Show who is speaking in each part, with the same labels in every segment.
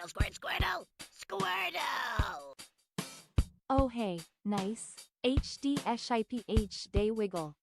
Speaker 1: Squirtle! Squirtle!
Speaker 2: Oh hey, nice. HDSIPH day wiggle.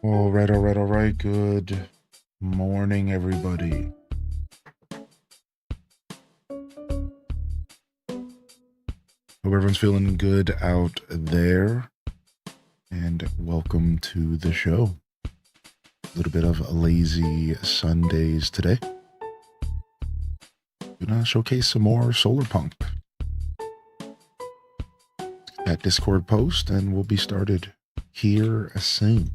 Speaker 3: All right. Good morning, everybody. Hope everyone's feeling good out there. And welcome to the show. A little bit of lazy Sundays today. Gonna showcase some more Solarpunk. That Discord post, and we'll be started here soon.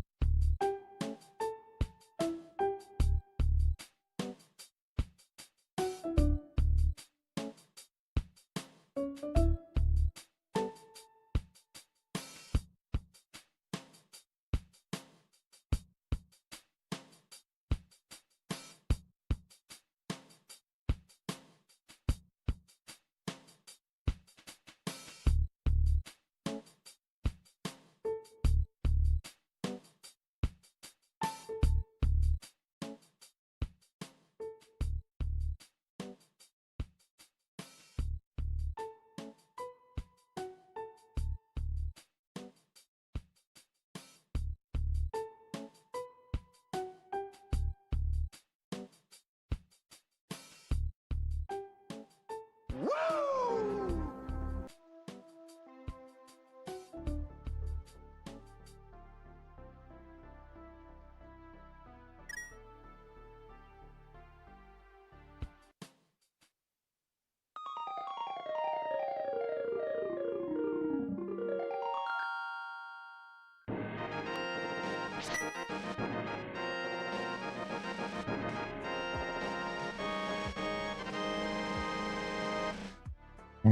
Speaker 3: All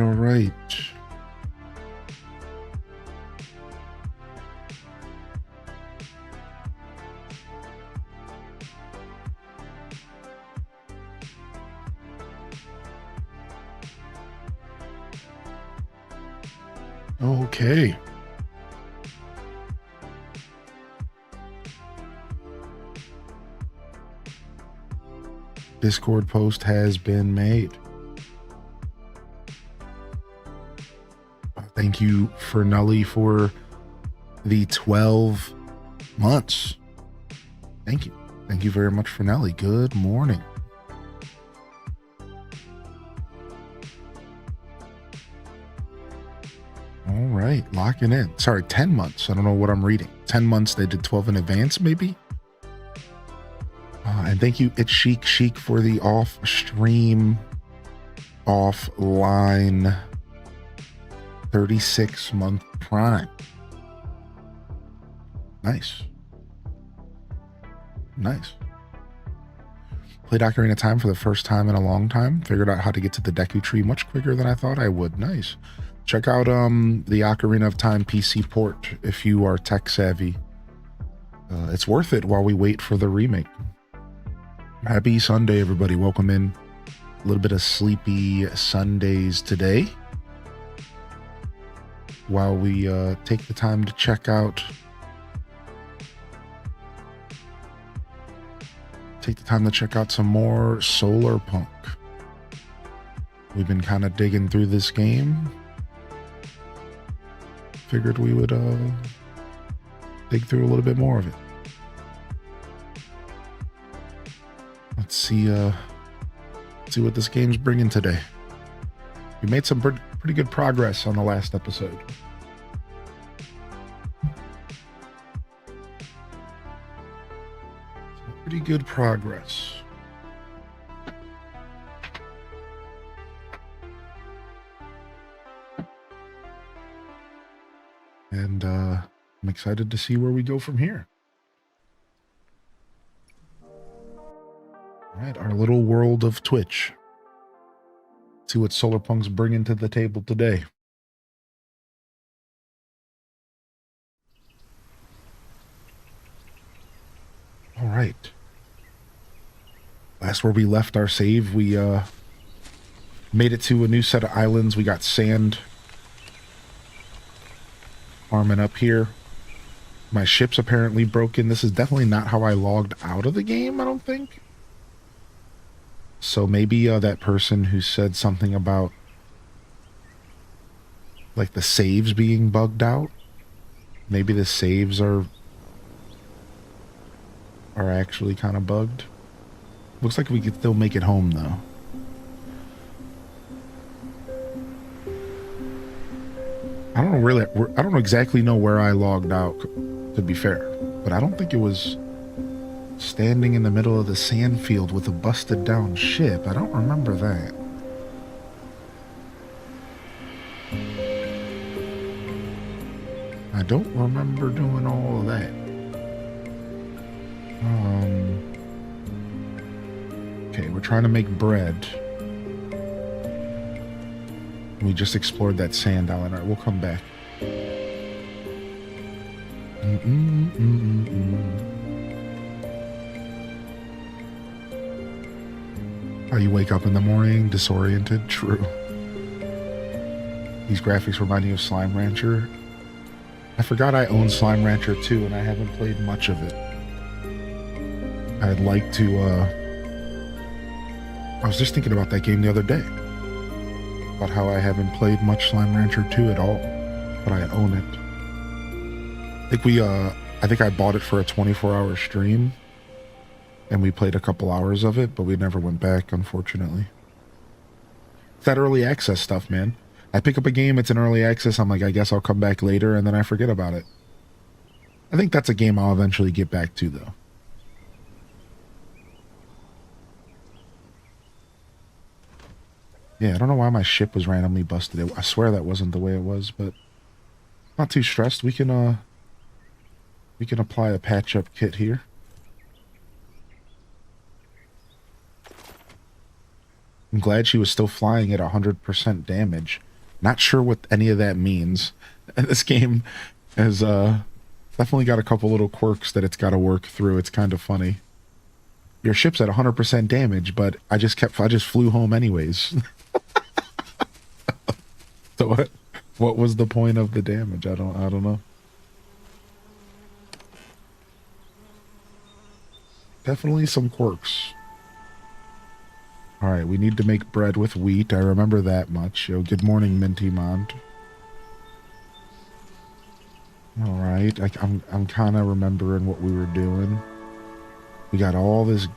Speaker 3: right. Okay. Discord post has been made. Thank you, Fernelli, for the 12 months. Thank you. Thank you very much, Fernelli. Good morning. All right, locking in. Sorry, 10 months. I don't know what I'm reading. 10 months, they did 12 in advance, maybe? And thank you, It's Chic for the off-stream, offline 36-month prime. Nice. Played Ocarina of Time for the first time in a long time. Figured out how to get to the Deku Tree much quicker than I thought I would. Nice. Check out the Ocarina of Time PC port if you are tech savvy. It's worth it while we wait for the remake. Happy Sunday, everybody. Welcome in. A little bit of sleepy Sundays today. While we take the time to check out some more Solarpunk. We've been kind of digging through this game. Figured we would dig through a little bit more of it. Let's see what this game's bringing today. We made some pretty good progress on the last episode. Pretty good progress. And I'm excited to see where we go from here. All right, our little world of Twitch. See what Solarpunk's bringing to the table today. All right. Last where we left our save, we made it to a new set of islands. We got sand farming up here. My ship's apparently broken. This is definitely not how I logged out of the game, I don't think. So maybe that person who said something about like the saves being bugged out, maybe the saves are actually kind of bugged. Looks like we could still make it home though. I don't exactly know where I logged out, to be fair, but I don't think it was standing in the middle of the sand field with a busted down ship. I don't remember that. I don't remember doing all of that. Okay, we're trying to make bread. We just explored that sand island. All right, we'll come back. How you wake up in the morning disoriented? True. These graphics remind me of Slime Rancher. I forgot I own Slime Rancher too, and I haven't played much of it. I'd like to, I was just thinking about that game the other day. About how I haven't played much Slime Rancher 2 at all, but I own it. I think I bought it for a 24-hour stream, and we played a couple hours of it, but we never went back, unfortunately. It's that early access stuff, man. I pick up a game, it's in early access, I'm like, I guess I'll come back later, and then I forget about it. I think that's a game I'll eventually get back to, though. Yeah, I don't know why my ship was randomly busted. I swear that wasn't the way it was, but not too stressed. We can apply a patch-up kit here. I'm glad she was still flying at 100% damage. Not sure what any of that means. And this game has definitely got a couple little quirks that it's got to work through. It's kind of funny. Your ship's at 100% damage, but I just flew home anyways. So what was the point of the damage? I don't know. Definitely some quirks. All right, we need to make bread with wheat. I remember that much. Yo, good morning, Minty Mond. All right, I'm kind of remembering what we were doing. We got all this.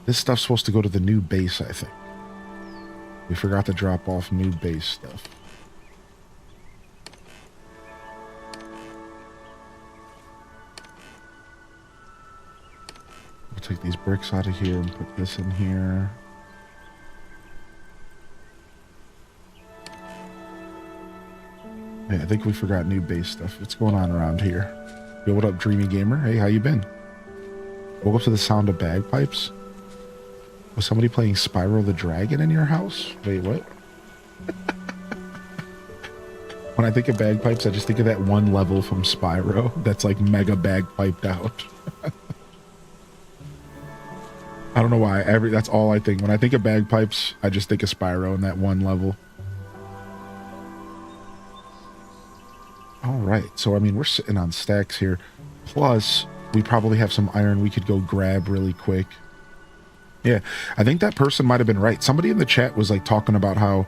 Speaker 3: This stuff's supposed to go to the new base, I think. We forgot to drop off new base stuff. We'll take these bricks out of here and put this in here. Yeah, I think we forgot new base stuff. What's going on around here? Yo, what up, Dreamy Gamer? Hey, how you been? Woke up to the sound of bagpipes. Was somebody playing Spyro the Dragon in your house? Wait, what? When I think of bagpipes, I just think of that one level from Spyro that's like mega bagpiped out. I don't know why. That's all I think. When I think of bagpipes, I just think of Spyro in that one level. All right. So, I mean, we're sitting on stacks here. Plus, we probably have some iron we could go grab really quick. Yeah, I think that person might have been right. Somebody in the chat was like talking about how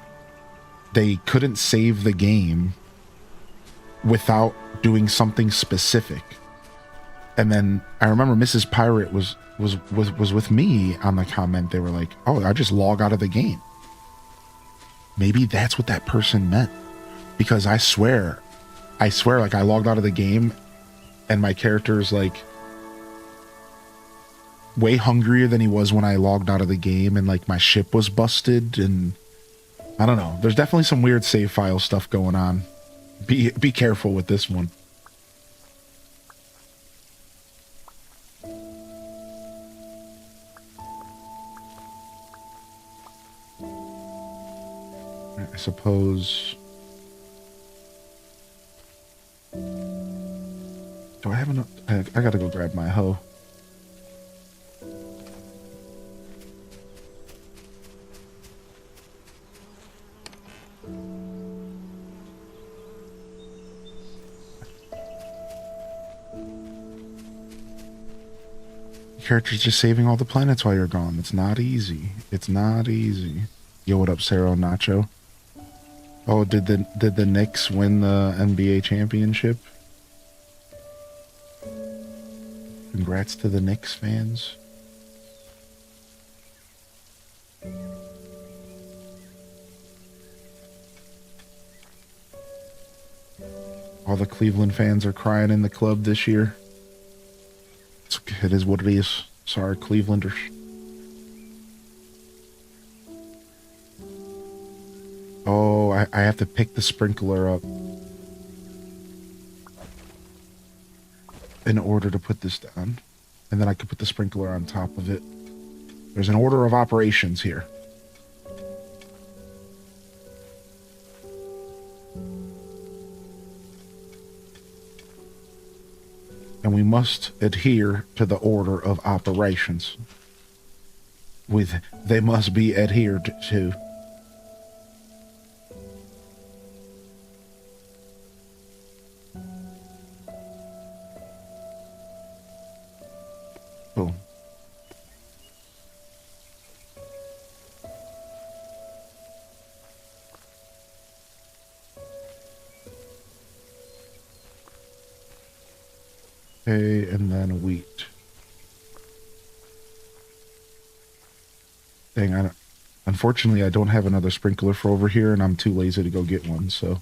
Speaker 3: they couldn't save the game without doing something specific. And then I remember Mrs. Pirate was with me on the comment. They were like, "Oh, I just log out of the game." Maybe that's what that person meant, because I swear, like I logged out of the game, and my character's like way hungrier than he was when I logged out of the game, and like my ship was busted, and I don't know. There's definitely some weird save file stuff going on. Be careful with this one. I suppose. Do I have enough? I gotta go grab my hoe. Character's just saving all the planets while you're gone. It's not easy. It's not easy. Yo, what up, Sarah Nacho? Oh, did the Knicks win the NBA championship? Congrats to the Knicks fans. All the Cleveland fans are crying in the club this year. It is what it is. Sorry, Clevelanders. Oh, I have to pick the sprinkler up in order to put this down. And then I can put the sprinkler on top of it. There's an order of operations here. And we must adhere to the order of operations. They must be adhered to. Boom. Okay, and then wheat. Dang, unfortunately, I don't have another sprinkler for over here, and I'm too lazy to go get one, so.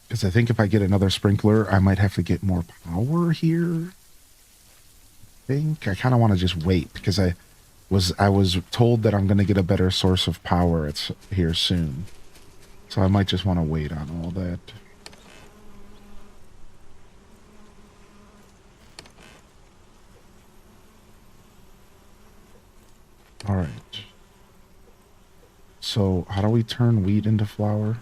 Speaker 3: Because I think if I get another sprinkler, I might have to get more power here. I kind of want to just wait, because I was told that I'm going to get a better source of power here soon. So I might just want to wait on all that. All right. So how do we turn wheat into flour?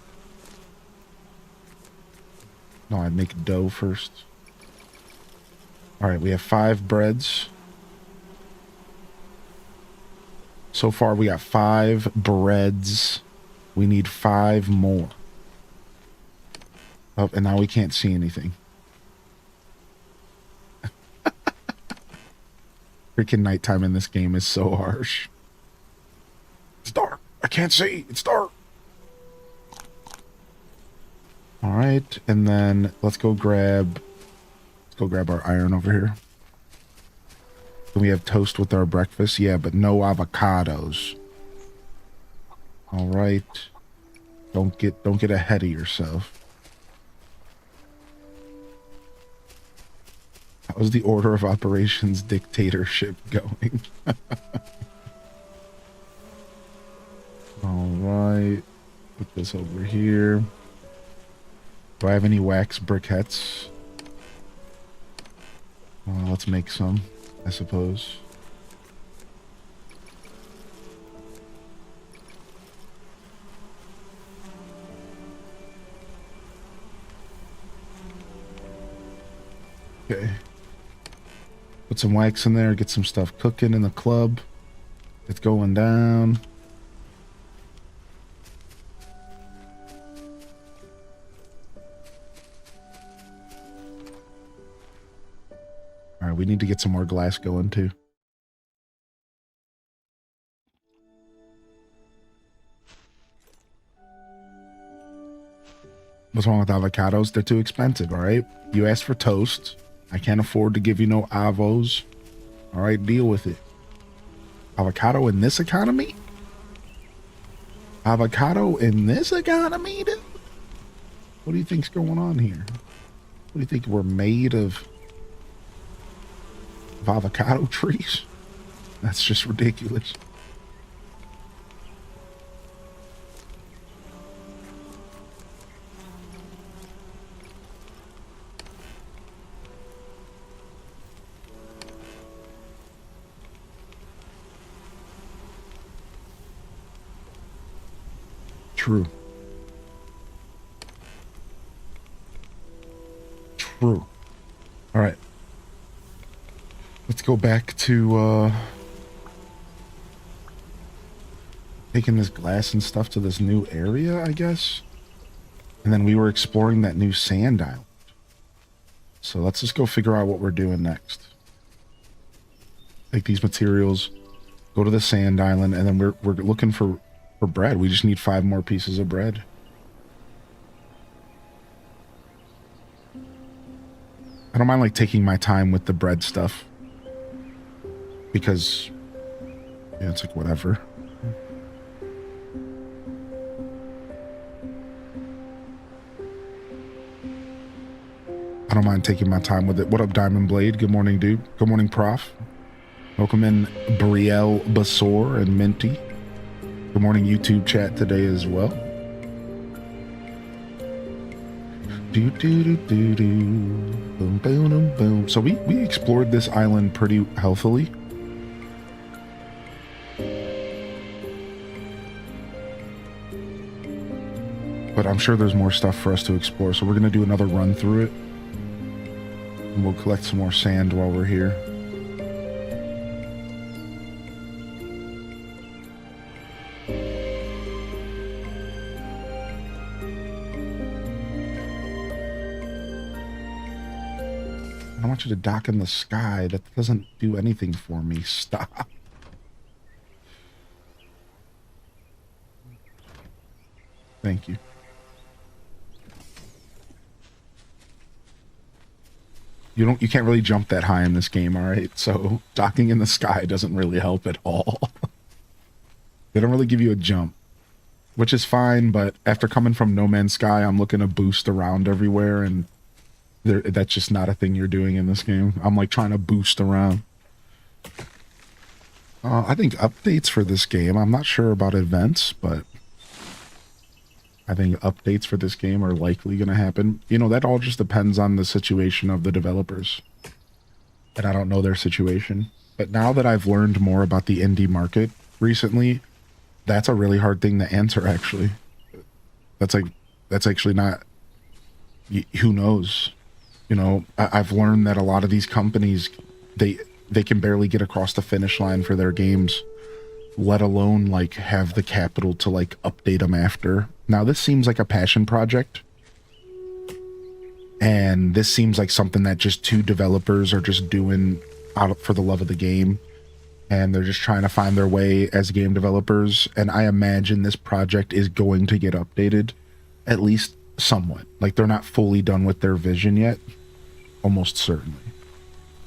Speaker 3: No, I'd make dough first. All right, we have 5 breads. So far, we got 5 breads. We need 5 more. Oh, and now we can't see anything. Freaking nighttime in this game is so harsh. It's dark. I can't see. It's dark. All right, and then let's go grab our iron over here. Can we have toast with our breakfast? Yeah, but no avocados. All right. Don't get ahead of yourself. How's the order of operations dictatorship going? All right. Put this over here. Do I have any wax briquettes? Let's make some, I suppose. Okay. Put some wax in there, get some stuff cooking in the club. It's going down. All right, we need to get some more glass going too. What's wrong with avocados? They're too expensive, all right? You asked for toast. I can't afford to give you no avos. All right, deal with it. Avocado in this economy? Avocado in this economy, dude? What do you think's going on here? What do you think, we're made of avocado trees? That's just ridiculous. True. True. All right. Let's go back to taking this glass and stuff to this new area, I guess. And then we were exploring that new sand island. So let's just go figure out what we're doing next. Take these materials, go to the sand island, and then we're looking for bread. We just need 5 more pieces of bread. I don't mind like taking my time with the bread stuff. Because yeah, it's like whatever. I don't mind taking my time with it. What up, Diamond Blade? Good morning, dude. Good morning, Prof. Welcome in Brielle Basor and Minty. Good morning, YouTube chat today as well. Do do do do do. Boom boom boom boom. So we explored this island pretty healthily. But I'm sure there's more stuff for us to explore, so we're gonna do another run through it. And we'll collect some more sand while we're here. I want you to dock in the sky. That doesn't do anything for me. Stop. Thank you. You can't really jump that high in this game, all right? So docking in the sky doesn't really help at all. They don't really give you a jump, which is fine, but after coming from No Man's Sky, I'm looking to boost around everywhere, and that's just not a thing you're doing in this game. I'm like trying to boost around. I think updates for this game, I'm not sure about events, but I think updates for this game are likely going to happen. You know, that all just depends on the situation of the developers. And I don't know their situation. But now that I've learned more about the indie market recently, that's a really hard thing to answer, actually. That's actually not... Who knows? You know, I've learned that a lot of these companies, they can barely get across the finish line for their games, let alone like have the capital to like update them after. Now this seems like a passion project, and this seems like something that just 2 developers are just doing out for the love of the game, and they're just trying to find their way as game developers. And I imagine this project is going to get updated, at least somewhat. Like they're not fully done with their vision yet, almost certainly.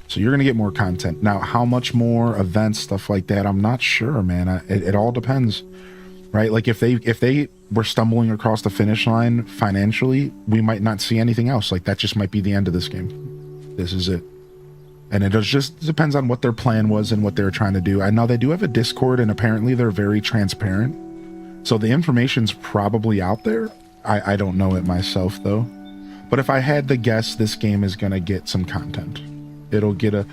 Speaker 3: So you're gonna get more content. Now, how much more events, stuff like that, I'm not sure, man. It all depends, right? Like if they were stumbling across the finish line financially, we might not see anything else. Like that just might be the end of this game. This is it. And it just depends on what their plan was and what they're trying to do. I know they do have a Discord, and apparently they're very transparent. So the information's probably out there. I don't know it myself though. But if I had to guess, this game is gonna get some content. It'll get a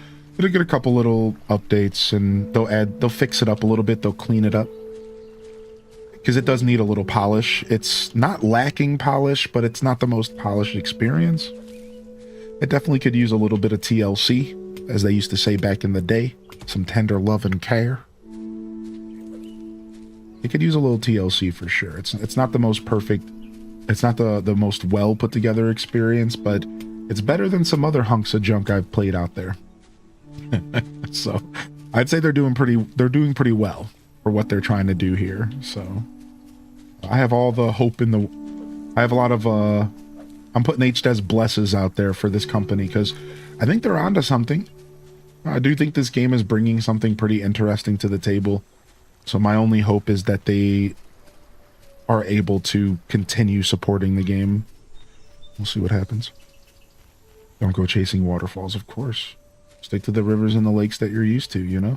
Speaker 3: couple little updates, and they'll fix it up a little bit, they'll clean it up. Because it does need a little polish. It's not lacking polish, but it's not the most polished experience. It definitely could use a little bit of TLC, as they used to say back in the day. Some tender love and care. It could use a little TLC for sure. It's not the most perfect, it's not the most well put together experience, but it's better than some other hunks of junk I've played out there. So I'd say they're doing pretty well for what they're trying to do here. So I have all the hope I have a lot of I'm putting HDES blesses out there for this company, because I think they're onto something. I do think this game is bringing something pretty interesting to the table. So my only hope is that they are able to continue supporting the game. We'll see what happens. Don't go chasing waterfalls, of course. Stick to the rivers and the lakes that you're used to, you know?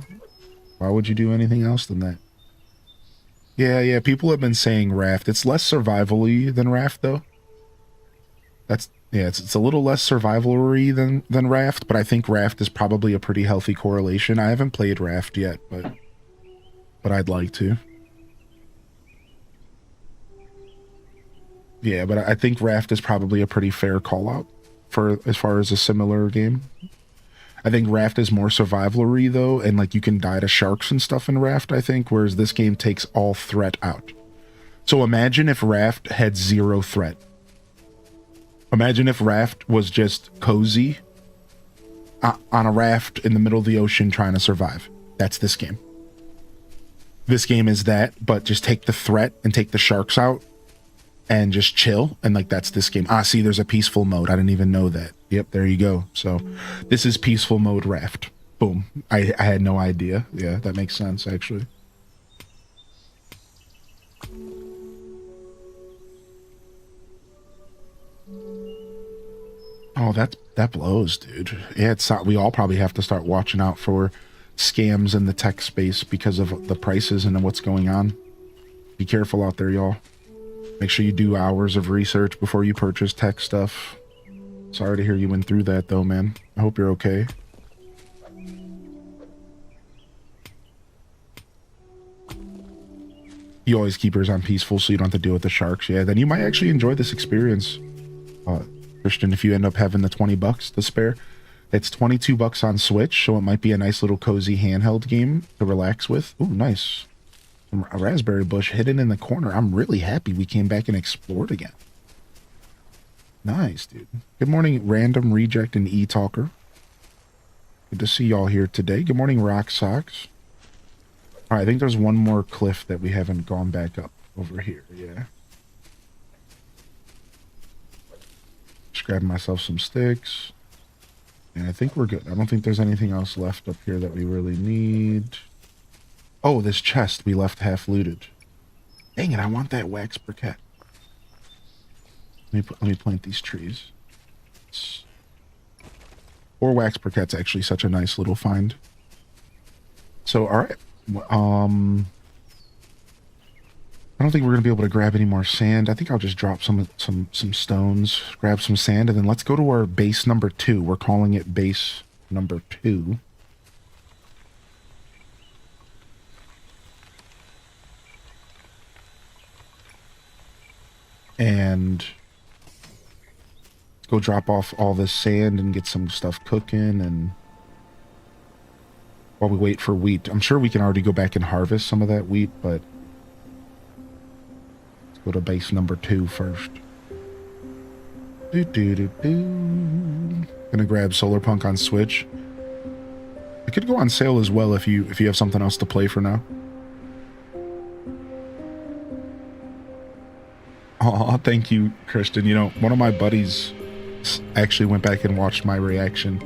Speaker 3: Why would you do anything else than that? Yeah, people have been saying Raft. It's less survival-y than Raft, though. It's a little less survival-y than Raft, but I think Raft is probably a pretty healthy correlation. I haven't played Raft yet, but I'd like to. Yeah, but I think Raft is probably a pretty fair call out for as far as a similar game. I think Raft is more survivalery though, and like you can die to sharks and stuff in Raft, I think, whereas this game takes all threat out. So imagine if Raft had zero threat. Imagine if Raft was just cozy on a raft in the middle of the ocean trying to survive. That's this game. This game is that, but just take the threat and take the sharks out and just chill. And like, that's this game. Ah, see, there's a peaceful mode. I didn't even know that. Yep, there you go. So this is peaceful mode Raft. Boom. I had no idea. Yeah, that makes sense, actually. Oh, that blows, dude. Yeah, it's we all probably have to start watching out for scams in the tech space because of the prices and what's going on. Be careful out there, y'all. Make sure you do hours of research before you purchase tech stuff. Sorry to hear you went through that, though, man. I hope you're okay. You always keep yours on peaceful so you don't have to deal with the sharks. Yeah, then you might actually enjoy this experience. Christian, if you end up having the 20 bucks to spare. It's 22 bucks on Switch, so it might be a nice little cozy handheld game to relax with. Ooh, nice. A raspberry bush hidden in the corner. I'm really happy we came back and explored again. Nice, dude. Good morning, Random Reject and E-Talker. Good to see y'all here today. Good morning, Rock Socks. All right, I think there's one more cliff that we haven't gone back up over here. Yeah. Just grabbing myself some sticks. And I think we're good. I don't think there's anything else left up here that we really need. Oh, this chest we left half looted. Dang it, I want that wax briquette. Let me plant these trees. 4 wax briquettes, actually such a nice little find. So, all right. I don't think we're gonna be able to grab any more sand. I think I'll just drop some stones, grab some sand, and then let's go to our base number 2. We're calling it base number 2. And go drop off all this sand and get some stuff cooking, and while we wait for wheat. I'm sure we can already go back and harvest some of that wheat, but let's go to base number 2 first. Gonna grab Solarpunk on Switch. It could go on sale as well if you have something else to play for now. Oh, thank you, Christian. You know, one of my buddies actually went back and watched my reaction.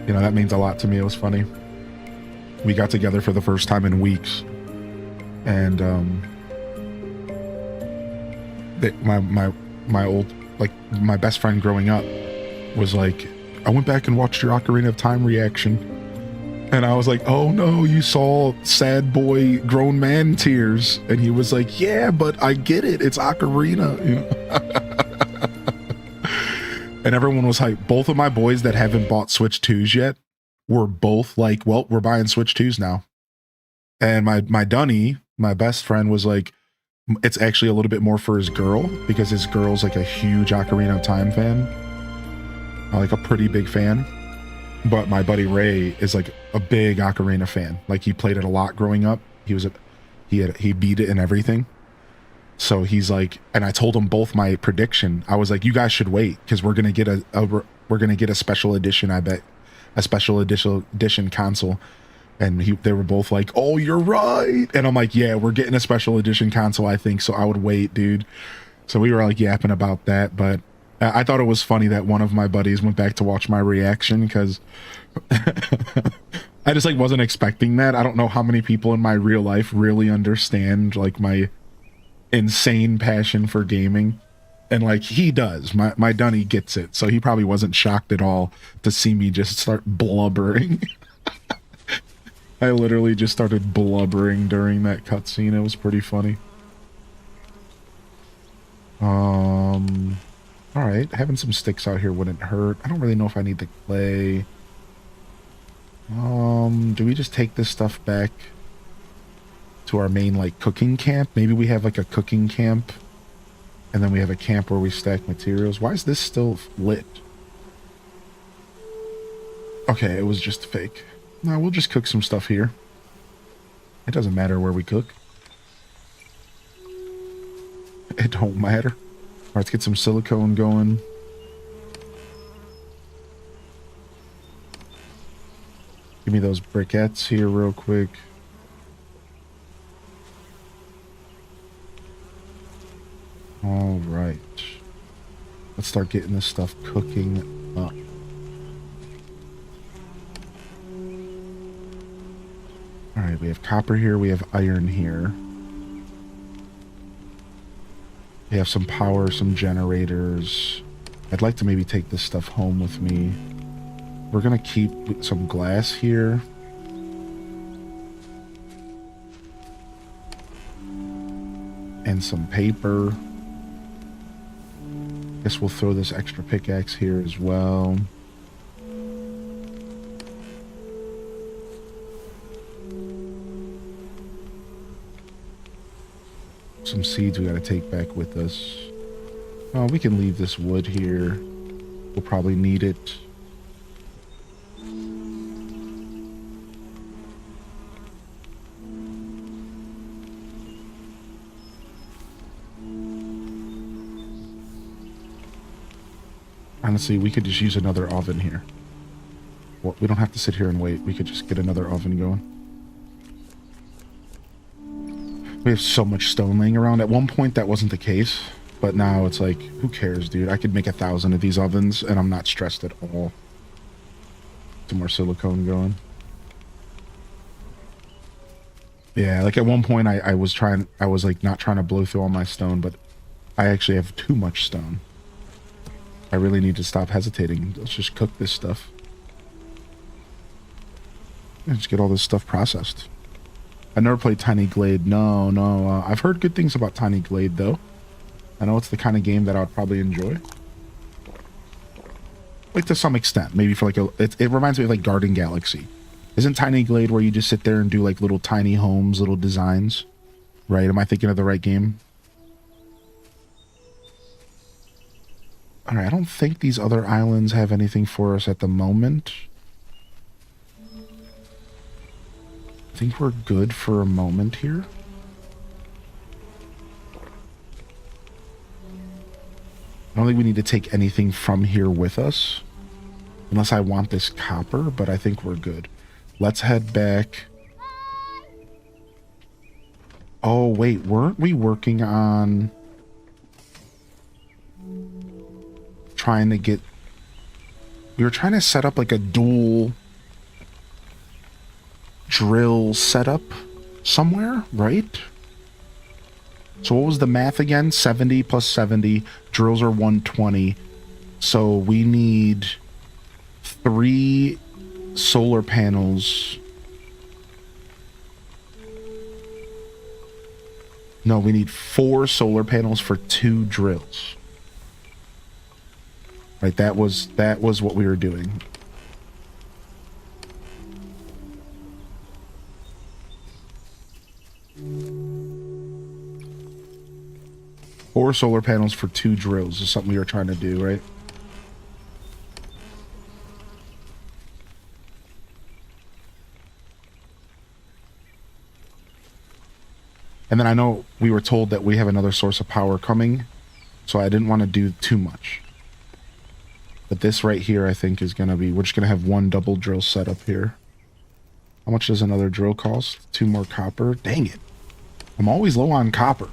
Speaker 3: You know, that means a lot to me. It was funny. We got together for the first time in weeks, and my old, like, my best friend growing up was like, I went back and watched your Ocarina of Time reaction, and I was like, oh no, you saw sad boy grown man tears. And he was like, yeah, but I get it, it's Ocarina, you know. And everyone was like, both of my boys that haven't bought Switch 2s yet were both like, well, we're buying Switch 2s now. And my Dunny, my best friend, was like, it's actually a little bit more for his girl, because his girl's like a huge Ocarina of Time fan, like a pretty big fan. But my buddy Ray is like a big Ocarina fan. Like, he played it a lot growing up. He beat it and everything. So he's like, and I told him both my prediction. I was like, you guys should wait, because we're gonna get a special edition. I bet a special edition console. And they were both like, oh, you're right. And I'm like, yeah, we're getting a special edition console, I think. So I would wait, dude. So we were like yapping about that. But I thought it was funny that one of my buddies went back to watch my reaction, because I just like wasn't expecting that. I don't know how many people in my real life really understand like my insane passion for gaming. And like, he does. My Dunny gets it. So he probably wasn't shocked at all to see me just start blubbering. I literally just started blubbering during that cutscene. It was pretty funny. Alright, having some sticks out here wouldn't hurt. I don't really know if I need the clay. Do we just take this stuff back to our main, like, cooking camp? Maybe we have, like, a cooking camp And then we have a camp where we stack materials. Why is this still lit? Okay, it was just fake. No, we'll just cook some stuff here. It doesn't matter where we cook. It don't matter. All right, let's get some silicone going. Give me those briquettes here real quick. All right. Let's start getting this stuff cooking up. All right, we have copper here. We have iron here. We have some power, some generators. I'd like to maybe take this stuff home with me. We're going to keep some glass here. And some paper. Guess we'll throw this extra pickaxe here as well. Some seeds we got to take back with us. Oh, we can leave this wood here. We'll probably need it. Honestly, we could just use another oven here. Well, we don't have to sit here and wait. We could just get another oven going. We have so much stone laying around. At one point, that wasn't the case. But now it's like, who cares, dude? I could make 1,000 of these ovens, and I'm not stressed at all. Some more silicone going. Yeah, like at one point, I was like not trying to blow through all my stone, but I actually have too much stone. I really need to stop hesitating. Let's just cook this stuff. And just get all this stuff processed. I never played Tiny Glade. No. I've heard good things about Tiny Glade, though. I know it's the kind of game that I would probably enjoy. Like, to some extent. Maybe for like a... It reminds me of like Garden Galaxy. Isn't Tiny Glade where you just sit there and do like little tiny homes, little designs? Right? Am I thinking of the right game? Alright, I don't think these other islands have anything for us at the moment. I think we're good for a moment here. I don't think we need to take anything from here with us. Unless I want this copper, but I think we're good. Let's head back. Oh, wait, weren't we working on... trying to get... We were trying to set up like a dual... drill setup somewhere, right? So what was the math again? 70 plus 70. Drills are 120. So we need 3 solar panels. No, we need 4 solar panels for 2 drills. Right, that was what we were doing. Four solar panels for 2 drills is something we were trying to do, right? And then I know we were told that we have another source of power coming, so I didn't want to do too much. But this right here, I think, is going to be... We're just going to have 1 double drill set up here. How much does another drill cost? 2 more copper. Dang it. I'm always low on copper.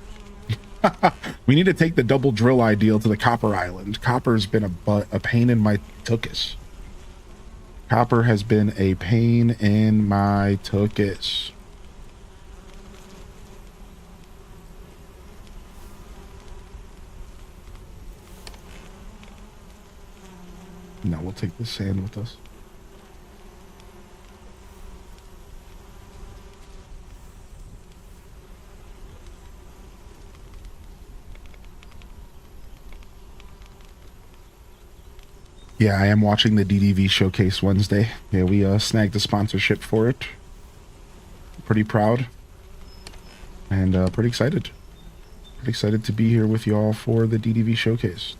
Speaker 3: We need to take the double drill ideal to the copper island. Copper's been a pain in my tuchus. Copper has been a pain in my tuchus. No, we'll take the sand with us. Yeah, I am watching the DDV Showcase Wednesday. Yeah, we snagged the sponsorship for it. Pretty proud. And pretty excited. Excited to be here with y'all for the DDV showcase.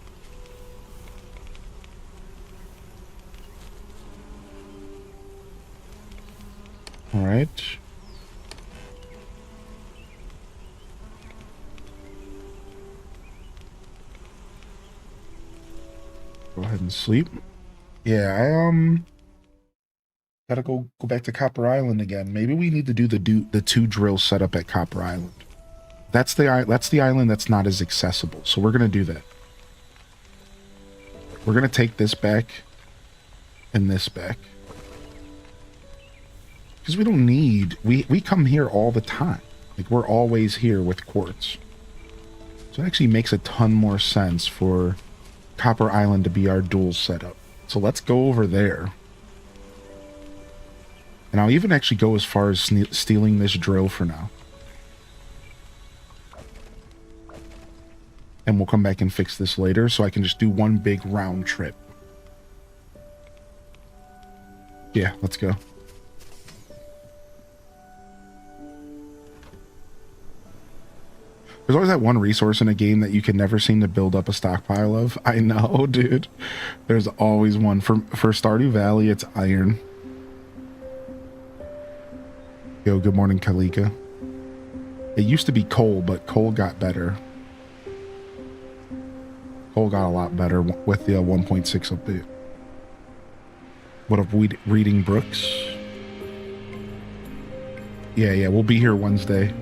Speaker 3: All right. Go ahead and sleep. Yeah, I gotta go back to Copper Island again. Maybe we need to do the 2 drill setup at Copper Island. That's the island that's not as accessible. So we're gonna do that. We're gonna take this back and this back. Because we don't need we come here all the time. Like we're always here with quartz. So it actually makes a ton more sense for Copper Island to be our dual setup. So let's go over there. And I'll even actually go as far as stealing this drill for now. And we'll come back and fix this later, so I can just do one big round trip. Yeah, let's go. There's always that one resource in a game that you can never seem to build up a stockpile of. I know, dude. There's always one. For Stardew Valley, it's iron. Yo, good morning, Kalika. It used to be coal, but coal got better. Coal got a lot better with the 1.6 update. What up, reading Brooks? Yeah, we'll be here Wednesday.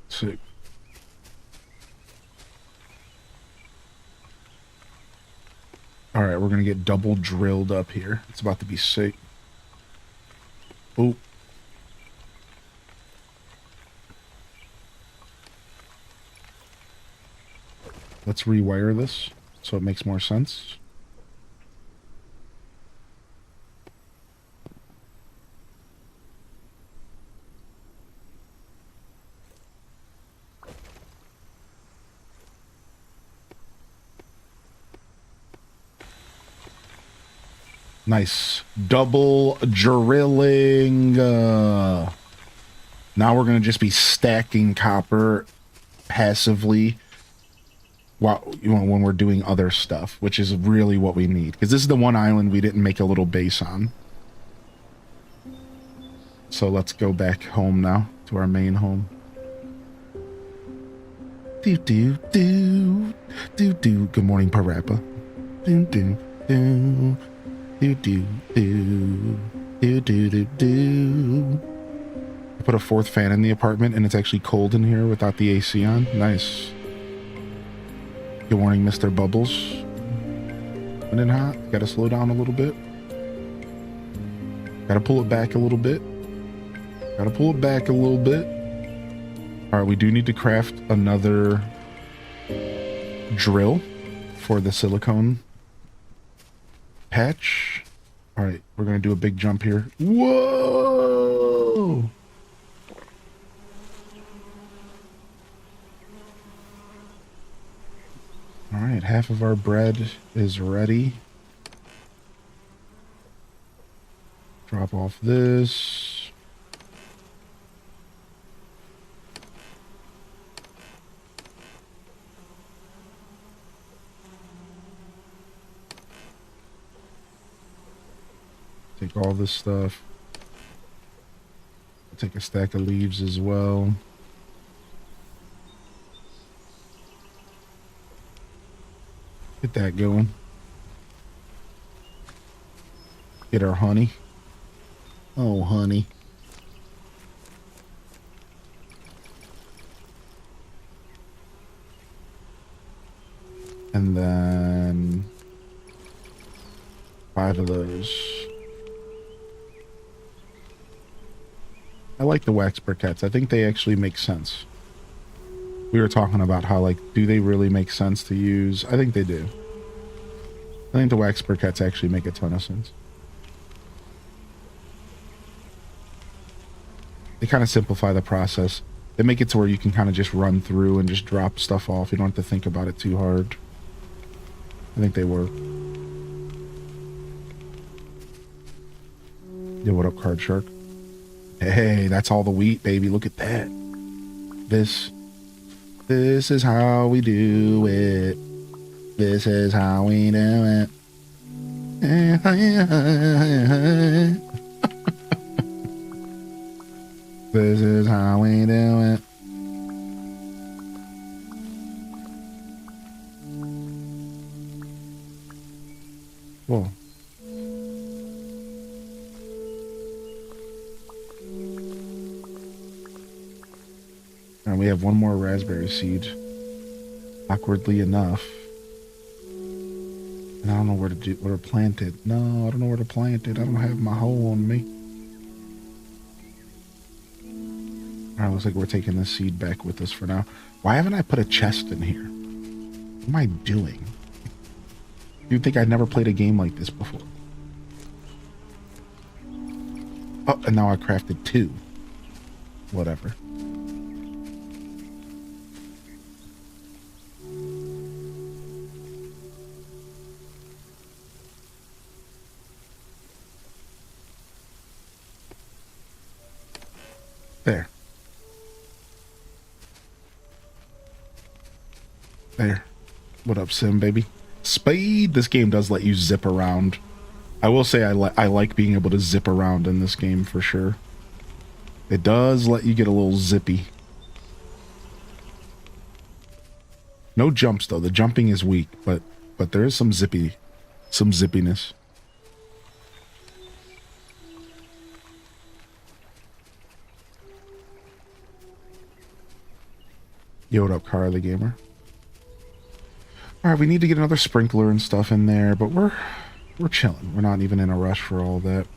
Speaker 3: Sick. All right, we're gonna get double drilled up here. It's about to be sick. Oh. Let's rewire this so it makes more sense. Nice. Double drilling. Now we're going to just be stacking copper passively while, when we're doing other stuff, which is really what we need. Because this is the one island we didn't make a little base on. So let's go back home now to our main home. Do do do do do. Good morning, Parappa. Do do do. Do do do do do do do. I put a 4th fan in the apartment and it's actually cold in here without the AC on. Nice. Good morning, Mr. Bubbles. Running hot. Gotta slow down a little bit. Gotta pull it back a little bit. Gotta pull it back a little bit. Alright, we do need to craft another drill for the silicone patch. All right, we're gonna do a big jump here. Whoa! All right, half of our bread is ready. Drop off this. Take all this stuff. Take a stack of leaves as well. Get that going. Get our honey. Oh, honey. And then 5 of those. I like the wax briquettes. I think they actually make sense. We were talking about how, like, do they really make sense to use? I think they do. I think the wax briquettes actually make a ton of sense. They kind of simplify the process. They make it to where you can kind of just run through and just drop stuff off. You don't have to think about it too hard. I think they work. Yo, what up, Card Shark? Hey, that's all the wheat, baby. Look at that. This is how we do it. This is how we do it. This is how we do it. Whoa. And we have one more raspberry seed. Awkwardly enough. And I don't know where to plant it. No, I don't know where to plant it. I don't have my hoe on me. Alright, looks like we're taking this seed back with us for now. Why haven't I put a chest in here? What am I doing? You'd think I'd never played a game like this before. Oh, and now I crafted 2. Whatever. There. There. What up, Sim, baby? Speed! This game does let you zip around. I will say I like being able to zip around in this game for sure. It does let you get a little zippy. No jumps though. The jumping is weak, but there is some zippiness. Yo, what up, Carly Gamer? Alright, we need to get another sprinkler and stuff in there, but we're chilling. We're not even in a rush for all that.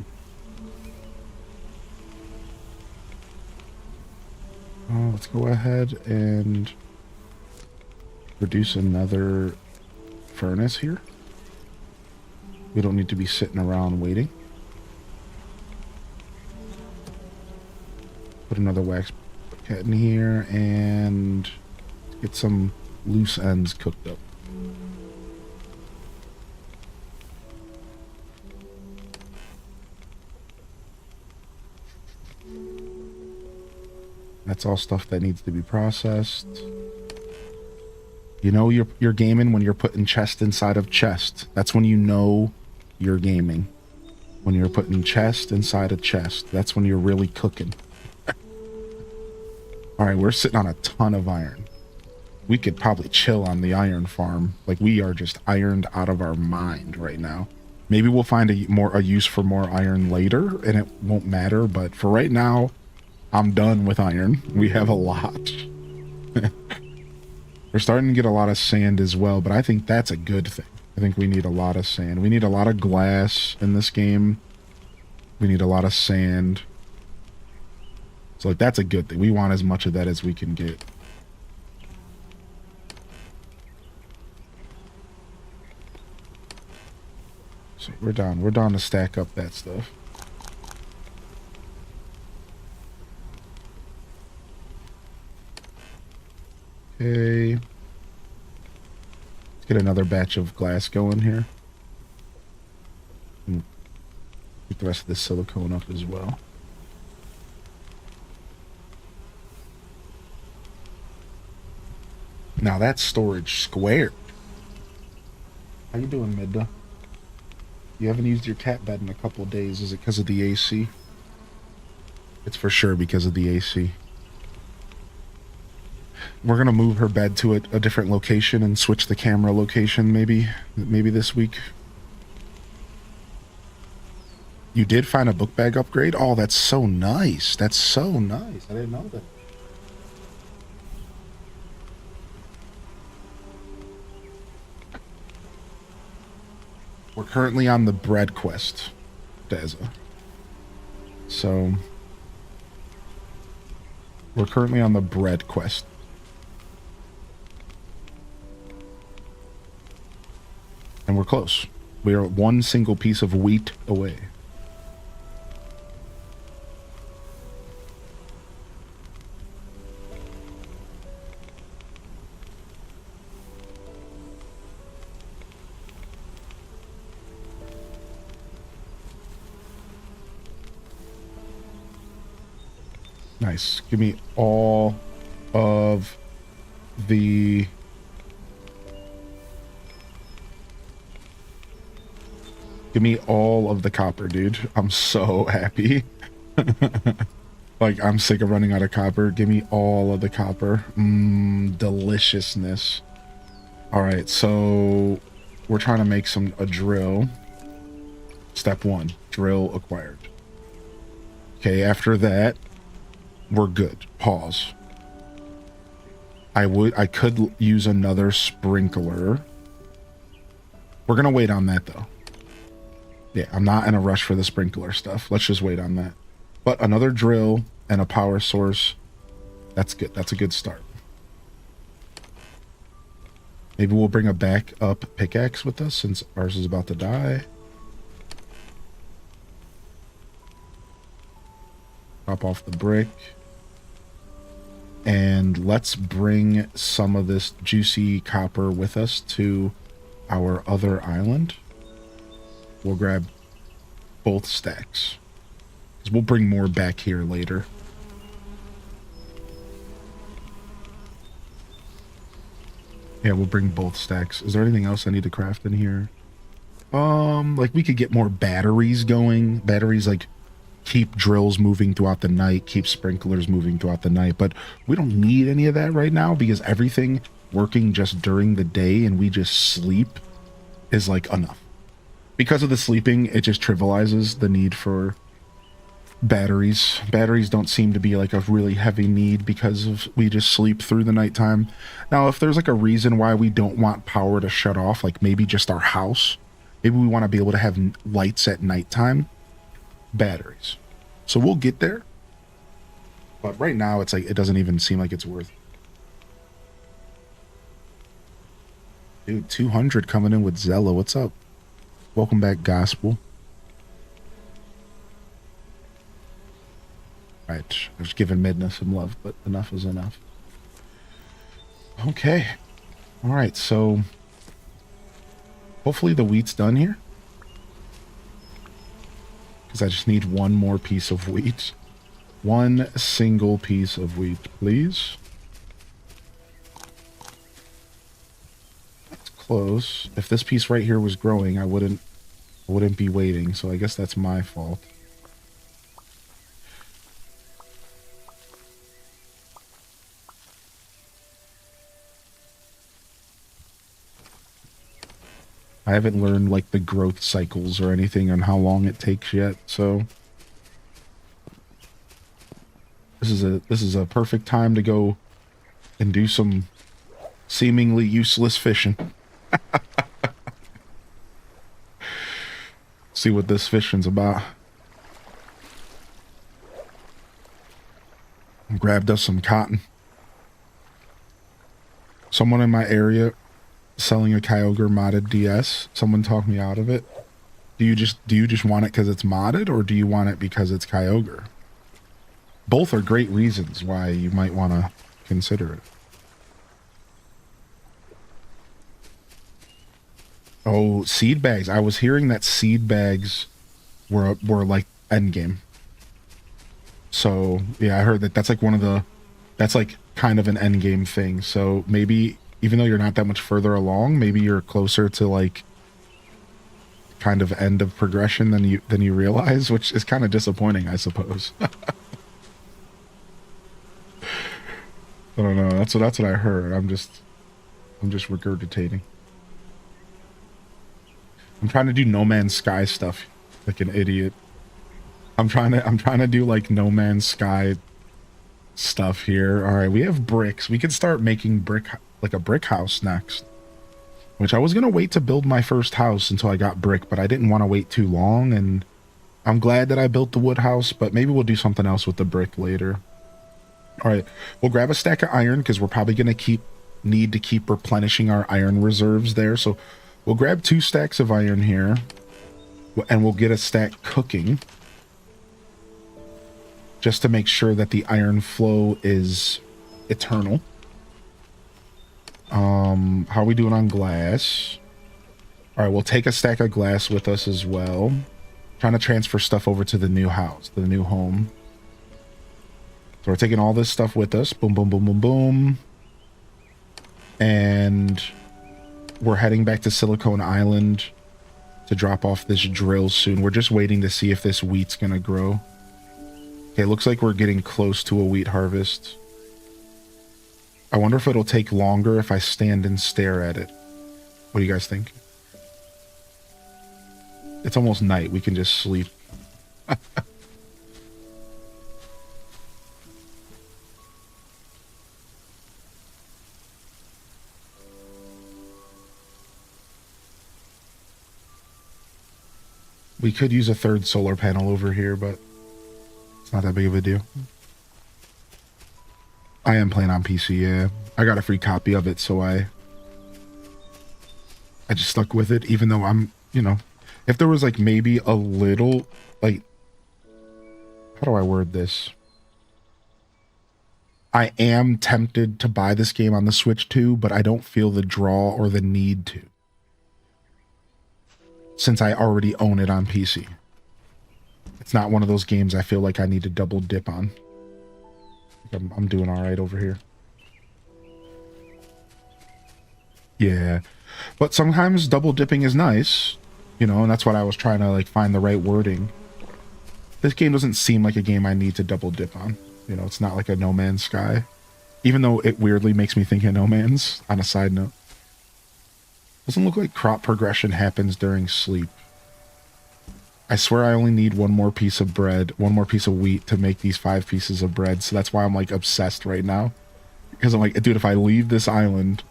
Speaker 3: Let's go ahead and produce another furnace here. We don't need to be sitting around waiting. Put another wax briquette in here and get some loose ends cooked up. That's all stuff that needs to be processed. You know you're gaming when you're putting chest inside of chest. That's when you know you're gaming. When you're putting chest inside a chest. That's when you're really cooking. Alright, we're sitting on a ton of iron. We could probably chill on the iron farm. Like, we are just ironed out of our mind right now. Maybe we'll find a use for more iron later, and it won't matter, but for right now, I'm done with iron. We have a lot. We're starting to get a lot of sand as well, but I think that's a good thing. I think we need a lot of sand. We need a lot of glass in this game. We need a lot of sand. So, like, that's a good thing. We want as much of that as we can get. So, we're down to stack up that stuff. Okay. Let's get another batch of glass going here. And get the rest of this silicone up as well. Now that's storage squared. How you doing, Midda? You haven't used your cat bed in a couple of days. Is it because of the AC? It's for sure because of the AC. We're gonna move her bed to a different location and switch the camera location maybe this week. You did find a book bag upgrade? Oh, that's so nice. That's so nice. I didn't know that. We're currently on the bread quest, Deza. So, we're currently on the bread quest. And we're close. We are one single piece of wheat away. Nice. Give me all of the... Give me all of the copper, dude. I'm so happy. Like, I'm sick of running out of copper. Give me all of the copper. Deliciousness. Alright, so... We're trying to make a drill. Step 1. Drill acquired. Okay, after that... We're good. Pause. I could use another sprinkler. We're gonna wait on that though. Yeah, I'm not in a rush for the sprinkler stuff. Let's just wait on that. But another drill and a power source. That's good. That's a good start. Maybe we'll bring a backup pickaxe with us since ours is about to die. Drop off the brick. And let's bring some of this juicy copper with us to our other island. We'll grab both stacks. Because we'll bring more back here later. Yeah, we'll bring both stacks. Is there anything else I need to craft in here? Like we could get more batteries going. Batteries like keep drills moving throughout the night, keep sprinklers moving throughout the night, but we don't need any of that right now because everything working just during the day and we just sleep is like enough. Because of the sleeping, it just trivializes the need for batteries. Batteries don't seem to be like a really heavy need because of we just sleep through the nighttime. Now, if there's like a reason why we don't want power to shut off, like maybe just our house, maybe we want to be able to have lights at nighttime, batteries. So we'll get there. But right now it's like it doesn't even seem like it's worth it. Dude, 200 coming in with Zella. What's up? Welcome back, Gospel. Right, I was giving Midna some love, but enough is enough. Okay. Alright, so hopefully the wheat's done here. Because I just need one more piece of wheat. One single piece of wheat, please. That's close. If this piece right here was growing, I wouldn't be waiting, so I guess that's my fault. I haven't learned like the growth cycles or anything on how long it takes yet, so this is a perfect time to go and do some seemingly useless fishing. See what this fishing's about. Grabbed us some cotton. Someone in my area selling a Kyogre modded DS. Someone talked me out of it. Do you just want it because it's modded, or do you want it because it's Kyogre? Both are great reasons why you might want to consider it. Oh, seed bags. I was hearing that seed bags were like endgame. So yeah, I heard that's like that's like kind of an endgame thing. So maybe even though you're not that much further along, maybe you're closer to like kind of end of progression than you realize, which is kind of disappointing, I suppose. I don't know. That's what I heard. I'm just regurgitating. I'm trying to do No Man's Sky stuff like an idiot. I'm trying to do like No Man's Sky stuff here. All right, we have bricks. We could start making like a brick house next. Which I was going to wait to build my first house until I got brick, but I didn't want to wait too long, and I'm glad that I built the wood house, but maybe we'll do something else with the brick later. All right, we'll grab a stack of iron because we're probably going to need to keep replenishing our iron reserves there. So We'll grab 2 stacks of iron here, and we'll get a stack cooking, just to make sure that the iron flow is eternal. How are we doing on glass? All right, we'll take a stack of glass with us as well. Trying to transfer stuff over to the new house, the new home. So we're taking all this stuff with us. Boom, boom, boom, boom, boom. And we're heading back to Silicon Island to drop off this drill soon. We're just waiting to see if this wheat's gonna grow. Okay, looks like we're getting close to a wheat harvest. I wonder if it'll take longer if I stand and stare at it. What do you guys think? It's almost night. We can just sleep. We could use a 3rd solar panel over here, but it's not that big of a deal. I am playing on PC, yeah. I got a free copy of it, so I just stuck with it, even though I'm, you know, if there was like maybe a little, like, how do I word this? I am tempted to buy this game on the Switch too, but I don't feel the draw or the need to, since I already own it on PC. It's not one of those games I feel like I need to double dip on. I'm doing all right over here. Yeah, but sometimes double dipping is nice, you know, and that's what I was trying to like find the right wording. This game doesn't seem like a game I need to double dip on. You know, it's not like a No Man's Sky, even though it weirdly makes me think of No Man's, on a side note. Doesn't look like crop progression happens during sleep. I swear I only need 1 more piece of bread, 1 more piece of wheat to make these 5 pieces of bread. So that's why I'm like obsessed right now. Because I'm like, dude, if I leave this island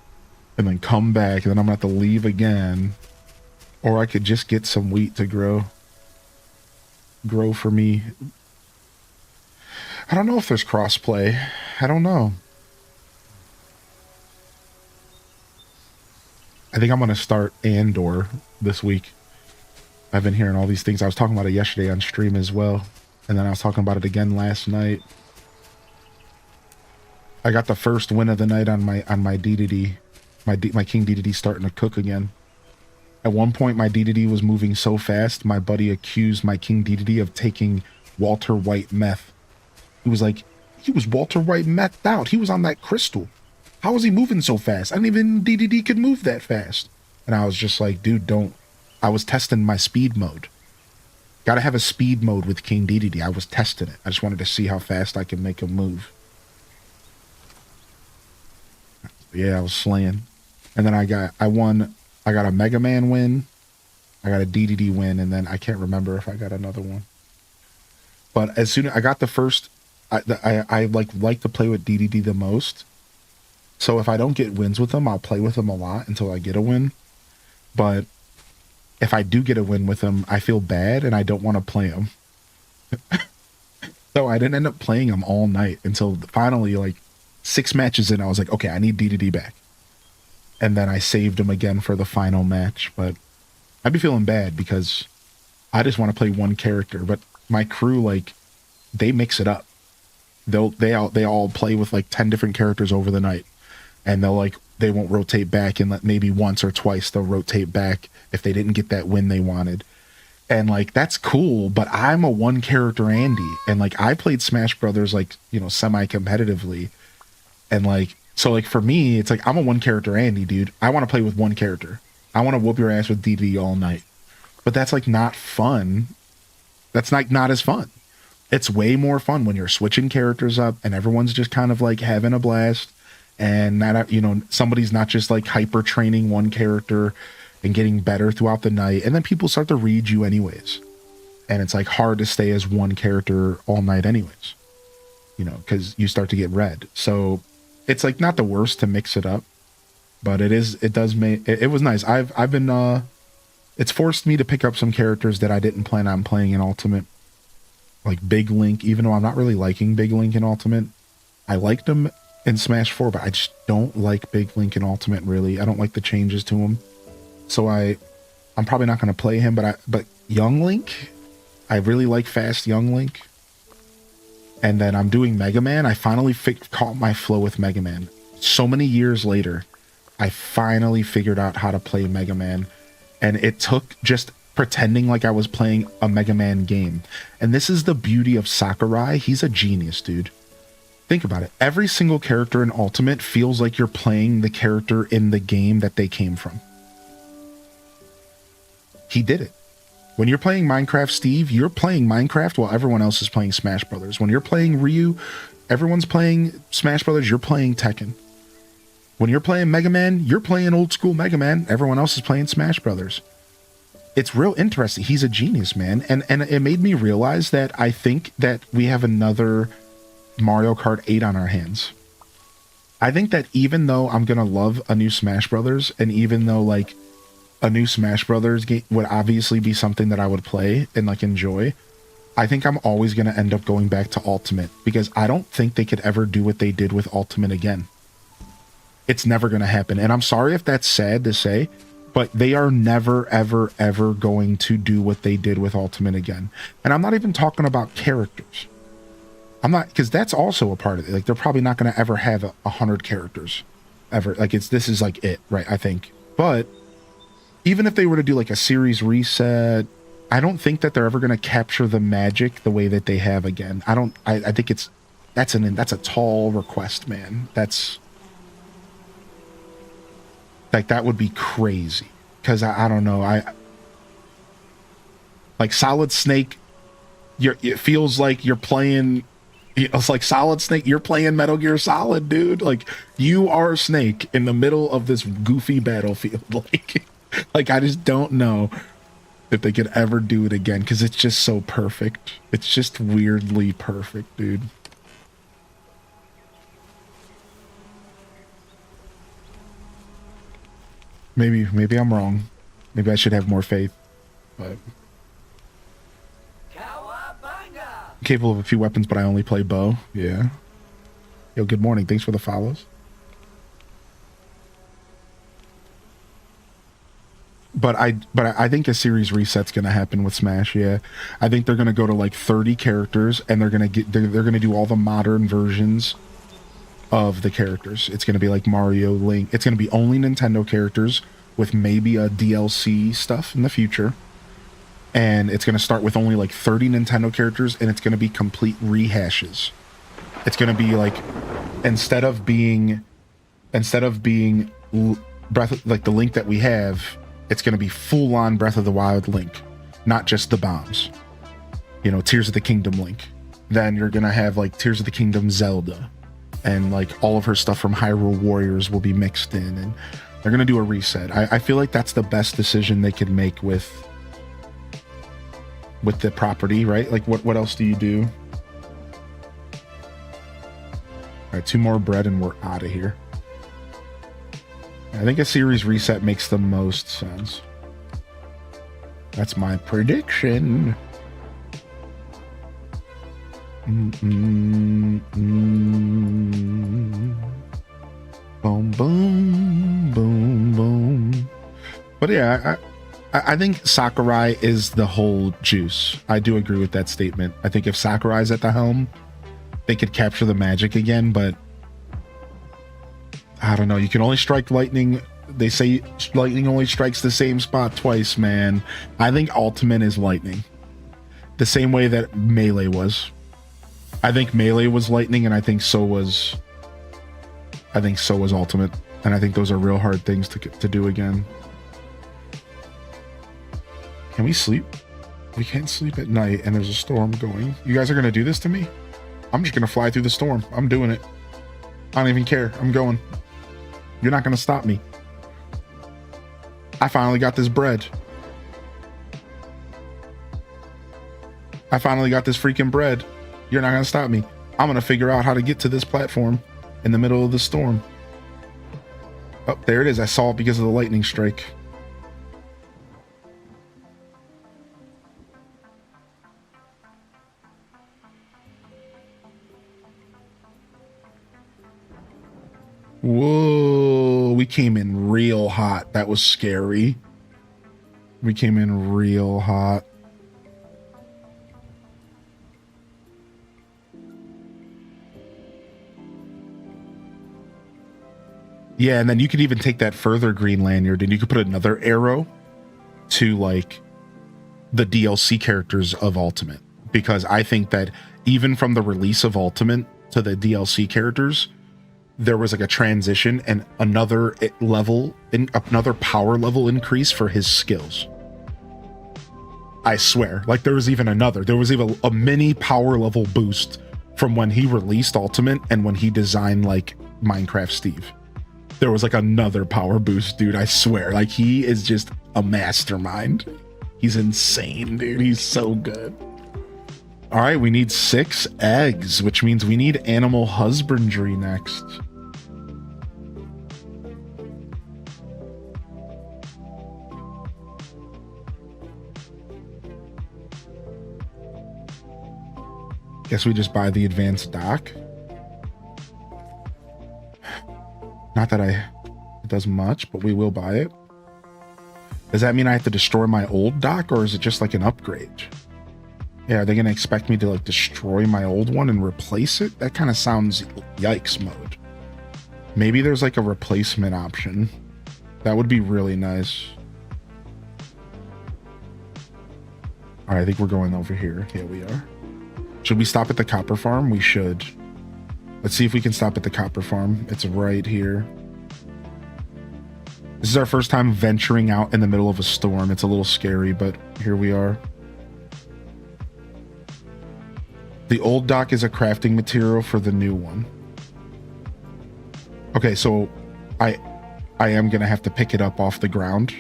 Speaker 3: and then come back and then I'm gonna have to leave again, or I could just get some wheat to grow for me. I don't know if there's crossplay. I don't know. I think I'm gonna start Andor this week. I've been hearing all these things. I was talking about it yesterday on stream as well, and then I was talking about it again last night. I got the first win of the night on my DDD. My King DDD starting to cook again. At one point, my DDD was moving so fast, my buddy accused my King DDD of taking Walter White meth. He was like, he was Walter White methed out. He was on that crystal. How was he moving so fast? I didn't even DDD could move that fast. And I was just like, dude, don't. I was testing my speed mode. Gotta have a speed mode with King DDD. I was testing it. I just wanted to see how fast I could make him move. Yeah, I was slaying. And then I got a Mega Man win. I got a DDD win, and then I can't remember if I got another one. But as soon as I got the first, I like to play with DDD the most. So if I don't get wins with him, I'll play with him a lot until I get a win. But if I do get a win with him, I feel bad and I don't want to play him. So I didn't end up playing him all night until finally, like 6 matches in, I was like, okay, I need DDD back. And then I saved him again for the final match. But I'd be feeling bad because I just want to play one character. But my crew, like, they mix it up. They all play with like 10 different characters over the night. And they won't rotate back, and maybe once or twice they'll rotate back if they didn't get that win they wanted. And like, that's cool, but I'm a one character Andy, and like, I played Smash Brothers like, you know, semi-competitively. And like, so like for me, it's like, I'm a one character Andy, dude. I want to play with one character. I want to whoop your ass with DD all night. But that's like not fun. That's like not as fun. It's way more fun when you're switching characters up and everyone's just kind of like having a blast. And not, you know, somebody's not just like hyper training one character and getting better throughout the night. And then people start to read you anyways. And it's like hard to stay as one character all night anyways, you know, because you start to get read. So it's like not the worst to mix it up, but it was nice. I've been, it's forced me to pick up some characters that I didn't plan on playing in Ultimate. Like Big Link, even though I'm not really liking Big Link in Ultimate. I liked him in Smash 4, but I just don't like Big Link in Ultimate, really. I don't like the changes to him. So I'm probably not going to play him, but Young Link, I really like fast Young Link. And then I'm doing Mega Man. I finally caught my flow with Mega Man. So many years later, I finally figured out how to play Mega Man. And it took just pretending like I was playing a Mega Man game. And this is the beauty of Sakurai. He's a genius, dude. Think about it. Every single character in Ultimate feels like you're playing the character in the game that they came from. He did it. When you're playing Minecraft Steve, you're playing Minecraft while everyone else is playing Smash Brothers. When you're playing Ryu, everyone's playing Smash Brothers, you're playing Tekken. When you're playing Mega Man, you're playing old school Mega Man, everyone else is playing Smash Brothers. It's real interesting. He's a genius, man. And it made me realize that I think that we have another Mario Kart 8 on our hands. I think that even though I'm going to love a new Smash Brothers, and even though like a new Smash Brothers game would obviously be something that I would play and like enjoy, I think I'm always going to end up going back to Ultimate, because I don't think they could ever do what they did with Ultimate again. It's never going to happen. And I'm sorry if that's sad to say, but they are never, ever, ever going to do what they did with Ultimate again. And I'm not even talking about characters. I'm not, because that's also a part of it. Like, they're probably not going to ever have 100 characters ever. Like, this is like it, right? I think. But even if they were to do like a series reset, I don't think that they're ever going to capture the magic the way that they have again. I think that's a tall request, man. That's like, that would be crazy. Because I don't know. Like Solid Snake, it feels like you're playing, it's like Solid Snake, you're playing Metal Gear Solid, dude. Like, you are Snake in the middle of this goofy battlefield. Like I just don't know if they could ever do it again, because it's just so perfect. It's just weirdly perfect, dude. Maybe I'm wrong. Maybe I should have more faith. But I'm capable of a few weapons, but I only play bow. Yeah. Yo, good morning. Thanks for the follows. But I think a series reset's gonna happen with Smash. Yeah, I think they're gonna go to like 30 characters, and they're gonna do all the modern versions of the characters. It's gonna be like Mario, Link. It's gonna be only Nintendo characters with maybe a DLC stuff in the future. And it's gonna start with only like 30 Nintendo characters, and it's gonna be complete rehashes. It's gonna be like, instead of being Breath, like the Link that we have, it's going to be full-on Breath of the Wild Link, not just the bombs. You know, Tears of the Kingdom Link. Then you're going to have like Tears of the Kingdom Zelda, and like all of her stuff from Hyrule Warriors will be mixed in, and they're going to do a reset. I feel like that's the best decision they could make with the property, right? Like, what else do you do? All right, 2 more bread and we're out of here. I think a series reset makes the most sense. That's my prediction. Boom, boom, boom, boom. But yeah, I think Sakurai is the whole juice. I do agree with that statement. I think if Sakurai's at the helm, they could capture the magic again, but I don't know. You can only strike lightning. They say lightning only strikes the same spot twice, man. I think Ultimate is lightning. The same way that Melee was. I think Melee was lightning, and I think so was Ultimate. And I think those are real hard things to do again. Can we sleep? We can't sleep at night, and there's a storm going. You guys are going to do this to me? I'm just going to fly through the storm. I'm doing it. I don't even care. I'm going. You're not going to stop me. I finally got this bread. I finally got this freaking bread. You're not going to stop me. I'm going to figure out how to get to this platform in the middle of the storm. Oh, there it is. I saw it because of the lightning strike. Whoa, we came in real hot. That was scary. We came in real hot. Yeah, and then you could even take that further green lanyard and you could put another arrow to like the DLC characters of Ultimate. Because I think that even from the release of Ultimate to the DLC characters, there was like a transition and another power level increase for his skills. I swear, like there was even a mini power level boost from when he released Ultimate and when he designed like Minecraft Steve. There was like another power boost, dude. I swear, like he is just a mastermind. He's insane, dude. He's so good. All right, we need 6 eggs, which means we need animal husbandry next. Guess we just buy the advanced dock. Not that it does much, but we will buy it. Does that mean I have to destroy my old dock, or is it just like an upgrade? Yeah, are they going to expect me to like destroy my old one and replace it? That kind of sounds yikes mode. Maybe there's like a replacement option. That would be really nice. All right, I think we're going over here. Here we are. Should we stop at the copper farm? We should. Let's see if we can stop at the copper farm. It's right here. This is our first time venturing out in the middle of a storm. It's a little scary, but here we are. The old dock is a crafting material for the new one. Okay, so I am gonna have to pick it up off the ground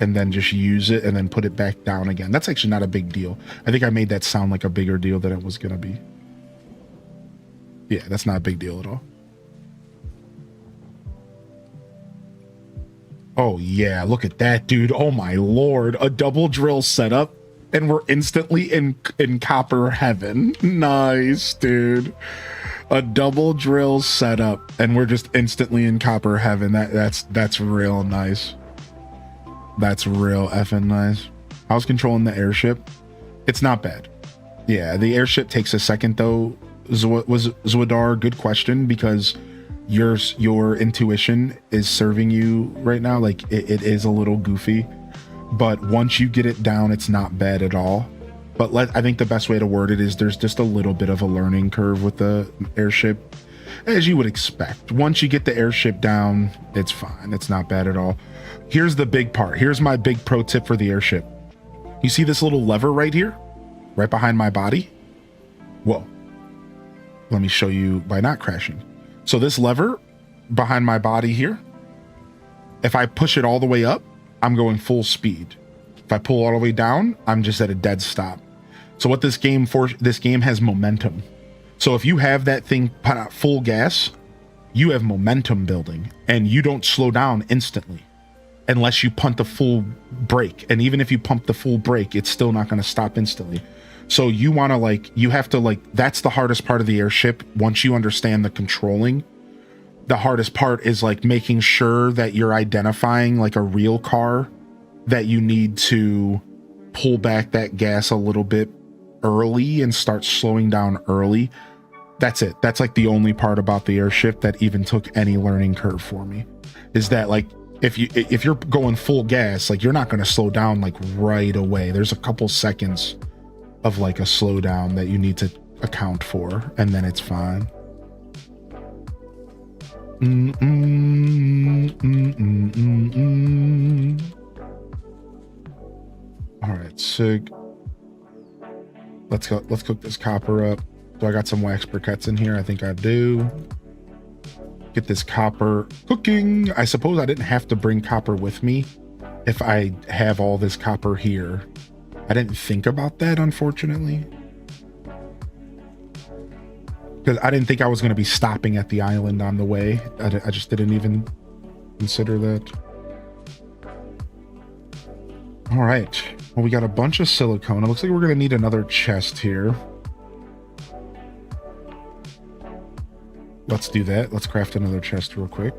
Speaker 3: and then just use it and then put it back down again. That's actually not a big deal. I think I made that sound like a bigger deal than it was gonna be. Yeah, that's not a big deal at all. Oh yeah, look at that, dude. Oh my lord, a double drill setup and we're instantly in copper heaven. Nice, dude. A double drill setup and we're just instantly in copper heaven. That's real nice. That's real effing nice. How's controlling the airship? It's not bad. Yeah, the airship takes a second though. Zwadar, good question, because your intuition is serving you right now. Like it is a little goofy, but once you get it down, it's not bad at all. But I think the best way to word it is there's just a little bit of a learning curve with the airship, as you would expect. Once you get the airship down, it's fine. It's not bad at all. Here's the big part. Here's my big pro tip for the airship. You see this little lever right here, right behind my body? Whoa. Let me show you by not crashing. So this lever behind my body here, if I push it all the way up, I'm going full speed. If I pull all the way down, I'm just at a dead stop. So what this game has momentum. So if you have that thing put out full gas, you have momentum building and you don't slow down instantly unless you pump the full brake. And even if you pump the full brake, it's still not going to stop instantly. So you want to you have to that's the hardest part of the airship. Once you understand the controlling, the hardest part is making sure that you're identifying a real car, that you need to pull back that gas a little bit early and start slowing down early. That's it. That's the only part about the airship that even took any learning curve for me, is that if you're going full gas, you're not going to slow down right away. There's a couple seconds of a slowdown that you need to account for, and then it's fine. All right, Sig. Let's cook this copper up. Do I got some wax briquettes in here? I think I do. Get this copper cooking. I suppose I didn't have to bring copper with me if I have all this copper here. I didn't think about that, unfortunately, because I didn't think I was going to be stopping at the island on the way. I just didn't even consider that. All right. Well, we got a bunch of silicone. It looks like we're going to need another chest here. Let's do that. Let's craft another chest real quick.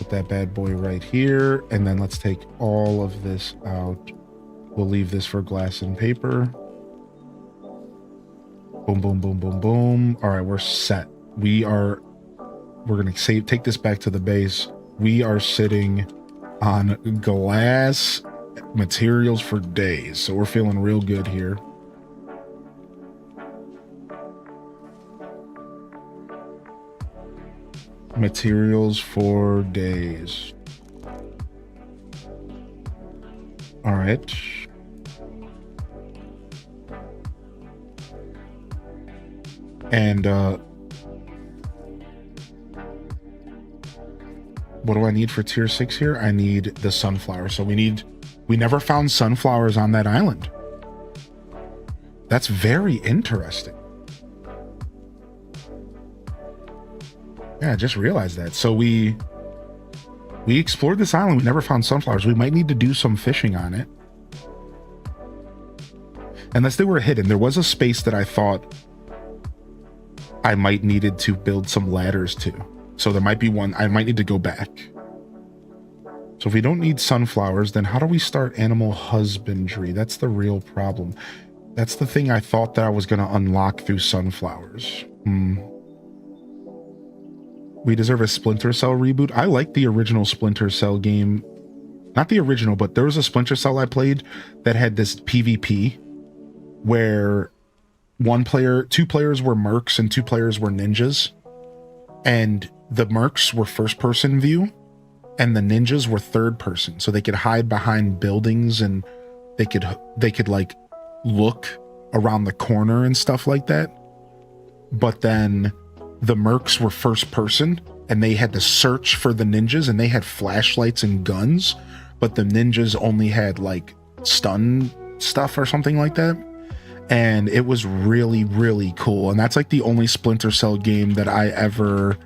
Speaker 3: put that bad boy right here. And then let's take all of this out. We'll leave this for glass and paper. Boom, boom, boom, boom, boom. All right, we're set. We're going to take this back to the base. We are sitting on glass materials for days. So we're feeling real good here. Materials for days. All right. And what do I need for tier 6 here? I need the sunflower. So we never found sunflowers on that island. That's very interesting. Yeah, I just realized that. So we explored this island. We never found sunflowers. We might need to do some fishing on it. Unless they were hidden. There was a space that I thought I might needed to build some ladders to. So there might be one. I might need to go back. So if we don't need sunflowers, then how do we start animal husbandry? That's the real problem. That's the thing I thought that I was going to unlock through sunflowers. We deserve a Splinter Cell reboot. I like the original Splinter Cell game. Not the original, but there was a Splinter Cell I played that had this PvP where two players were mercs and 2 players were ninjas. And the mercs were first person view and the ninjas were third person. So they could hide behind buildings and they could like look around the corner and stuff like that. But then the mercs were first person and they had to search for the ninjas and they had flashlights and guns, but the ninjas only had like stun stuff or something like that. And it was really, really cool. And that's like the only Splinter Cell game that I ever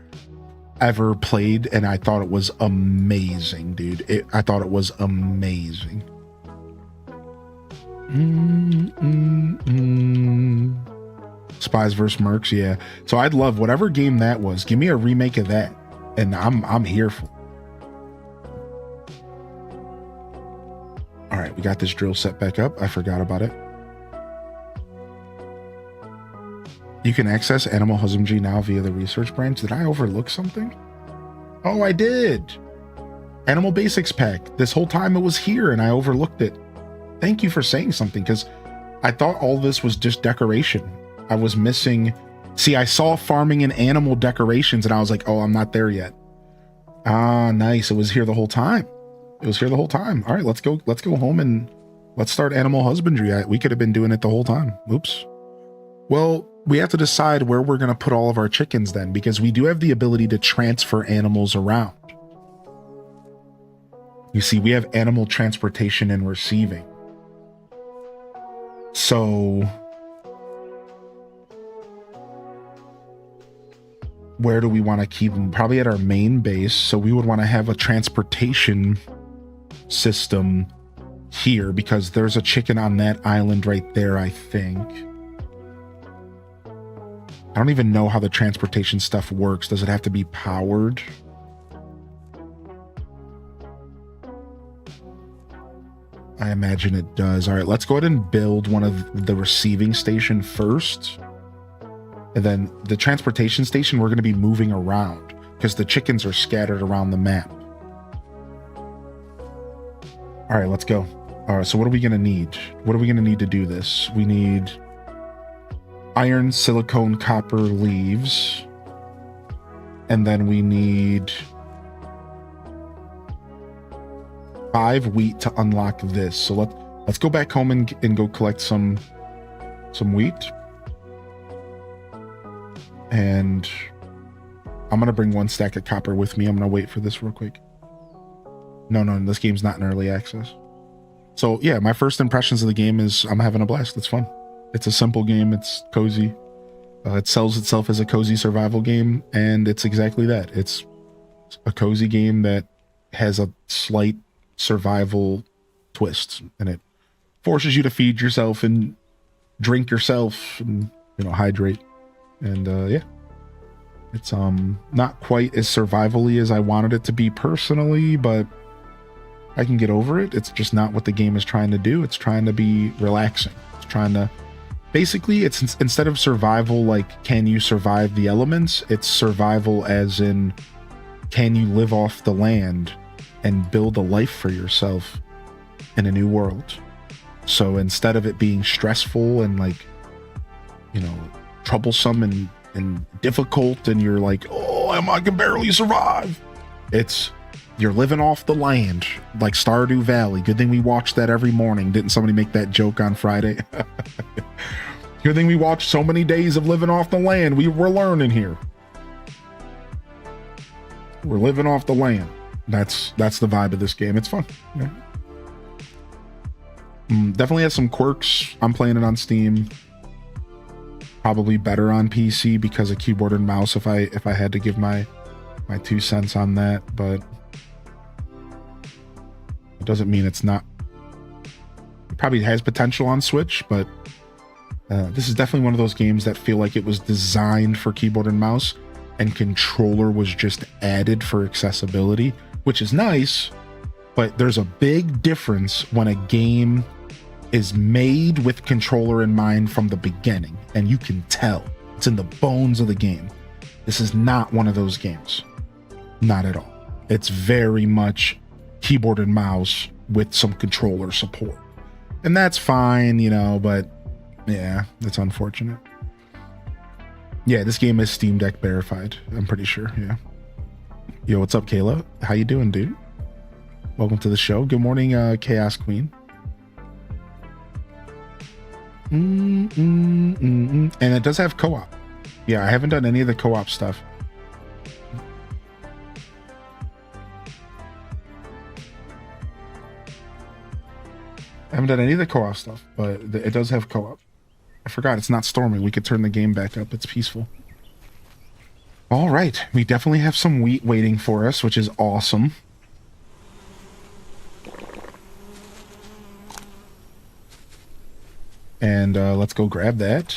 Speaker 3: played. And I thought it was amazing, dude. I thought it was amazing. Spies vs. Mercs, yeah. So I'd love whatever game that was. Give me a remake of that, and I'm here for. All right, we got this drill set back up. I forgot about it. You can access animal husbandry now via the research branch. Did I overlook something? Oh, I did. Animal Basics pack. This whole time it was here, and I overlooked it. Thank you for saying something, because I thought all this was just decoration. I was missing. See, I saw farming and animal decorations and I was like, oh, I'm not there yet. Ah, nice. It was here the whole time. It was here the whole time. All right, let's go home and let's start animal husbandry. We could have been doing it the whole time. Oops. Well, we have to decide where we're going to put all of our chickens then, because we do have the ability to transfer animals around. You see, we have animal transportation and receiving. So where do we want to keep them? Probably at our main base. So we would want to have a transportation system here because there's a chicken on that island right there, I think. I don't even know how the transportation stuff works. Does it have to be powered? I imagine it does. All right, let's go ahead and build one of the receiving station first. And then the transportation station, we're going to be moving around because the chickens are scattered around the map. All right, let's go. All right, so what are we going to need? What are we going to need to do this? We need iron, silicone, copper, leaves. And then we need 5 wheat to unlock this. So let's go back home and go collect some wheat. And I'm going to bring 1 stack of copper with me. I'm going to wait for this real quick. No, this game's not in early access. So yeah, my first impressions of the game is I'm having a blast. It's fun. It's a simple game. It's cozy. It sells itself as a cozy survival game, and it's exactly that. It's a cozy game that has a slight survival twist, and it forces you to feed yourself and drink yourself and, hydrate. And yeah, It's not quite as survival-y as I wanted it to be personally, but I can get over it. It's just not what the game is trying to do. It's trying to be relaxing. It's trying to basically, it's instead of survival like can you survive the elements, it's survival as in can you live off the land and build a life for yourself in a new world. So instead of it being stressful and like, you know, troublesome and difficult and you're like, oh, I can barely survive, it's you're living off the land like Stardew Valley. Good thing we watched that every morning. Didn't somebody make that joke on Friday? Good thing we watched so many days of living off the land. We're learning here. We're living off the land. That's the vibe of this game. It's fun. Yeah. Definitely has some quirks. I'm playing it on Steam. Probably better on PC because of keyboard and mouse if I had to give my 2 cents on that, but it doesn't mean it's not. It probably has potential on Switch, but this is definitely one of those games that feel like it was designed for keyboard and mouse and controller was just added for accessibility, which is nice, but there's a big difference when a game is made with controller in mind from the beginning, and you can tell. It's in the bones of the game. This is not one of those games. Not at all. It's very much keyboard and mouse with some controller support. And that's fine, you know, but yeah, that's unfortunate. Yeah, this game is Steam Deck verified, I'm pretty sure, yeah. Yo, what's up, Kayla? How you doing, dude? Welcome to the show. Good morning, Chaos Queen. And it does have co-op. Yeah, I haven't done any of the co-op stuff. I haven't done any of the co-op stuff, but it does have co-op. I forgot it's not storming. We could turn the game back up. It's peaceful. All right. We definitely have some wheat waiting for us, which is awesome. And let's go grab that.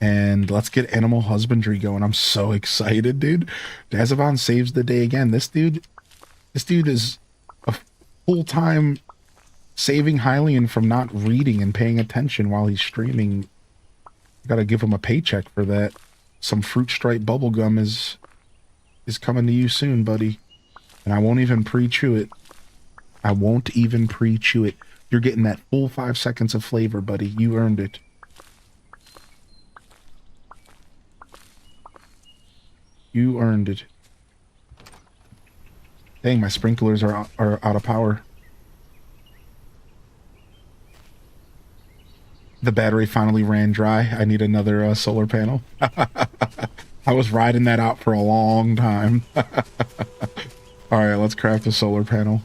Speaker 3: And let's get animal husbandry going. I'm so excited, dude. Dazavon saves the day again. This dude is a full-time saving Hylian from not reading and paying attention while he's streaming. Gotta give him a paycheck for that. Some fruit stripe bubblegum is coming to you soon, buddy. And I won't even pre-chew it. I won't even pre-chew it. You're getting that full 5 seconds of flavor, buddy. You earned it. You earned it. Dang, my sprinklers are out of power. The battery finally ran dry. I need another solar panel. I was riding that out for a long time. All right, let's craft a solar panel.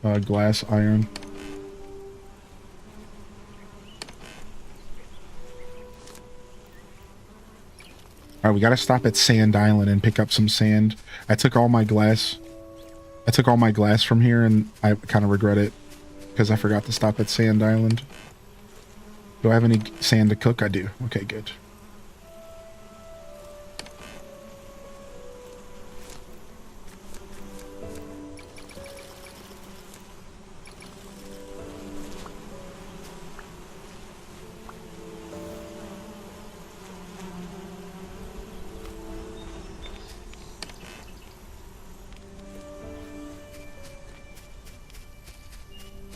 Speaker 3: Glass, iron. All right, we got to stop at Sand Island and pick up some sand. I took all my glass from here, and I kind of regret it because I forgot to stop at Sand Island. Do I have any sand to cook? I do. Okay, good.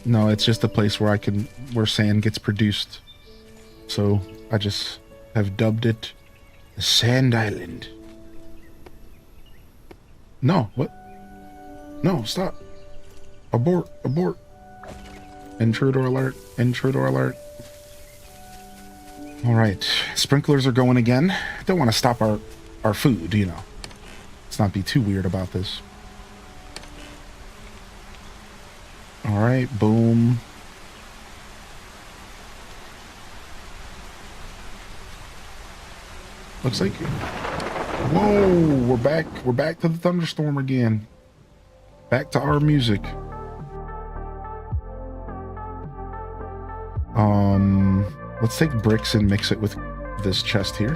Speaker 3: No, it's just a place where where sand gets produced. So I just have dubbed it the Sand Island. No, what? No, stop. Abort, abort. Intruder alert, intruder alert. All right, sprinklers are going again. Don't want to stop our food, you know. Let's not be too weird about this. All right, boom. Looks like, whoa, we're back to the thunderstorm again. Back to our music. Let's take bricks and mix it with this chest here.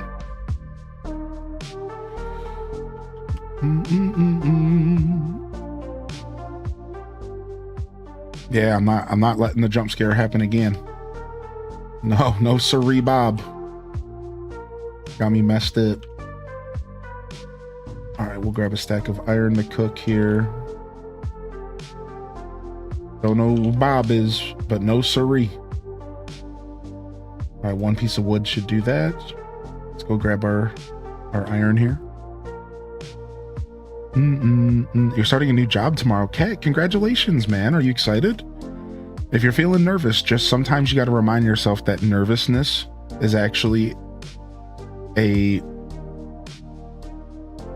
Speaker 3: Yeah, I'm not letting the jump scare happen again. No siree, Bob. Got me messed up. All right, we'll grab a stack of iron to cook here. Don't know who Bob is, but no siree. All right, one piece of wood should do that. Let's go grab our iron here. You're starting a new job tomorrow. Kat, congratulations, man. Are you excited? If you're feeling nervous, just sometimes you got to remind yourself that nervousness is actually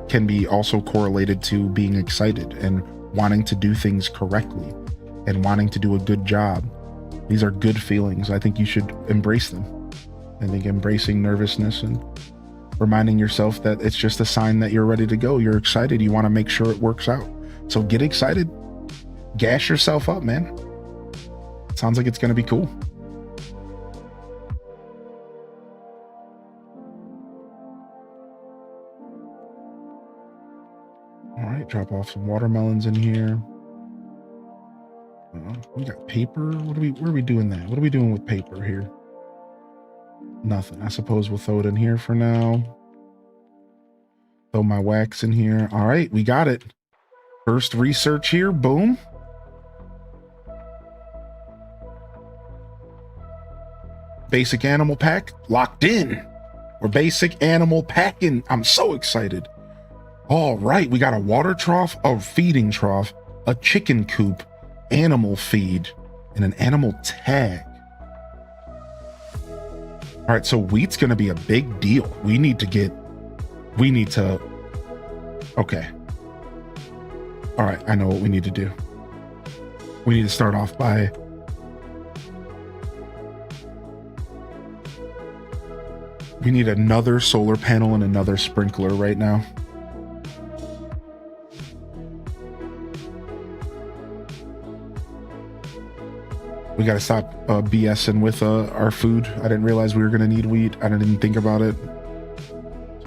Speaker 3: can be also correlated to being excited and wanting to do things correctly and wanting to do a good job. These are good feelings. I think you should embrace them. I think embracing nervousness and reminding yourself that it's just a sign that you're ready to go. You're excited. You want to make sure it works out. So get excited. Gas yourself up, man. Sounds like it's going to be cool. All right, drop off some watermelons in here. We got paper. Where are we doing that? What are we doing with paper here? Nothing. I suppose we'll throw it in here for now. Throw my wax in here. All right, we got it. First research here. Boom. Basic animal pack locked in. We're basic animal packing. I'm so excited. All right, we got a water trough, a feeding trough, a chicken coop, animal feed, and an animal tag. All right, so wheat's going to be a big deal. Okay. All right, I know what we need to do. We need to start off by we need another solar panel and another sprinkler right now. We got to stop BSing with our food. I didn't realize we were going to need wheat. I didn't even think about it.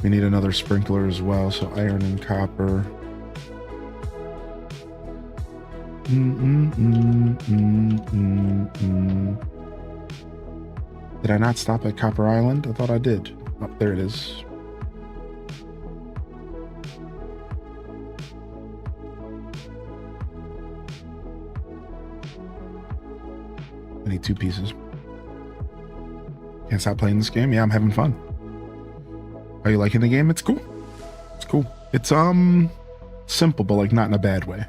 Speaker 3: We need another sprinkler as well. So iron and copper. Did I not stop at Copper Island? I thought I did. Oh, there it is. I need 2 pieces. Can't stop playing this game. Yeah, I'm having fun. Are you liking the game? It's cool. It's cool. It's simple, but like not in a bad way.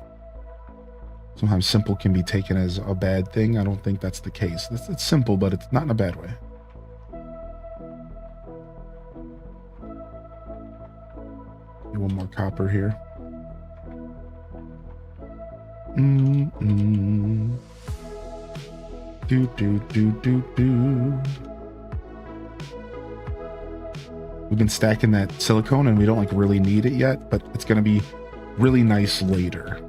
Speaker 3: Sometimes simple can be taken as a bad thing. I don't think that's the case. It's simple, but it's not in a bad way. Get one more copper here. We've been stacking that silicone and we don't like really need it yet, but it's going to be really nice later.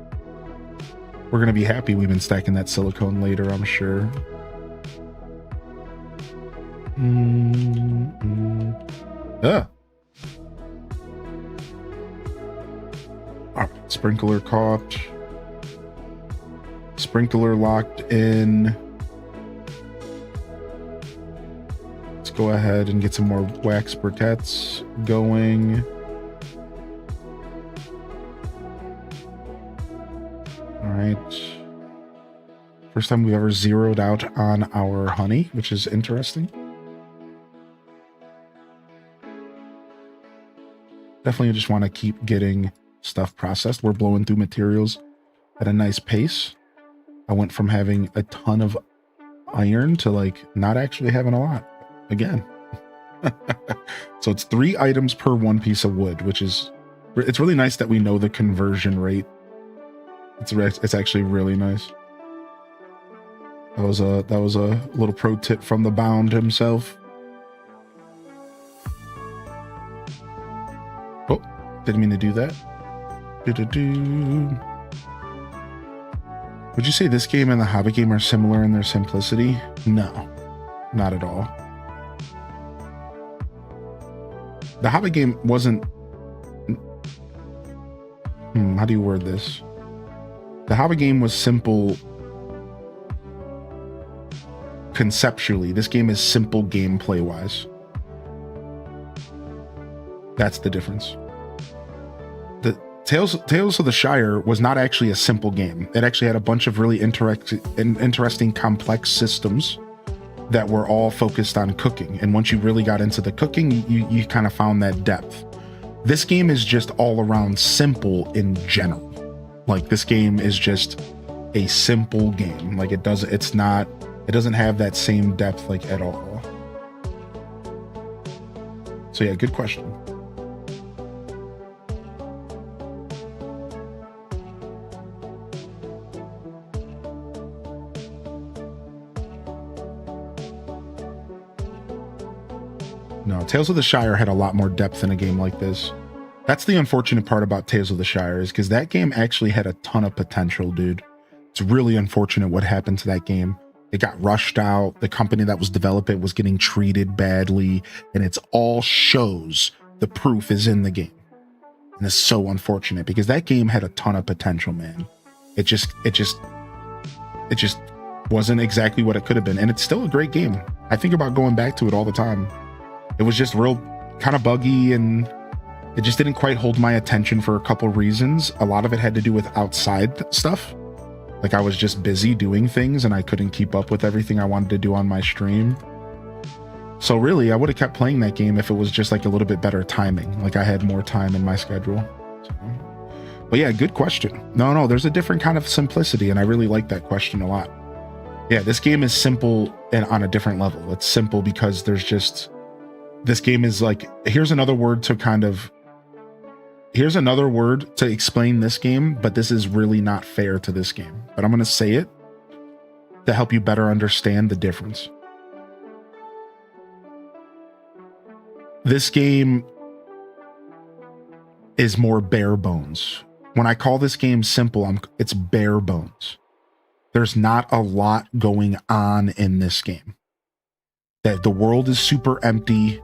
Speaker 3: We're going to be happy we've been stacking that silicone later, I'm sure. All right, sprinkler caught. Sprinkler locked in. Let's go ahead and get some more wax briquettes going. All right. First time we've ever zeroed out on our honey, which is interesting. Definitely just want to keep getting stuff processed. We're blowing through materials at a nice pace. I went from having a ton of iron to like not actually having a lot again. So it's 3 items per 1 piece of wood, which is, it's really nice that we know the conversion rate. It's actually really nice. That was a little pro tip from the Bound himself. Oh, didn't mean to do that. Would you say this game and the Hobbit game are similar in their simplicity? No, not at all. The Hobbit game wasn't How do you word this? The Hobbit game was simple conceptually. This game is simple gameplay wise. That's the difference. The Tales of the Shire was not actually a simple game. It actually had a bunch of really interesting complex systems that were all focused on cooking. And once you really got into the cooking, you kind of found that depth. This game is just all around simple in general. Like, this game is just a simple game. Like, it doesn't have that same depth like at all. So yeah, good question. No, Tales of the Shire had a lot more depth in a game like this. That's the unfortunate part about Tales of the Shire, is because that game actually had a ton of potential, dude. It's really unfortunate what happened to that game. It got rushed out. The company that was developing it was getting treated badly, and it's all shows the proof is in the game. And it's so unfortunate because that game had a ton of potential, man. It just wasn't exactly what it could have been. And it's still a great game. I think about going back to it all the time. It was just real kind of buggy, and it just didn't quite hold my attention for a couple reasons. A lot of it had to do with outside stuff. Like, I was just busy doing things and I couldn't keep up with everything I wanted to do on my stream. So really, I would have kept playing that game if it was just like a little bit better timing. Like, I had more time in my schedule. So, but yeah, good question. No, there's a different kind of simplicity, and I really like that question a lot. Yeah, this game is simple and on a different level. It's simple because this game is like, here's another word to explain this game, but this is really not fair to this game. But I'm going to say it to help you better understand the difference. This game is more bare bones. When I call this game simple, it's bare bones. There's not a lot going on in this game. That the world is super empty.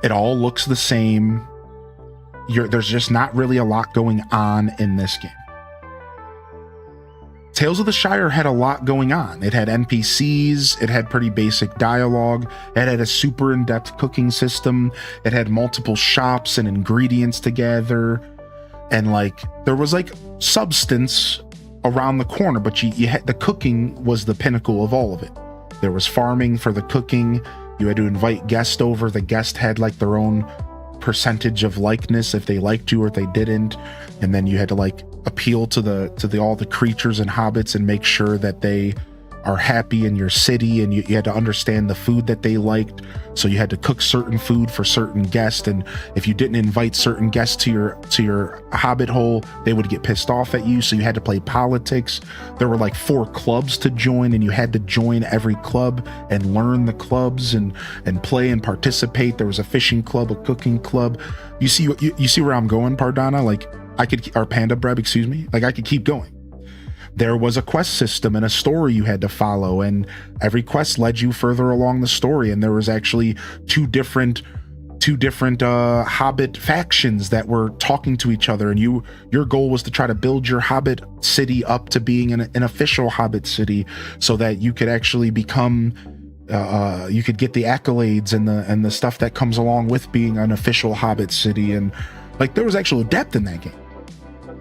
Speaker 3: It all looks the same. There's just not really a lot going on in this game. Tales of the Shire had a lot going on. It had NPCs, it had pretty basic dialogue, it had a super in-depth cooking system, it had multiple shops and ingredients together, and like there was like substance around the corner, but you had, the cooking was the pinnacle of all of it. There was farming for the cooking. You had to invite guests over. The guest had like their own percentage of likeness if they liked you or if they didn't, and then you had to like appeal to all the creatures and hobbits and make sure that they are happy in your city, and you had to understand the food that they liked, so you had to cook certain food for certain guests, and if you didn't invite certain guests to your hobbit hole, they would get pissed off at you, so you had to play politics. There were like 4 clubs to join, and you had to join every club and learn the clubs and play and participate. There was a fishing club, a cooking club. You see where I'm going, Pardana? Like, or Panda Breb, excuse me. Like, I could keep going. There was a quest system and a story you had to follow, and every quest led you further along the story, and there was actually two different hobbit factions that were talking to each other, and your goal was to try to build your hobbit city up to being an official hobbit city, so that you could actually become you could get the accolades and the stuff that comes along with being an official hobbit city. And like, there was actual depth in that game.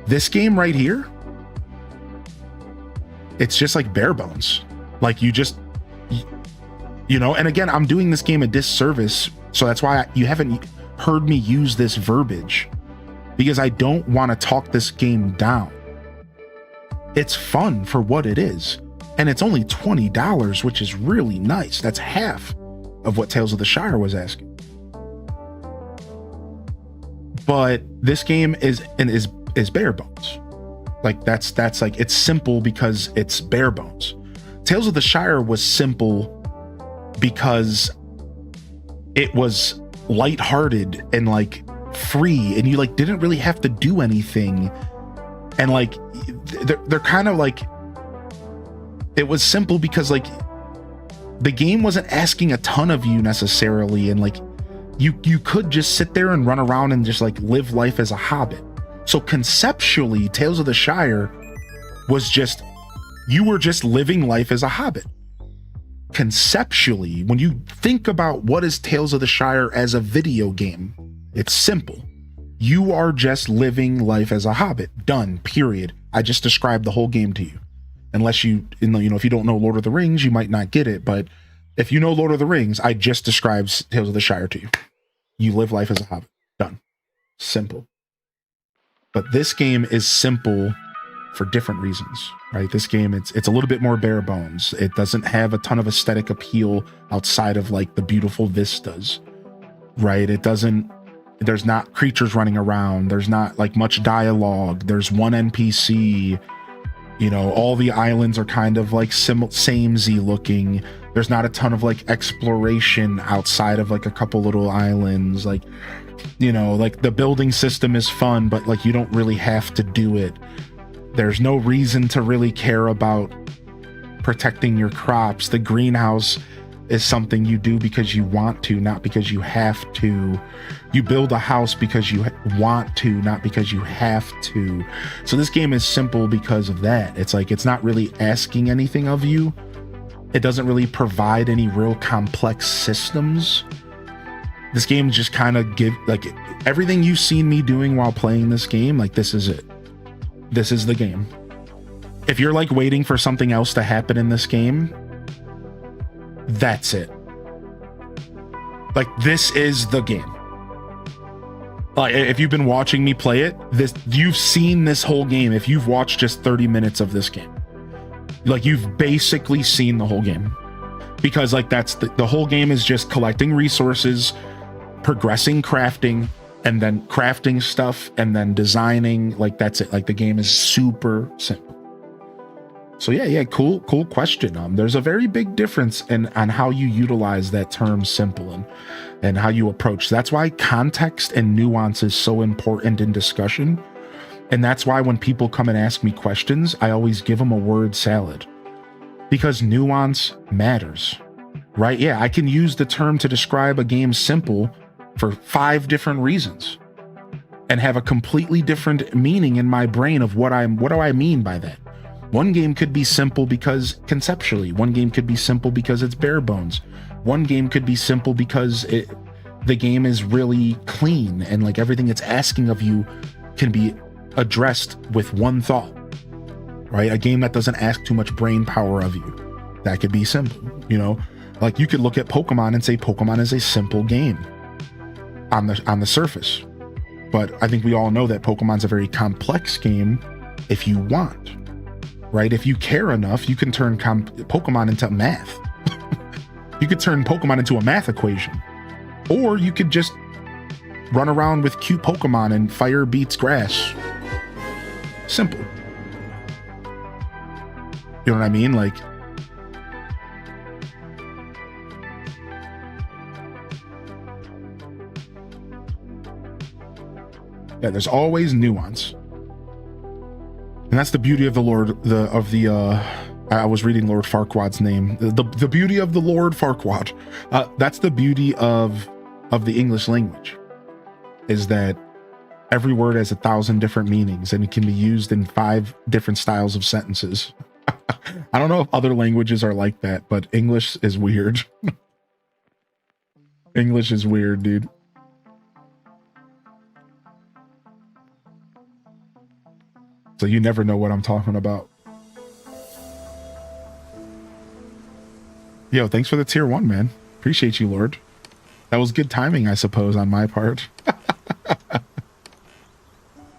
Speaker 3: This game right here, it's just like bare bones. Like, you know, and again, I'm doing this game a disservice, so that's why you haven't heard me use this verbiage, because I don't want to talk this game down. It's fun for what it is, and it's only $20, which is really nice. That's half of what Tales of the Shire was asking. But this game is bare bones. Like, that's like, it's simple because it's bare bones. Tales of the Shire was simple because it was lighthearted and like free, and you like didn't really have to do anything. And like, they're kind of like, it was simple because like the game wasn't asking a ton of you necessarily, and like you could just sit there and run around and just like live life as a hobbit. So conceptually, Tales of the Shire was just, you were just living life as a hobbit. Conceptually, when you think about what is Tales of the Shire as a video game, it's simple. You are just living life as a hobbit. Done. Period. I just described the whole game to you. Unless you know, if you don't know Lord of the Rings, you might not get it. But if you know Lord of the Rings, I just described Tales of the Shire to you. You live life as a hobbit. Done. Simple. But this game is simple for different reasons, right? This game, it's a little bit more bare bones. It doesn't have a ton of aesthetic appeal outside of like the beautiful vistas, right? There's not creatures running around. There's not like much dialogue. There's one NPC. You know, all the islands are kind of like samey looking. There's not a ton of like exploration outside of like a couple little islands. Like, you know, like the building system is fun, but like you don't really have to do it. There's no reason to really care about protecting your crops. The greenhouse is something you do because you want to, not because you have to. You build a house because you want to, not because you have to. So this game is simple because of that. It's like, it's not really asking anything of you. It doesn't really provide any real complex systems. This game just kind of like everything you've seen me doing while playing this game, like this is it. This is the game. If you're like waiting for something else to happen in this game, that's it. Like, this is the game. Like, if you've been watching me play it, you've seen this whole game. If you've watched just 30 minutes of this game, like, you've basically seen the whole game. Because like that's the whole game is just collecting resources, progressing crafting, and then crafting stuff, and then designing. Like, that's it. Like, the game is super simple. So yeah, cool question. There's a very big difference on how you utilize that term simple and how you approach. That's why context and nuance is so important in discussion. And that's why when people come and ask me questions, I always give them a word salad, because nuance matters, right? Yeah, I can use the term to describe a game simple for 5 different reasons and have a completely different meaning in my brain of what do I mean by that? One game could be simple because conceptually, one game could be simple because it's bare bones. One game could be simple because the game is really clean and like everything it's asking of you can be addressed with one thought, right? A game that doesn't ask too much brain power of you, that could be simple. You know, like you could look at Pokemon and say Pokemon is a simple game on the surface, but I think we all know that Pokemon's a very complex game if you want, right? If you care enough, you can turn Pokemon into math. You could turn Pokemon into a math equation, or you could just run around with cute Pokemon and fire beats grass. Simple. You know what I mean? Like, yeah, there's always nuance. And that's the beauty of I was reading Lord Farquaad's name. The beauty of the Lord Farquaad. That's the beauty of the English language, is that every word has 1,000 different meanings and it can be used in 5 different styles of sentences. I don't know if other languages are like that, but English is weird. English is weird, dude. So you never know what I'm talking about. Yo, thanks for the tier 1, man. Appreciate you, Lord. That was good timing, I suppose, on my part.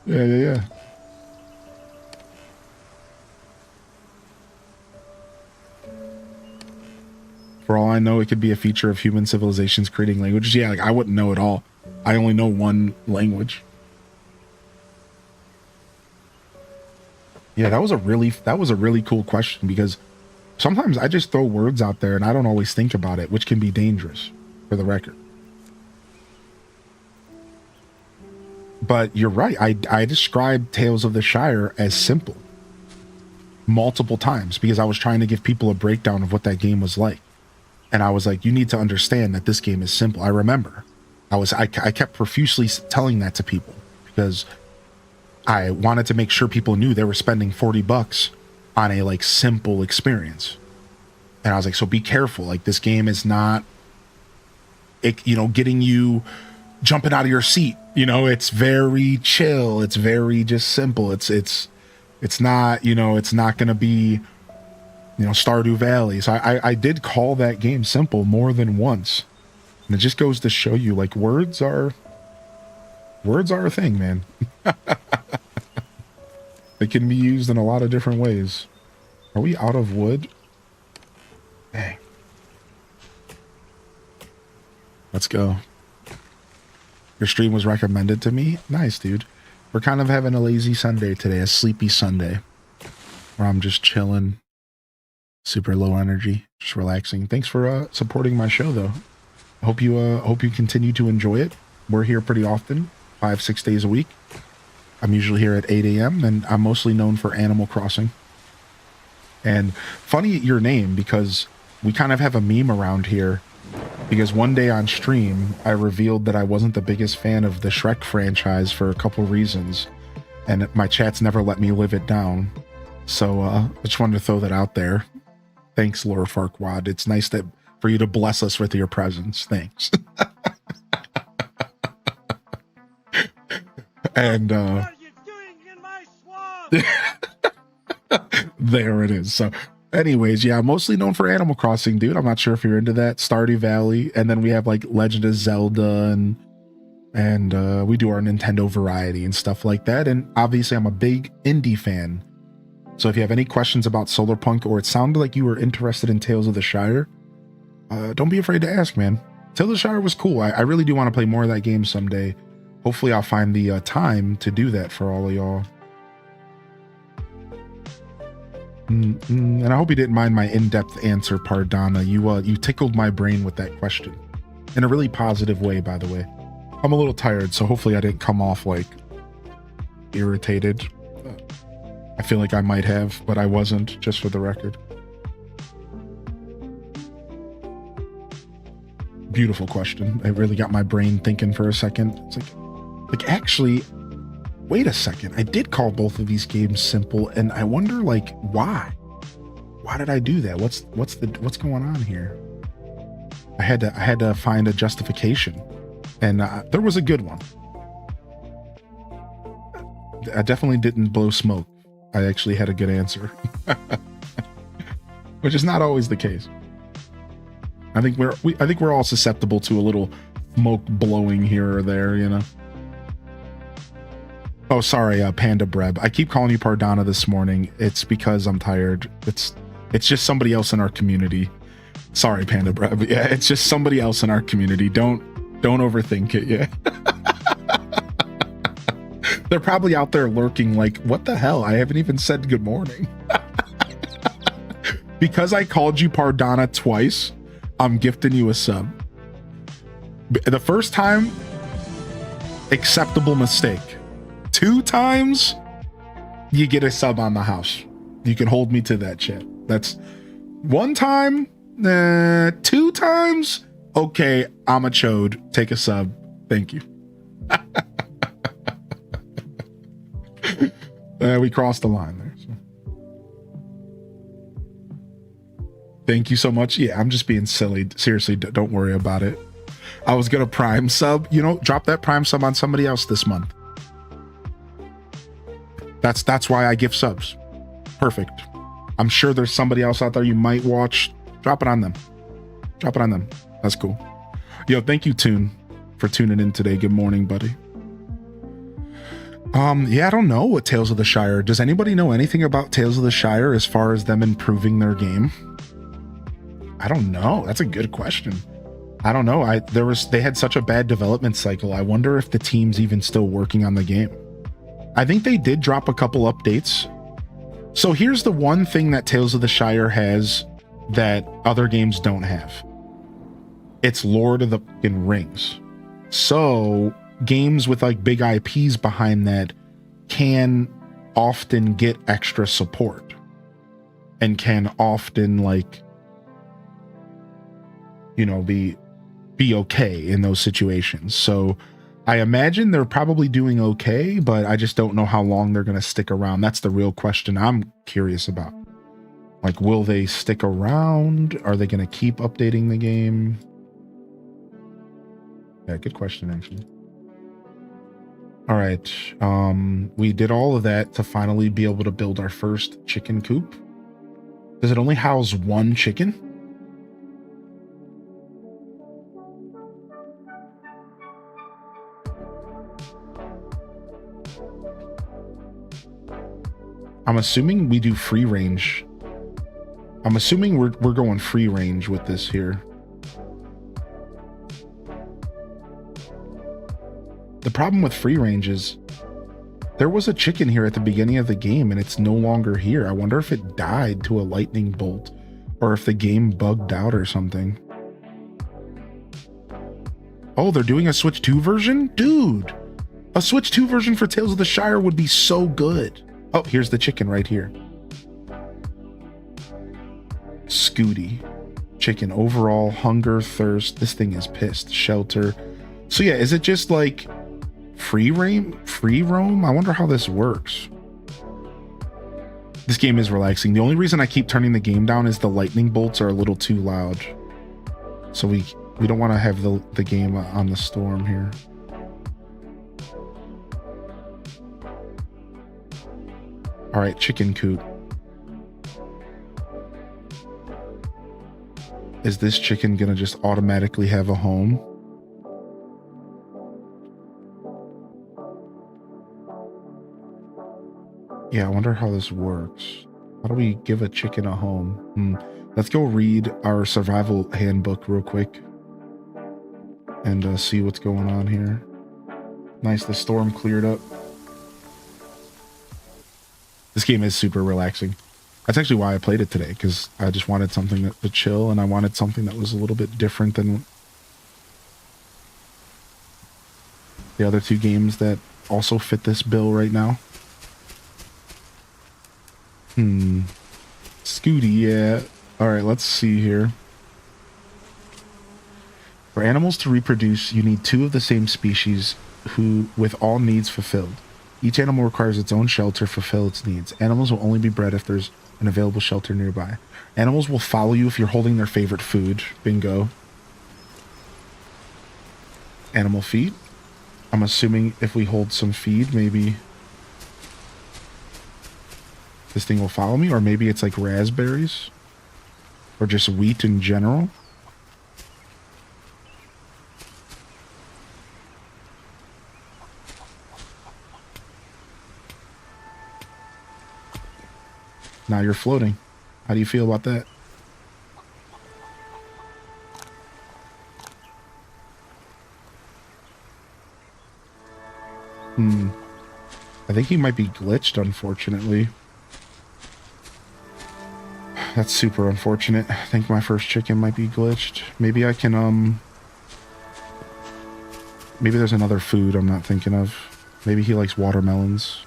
Speaker 3: Yeah. For all I know, it could be a feature of human civilizations creating languages. Yeah, like I wouldn't know at all. I only know one language. Yeah, that was a really cool question, because sometimes I just throw words out there and I don't always think about it, which can be dangerous, for the record. But you're right. I described Tales of the Shire as simple multiple times because I was trying to give people a breakdown of what that game was like. And I was like, you need to understand that this game is simple. I remember I kept profusely telling that to people because I wanted to make sure people knew they were spending $40 on a like simple experience. And I was like, so be careful. Like this game is not, getting you jumping out of your seat. It's very chill. It's very just simple. It's not, it's not going to be, Stardew Valley. So I did call that game simple more than once. And it just goes to show you, like, words are a thing, man. They can be used in a lot of different ways. Are we out of wood? Dang. Let's go. Your stream was recommended to me? Nice, dude. We're kind of having a lazy Sunday today, a sleepy Sunday, where I'm just chilling, super low energy, just relaxing. Thanks for supporting my show, though. Hope you continue to enjoy it. We're here pretty often, 5-6 days a week. I'm usually here at 8 a.m. and I'm mostly known for Animal Crossing. And funny your name, because we kind of have a meme around here, because one day on stream I revealed that I wasn't the biggest fan of the Shrek franchise for a couple reasons, and my chat's never let me live it down. So I just wanted to throw that out there. Thanks, Laura Farquaad. It's nice for you to bless us with your presence. Thanks. And
Speaker 4: what are you doing in my swamp?
Speaker 3: There it is. So anyways, yeah, I'm mostly known for Animal Crossing, dude. I'm not sure if you're into that. Stardew Valley, and then we have like Legend of Zelda, and we do our Nintendo variety and stuff like that. And obviously I'm a big indie fan. So if you have any questions about Solarpunk, or it sounded like you were interested in Tales of the Shire, don't be afraid to ask, man. Tales of the Shire was cool. I really do want to play more of that game someday. Hopefully I'll find the time to do that for all of y'all. And I hope you didn't mind my in-depth answer, Pardana. You tickled my brain with that question. In a really positive way, by the way. I'm a little tired, so hopefully I didn't come off like irritated. I feel like I might have, but I wasn't, just for the record. Beautiful question. It really got my brain thinking for a second. It's like actually, wait a second. I did call both of these games simple, and I wonder, like, why? Why did I do that? What's going on here? I had to find a justification, and there was a good one. I definitely didn't blow smoke. I actually had a good answer, which is not always the case. I think we're all susceptible to a little smoke blowing here or there, you know. Oh, sorry, Panda Breb. I keep calling you Pardana this morning. It's because I'm tired. It's just somebody else in our community. Sorry, Panda Breb. Yeah, it's just somebody else in our community. Don't overthink it. Yeah. They're probably out there lurking like, what the hell? I haven't even said good morning. Because I called you Pardana twice, I'm gifting you a sub. The first time, acceptable mistake. 2 times, you get a sub on the house. You can hold me to that shit. That's 1 time, 2 times, okay, I'm a chode. Take a sub. Thank you. We crossed the line there. So. Thank you so much. Yeah, I'm just being silly. Seriously, don't worry about it. I was gonna prime sub, drop that prime sub on somebody else this month. That's why I give subs. Perfect. I'm sure there's somebody else out there you might watch. Drop it on them. Drop it on them. That's cool. Yo, thank you, Tune, for tuning in today. Good morning, buddy. Yeah, I don't know what Tales of the Shire. Does anybody know anything about Tales of the Shire as far as them improving their game? I don't know. That's a good question. I don't know. They had such a bad development cycle. I wonder if the team's even still working on the game. I think they did drop a couple updates. So here's the one thing that Tales of the Shire has that other games don't have. It's Lord of the fucking Rings. So games with like big IPs behind that can often get extra support and can often be okay in those situations. So I imagine they're probably doing okay, but I just don't know how long they're going to stick around. That's the real question I'm curious about. Like, will they stick around? Are they going to keep updating the game? Yeah, good question, actually. All right. We did all of that to finally be able to build our first chicken coop. Does it only house one chicken? I'm assuming we do free range. I'm assuming we're going free range with this here. The problem with free range is there was a chicken here at the beginning of the game and it's no longer here. I wonder if it died to a lightning bolt or if the game bugged out or something. Oh, they're doing a Switch 2 version? Dude, a Switch 2 version for Tales of the Shire would be so good. Oh, here's the chicken right here. Scooty. Chicken overall, hunger, thirst. This thing is pissed. Shelter. So yeah, is it just like free roam? I wonder how this works. This game is relaxing. The only reason I keep turning the game down is the lightning bolts are a little too loud. So we don't want to have the game on the storm here. All right, chicken coop. Is this chicken gonna just automatically have a home? Yeah, I wonder how this works. How do we give a chicken a home? Let's go read our survival handbook real quick and see what's going on here. Nice, the storm cleared up. This game is super relaxing. That's actually why I played it today, because I just wanted something to chill, and I wanted something that was a little bit different than the other two games that also fit this bill right now. Scooty, yeah. Alright, let's see here. For animals to reproduce, you need 2 of the same species with all needs fulfilled. Each animal requires its own shelter to fulfill its needs. Animals will only be bred if there's an available shelter nearby. Animals will follow you if you're holding their favorite food. Bingo. Animal feed. I'm assuming if we hold some feed, maybe this thing will follow me, or maybe it's like raspberries or just wheat in general. Now you're floating. How do you feel about that? I think he might be glitched, unfortunately. That's super unfortunate. I think my first chicken might be glitched. Maybe I can, maybe there's another food I'm not thinking of. Maybe he likes watermelons.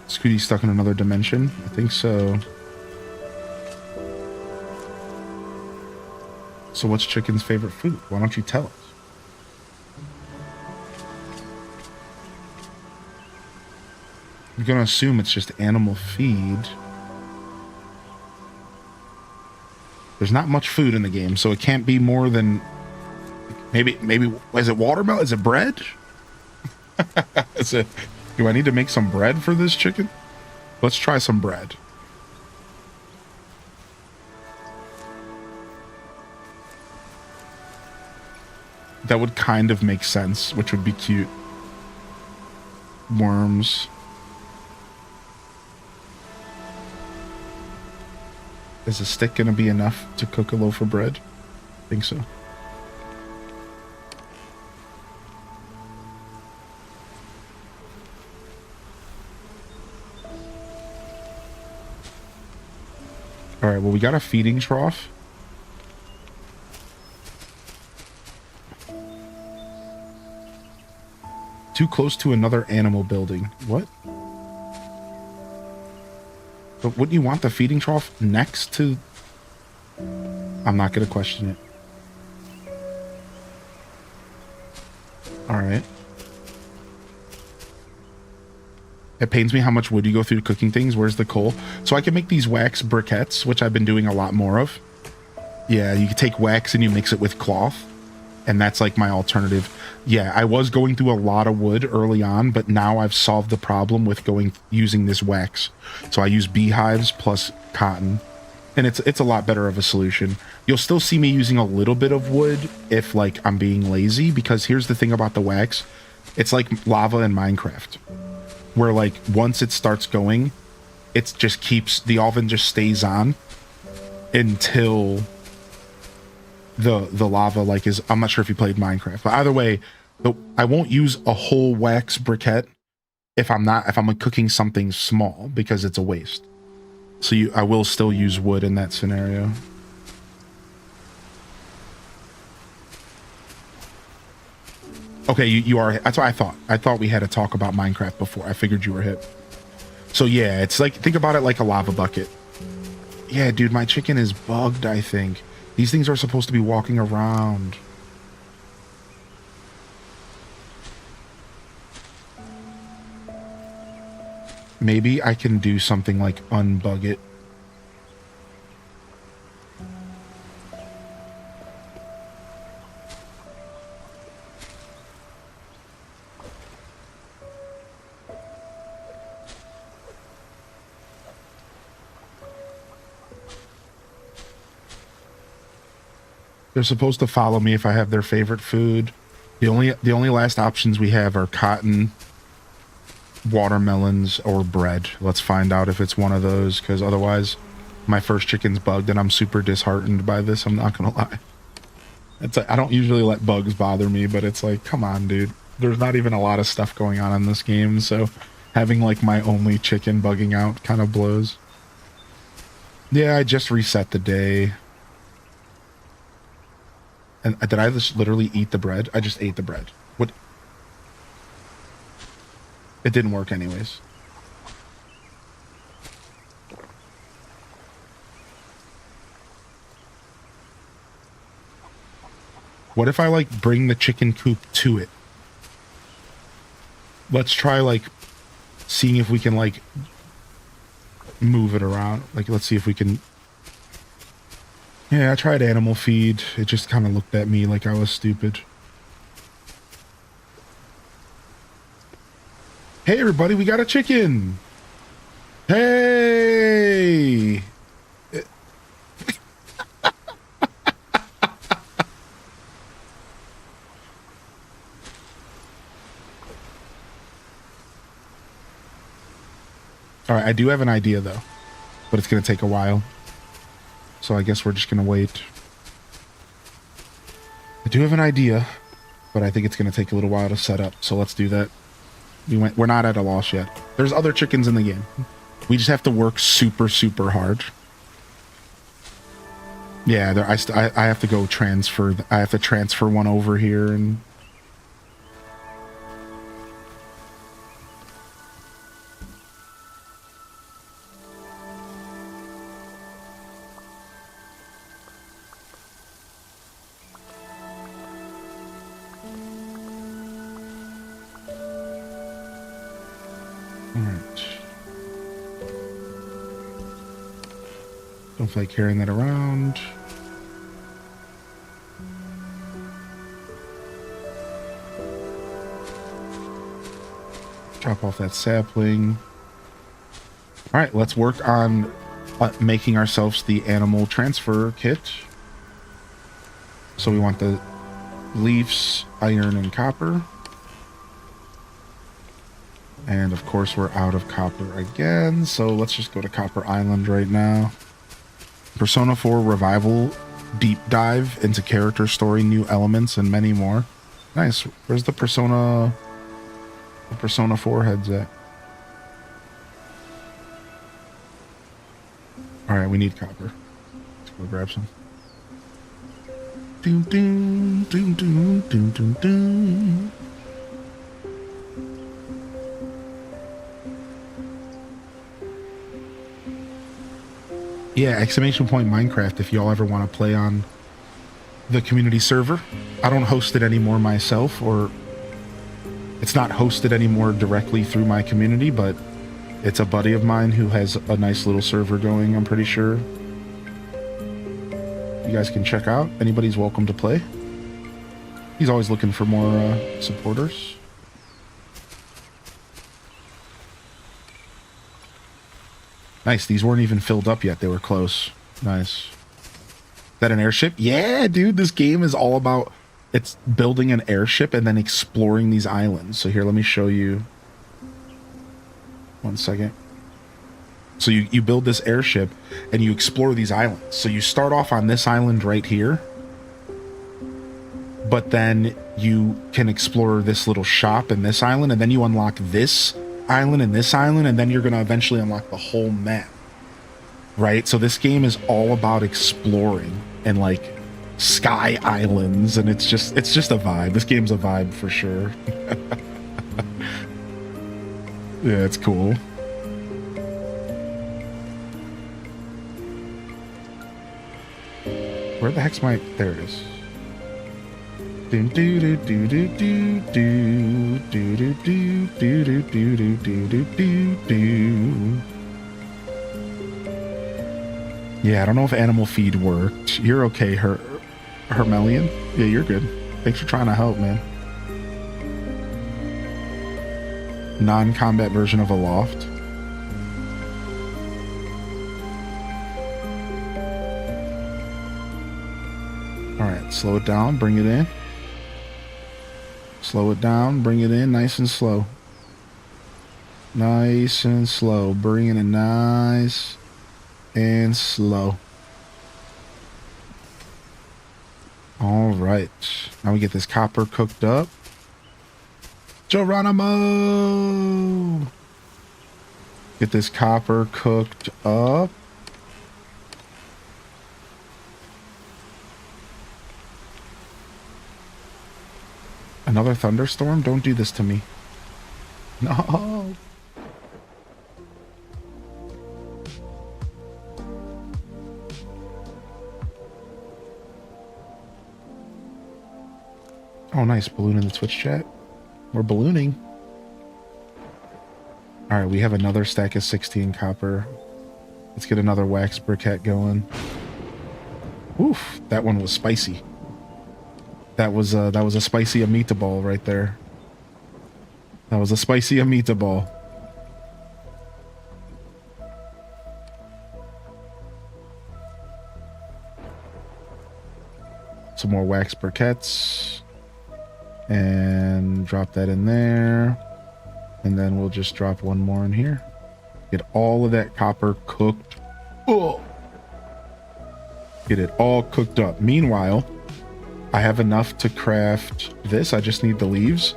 Speaker 3: Scooty's stuck in another dimension? I think so. So what's Chicken's favorite food? Why don't you tell us? I'm gonna assume it's just animal feed. There's not much food in the game, so it can't be more than maybe is it watermelon? Is it bread? Do I need to make some bread for this chicken? Let's try some bread. That would kind of make sense, which would be cute. Worms. Is a stick gonna be enough to cook a loaf of bread? I think so. Alright, well, we got a feeding trough. Too close to another animal building. What? But wouldn't you want the feeding trough next to... I'm not going to question it. All right. It pains me how much wood you go through cooking things. Where's the coal? So I can make these wax briquettes, which I've been doing a lot more of. Yeah, you can take wax and you mix it with cloth. And that's like my alternative. Yeah, I was going through a lot of wood early on, but now I've solved the problem with using this wax. So I use beehives plus cotton. And it's a lot better of a solution. You'll still see me using a little bit of wood if like I'm being lazy, because here's the thing about the wax. It's like lava in Minecraft, where like once it starts going, it just keeps, the oven just stays on until the lava like is, I'm not sure if you played Minecraft, but either way, I won't use a whole wax briquette if I'm cooking something small, because it's a waste. So I will still use wood in that scenario. Okay, you are. That's what I thought. I thought we had to talk about Minecraft before. I figured you were hip. So yeah, it's like, think about it like a lava bucket. Yeah, dude, my chicken is bugged, I think. These things are supposed to be walking around. Maybe I can do something like unbug it. They're supposed to follow me if I have their favorite food. The only last options we have are cotton, watermelons, or bread. Let's find out if it's one of those, because otherwise my first chicken's bugged and I'm super disheartened by this. I'm not gonna lie. It's like, I don't usually let bugs bother me, but it's like, come on, dude. There's not even a lot of stuff going on in this game, so having like my only chicken bugging out kind of blows. Yeah, I just reset the day. And did I just literally eat the bread? I just ate the bread. What? It didn't work anyways. What if I like bring the chicken coop to it? Let's try like seeing if we can like move it around. Like, let's see if we can. Yeah, I tried animal feed. It just kind of looked at me like I was stupid. Hey, everybody, we got a chicken. Hey. All right, I do have an idea, though, but it's going to take a while. So I guess we're just going to wait. I do have an idea, but I think it's going to take a little while to set up. So let's do that. We're not at a loss yet. There's other chickens in the game. We just have to work super, super hard. Yeah, I have to go transfer. I have to transfer one over here and... Don't feel like carrying that around. Chop off that sapling. All right, let's work on making ourselves the animal transfer kit. So we want the leaves, iron, and copper. And of course we're out of copper again, so let's just go to Copper Island right now. Persona 4 Revival deep dive into character story, new elements, and many more. Nice. Where's the Persona 4 heads at? Alright, we need copper. Let's go grab some. Doom, doom, doom, doom, doom, doom, doom. Yeah, exclamation point Minecraft if y'all ever want to play on the community server. I don't host it anymore myself, or it's not hosted anymore directly through my community, but it's a buddy of mine who has a nice little server going, I'm pretty sure. You guys can check out. Anybody's welcome to play. He's always looking for more supporters. Nice. These weren't even filled up yet. They were close. Nice. Is that an airship? Yeah, dude. This game is all about... It's building an airship and then exploring these islands. So here, let me show you. 1 second. So you build this airship and you explore these islands. So you start off on this island right here. But then you can explore this little shop in this island, and then you unlock this island and this island, and then you're going to eventually unlock the whole map. Right? So this game is all about exploring and like sky islands, and it's just a vibe. This game's a vibe for sure. Yeah, it's cool. Where the heck's my... There it is. Yeah, I don't know if animal feed worked. You're okay, Hermelian? Yeah, you're good. Thanks for trying to help, man. Non-combat version of a loft. Alright, slow it down, bring it in. Slow it down, bring it in nice and slow. Nice and slow. Bring it in nice and slow. Alright. Now we get this copper cooked up. Geronimo! Get this copper cooked up. Another thunderstorm? Don't do this to me. No. Oh, nice. Balloon in the Twitch chat. We're ballooning. Alright, we have another stack of 16 copper. Let's get another wax briquette going. Oof, that one was spicy. That was a spicy meatball right there. That was a spicy meatball. Some more wax briquettes. And drop that in there. And then we'll just drop one more in here. Get all of that copper cooked. Oh! Get it all cooked up. Meanwhile, I have enough to craft this. I just need the leaves.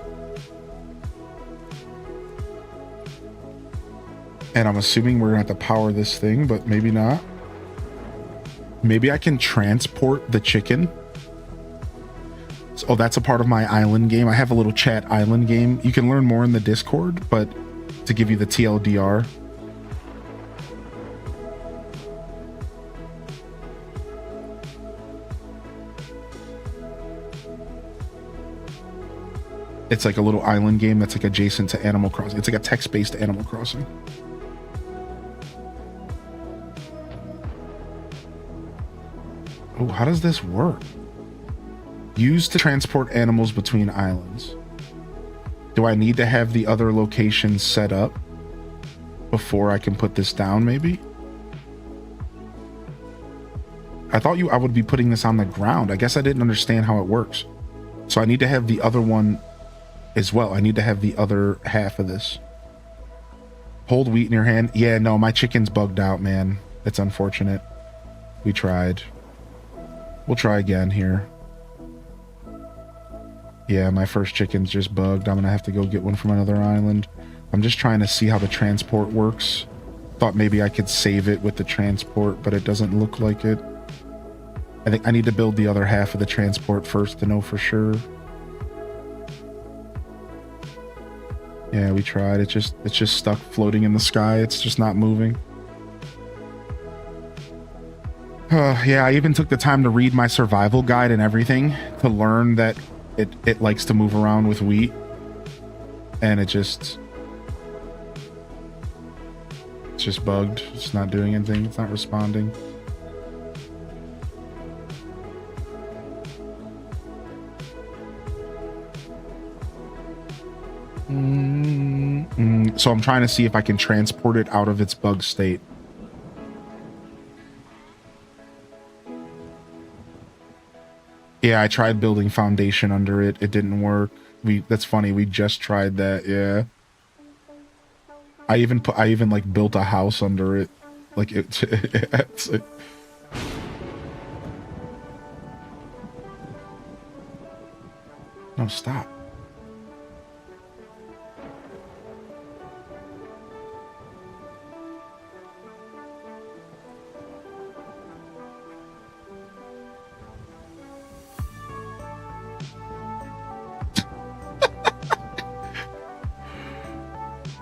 Speaker 3: And I'm assuming we're going to have to power this thing, but maybe not. Maybe I can transport the chicken. Oh, that's a part of my island game. I have a little chat island game. You can learn more in the Discord, but to give you the TLDR. It's like a little island game that's like adjacent to Animal Crossing. It's like a text-based Animal Crossing. Oh, how does this work? Used to transport animals between islands. Do I need to have the other locations set up before I can put this down, maybe? I thought I would be putting this on the ground. I guess I didn't understand how it works. So I need to have the other one as well. I need to have the other half of this. Hold wheat in your hand. Yeah, no, my chicken's bugged out, man. It's unfortunate. We tried. We'll try again here. Yeah, my first chicken's just bugged. I'm gonna have to go get one from another island. I'm just trying to see how the transport works. Thought maybe I could save it with the transport, but it doesn't look like it. I think I need to build the other half of the transport first to know for sure. Yeah, we tried. It's just stuck floating in the sky. It's just not moving. Yeah, I even took the time to read my survival guide and everything to learn that it likes to move around with wheat. And it's just bugged. It's not doing anything. It's not responding. So I'm trying to see if I can transport it out of its bug state. Yeah, I tried building foundation under it. It didn't work. That's funny. We just tried that. Yeah. I even like built a house under it. Like it's like, no, stop.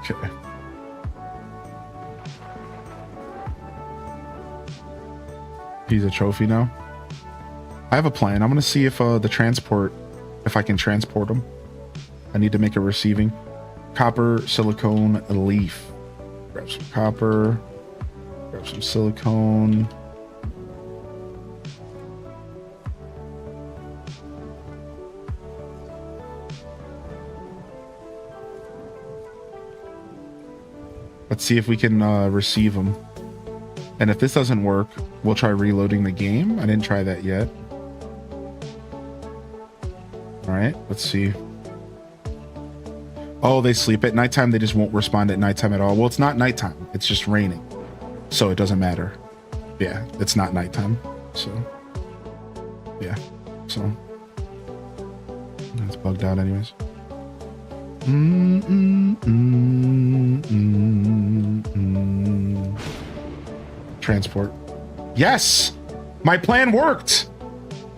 Speaker 3: Okay. He's a trophy now. I have a plan. I'm gonna see if if I can transport him. I need to make a receiving. Copper, silicone, leaf. Grab some copper. Grab some silicone. Let's see if we can receive them. And if this doesn't work, we'll try reloading the game. I didn't try that yet. All right, let's see. Oh, they sleep at nighttime. They just won't respond at nighttime at all. Well, it's not nighttime. It's just raining. So it doesn't matter. Yeah, it's not nighttime. So, yeah. So, it's bugged out anyways. Transport. Yes! My plan worked!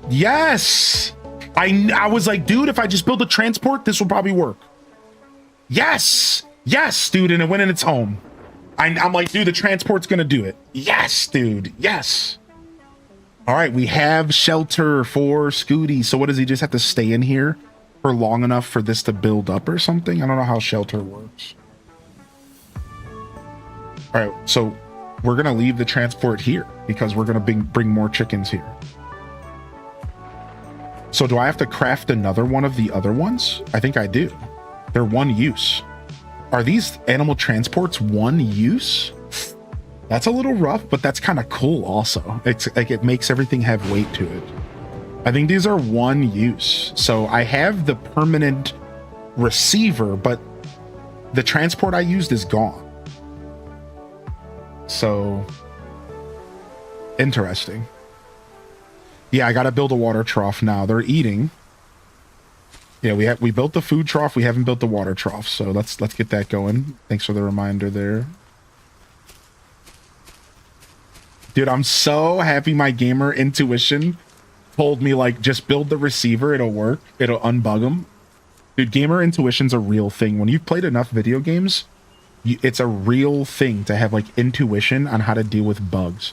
Speaker 3: Yes! I was like, dude, if I just build a transport, this will probably work. Yes! Yes, dude, and it went in its home. I'm like, dude, the transport's gonna do it. Yes, dude, yes. All right, we have shelter for Scooty. So what does he just have to stay in here for long enough for this to build up or something? I don't know how shelter works. All right, so we're gonna leave the transport here because we're gonna bring more chickens here. So do I have to craft another one of the other ones? I think I do. They're one use. Are these animal transports one use? That's a little rough, but that's kind of cool also. It's like it makes everything have weight to it. I think these are one use. So I have the permanent receiver, but the transport I used is gone. So interesting. Yeah, I gotta build a water trough now. They're eating. Yeah, we built the food trough. We haven't built the water trough, so let's get that going. Thanks for the reminder there. Dude, I'm so happy my gamer intuition told me, like, just build the receiver, it'll work. It'll unbug them. Dude, gamer intuition's a real thing. When you've played enough video games, it's a real thing to have, like, intuition on how to deal with bugs.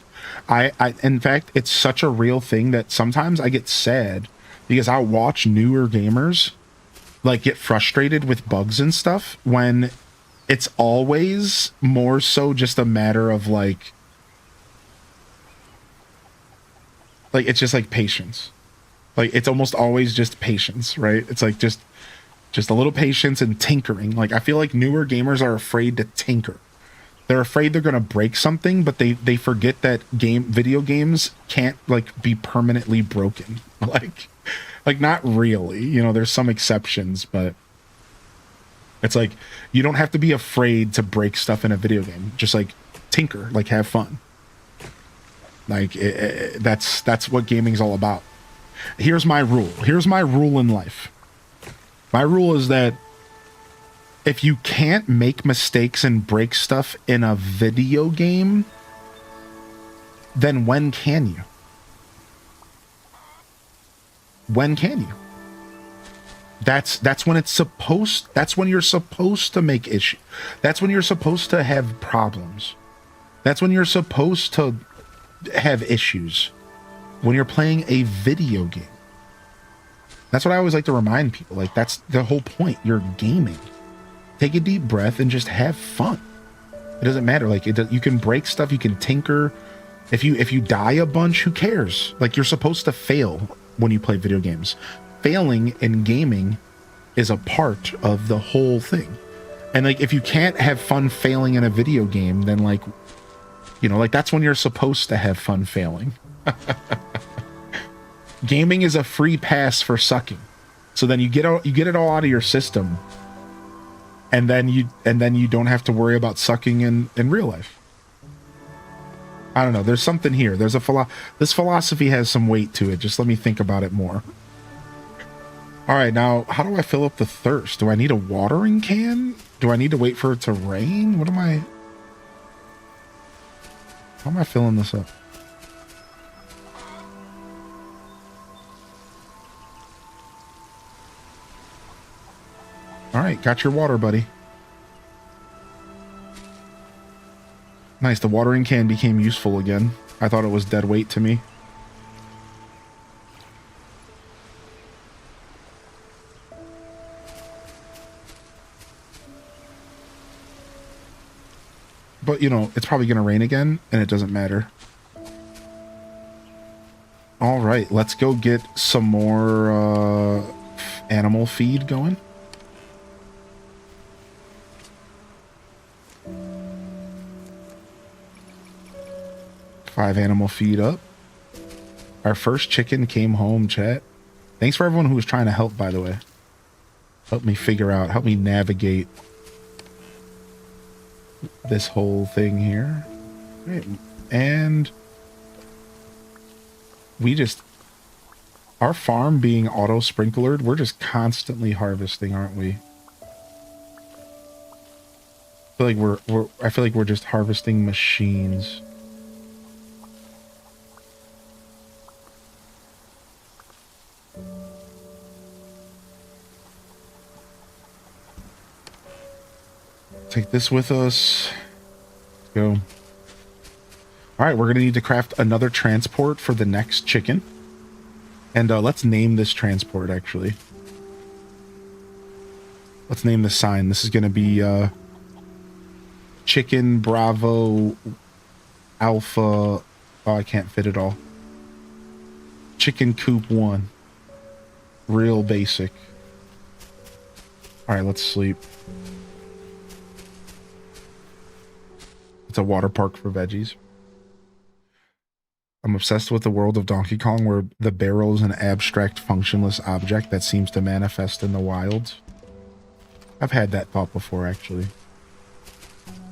Speaker 3: In fact, it's such a real thing that sometimes I get sad because I'll watch newer gamers, like, get frustrated with bugs and stuff when it's always more so just a matter of, like, it's just like patience. Like, it's almost always just patience, right? It's like just a little patience and tinkering. Like, I feel like newer gamers are afraid to tinker. They're afraid they're gonna break something, but they forget that video games can't, like, be permanently broken. Like not really. You know, there's some exceptions, but it's like you don't have to be afraid to break stuff in a video game. Just, like, tinker, like, have fun. Like, that's what gaming's all about. Here's my rule. Here's my rule in life. My rule is that if you can't make mistakes and break stuff in a video game, then when can you? When can you? That's when that's when you're supposed to make issue. That's when you're supposed to have problems. That's when you're supposed to have issues when you're playing a video game. That's what I always like to remind people. Like, that's the whole point. You're gaming. Take a deep breath and just have fun. It doesn't matter. Like, you can break stuff. You can tinker. If you die a bunch, who cares? Like, you're supposed to fail when you play video games. Failing in gaming is a part of the whole thing. And like, if you can't have fun failing in a video game, then like, you know, like that's when you're supposed to have fun failing. Gaming is a free pass for sucking. So then you get it all out of your system. And then you don't have to worry about sucking in real life. I don't know. There's something here. There's this philosophy has some weight to it. Just let me think about it more. All right, now how do I fill up the thirst? Do I need a watering can? Do I need to wait for it to rain? How am I filling this up? All right, got your water, buddy. Nice, the watering can became useful again. I thought it was dead weight to me. But, you know, it's probably going to rain again, and it doesn't matter. All right, let's go get some more animal feed going. Five animal feed up. Our first chicken came home, chat. Thanks for everyone who was trying to help, by the way. Help me figure out, help me navigate this whole thing here. Right. And our farm being auto sprinklered, we're just constantly harvesting, aren't we? I feel like we're just harvesting machines. Take this with us. Let's go. All right, we're going to need to craft another transport for the next chicken. And let's name this transport, actually. Let's name the sign. This is going to be Chicken Bravo Alpha. Oh, I can't fit it all. Chicken Coop 1. Real basic. All right, let's sleep. It's a water park for veggies. I'm obsessed with the world of Donkey Kong where the barrel is an abstract functionless object that seems to manifest in the wild. I've had that thought before, actually.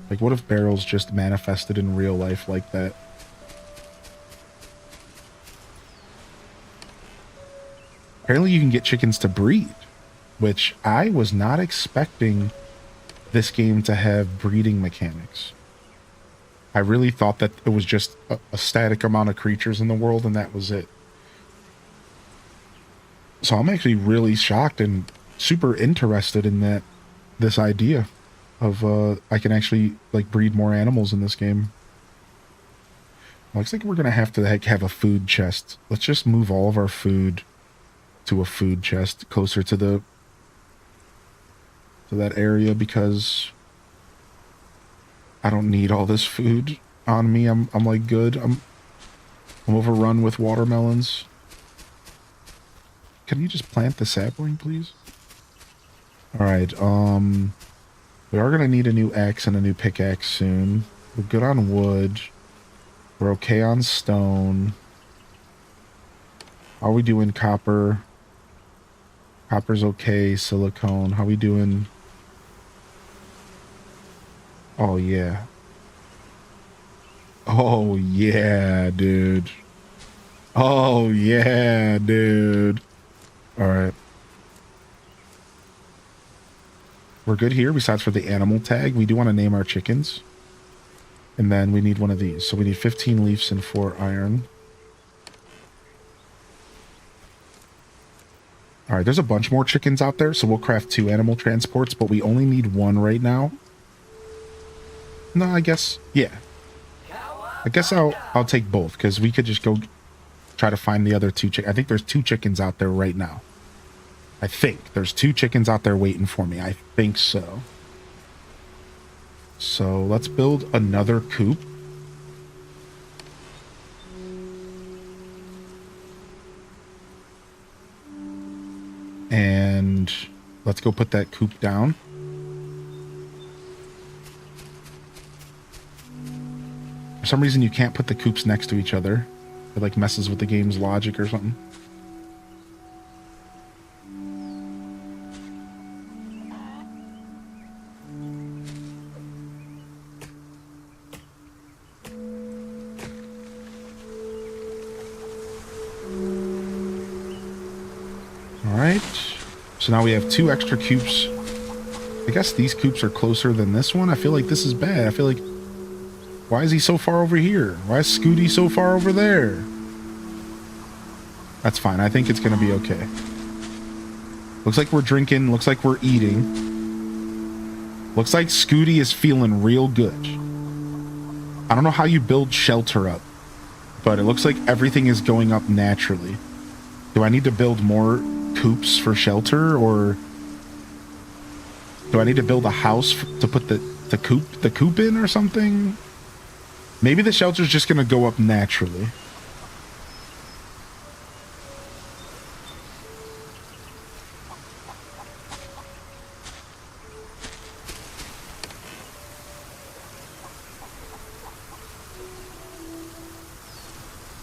Speaker 3: Like, what if barrels just manifested in real life like that? Apparently you can get chickens to breed, which I was not expecting this game to have breeding mechanics. I really thought that it was just a static amount of creatures in the world and that was it. So I'm actually really shocked and super interested in this idea of I can actually like breed more animals in this game. Looks like we're gonna have to have a food chest. Let's just move all of our food to a food chest closer to that area because I don't need all this food on me. I'm like good. I'm overrun with watermelons. Can you just plant the sapling, please? All right. We are gonna need a new axe and a new pickaxe soon. We're good on wood. We're okay on stone. How are we doing copper? Copper's okay. Silicone. How are we doing? Oh, yeah. Oh, yeah, dude. Oh, yeah, dude. All right. We're good here, besides for the animal tag. We do want to name our chickens. And then we need one of these. So we need 15 leaves and 4 iron. All right, there's a bunch more chickens out there, so we'll craft 2 animal transports, but we only need 1 right now. No, I guess, yeah. I guess I'll take both, because we could just go try to find the other two chickens. I think there's 2 chickens out there right now. I think there's 2 chickens out there waiting for me. I think so. So let's build another coop. And let's go put that coop down. For some reason, you can't put the coops next to each other. It like messes with the game's logic or something. Alright. So now we have 2 extra coops. I guess these coops are closer than this one. I feel like this is bad. I feel like... Why is he so far over here? Why is Scooty so far over there? That's fine. I think it's going to be okay. Looks like we're drinking. Looks like we're eating. Looks like Scooty is feeling real good. I don't know how you build shelter up, but it looks like everything is going up naturally. Do I need to build more coops for shelter, or do I need to build a house to put the coop in or something? Maybe the shelter's just going to go up naturally.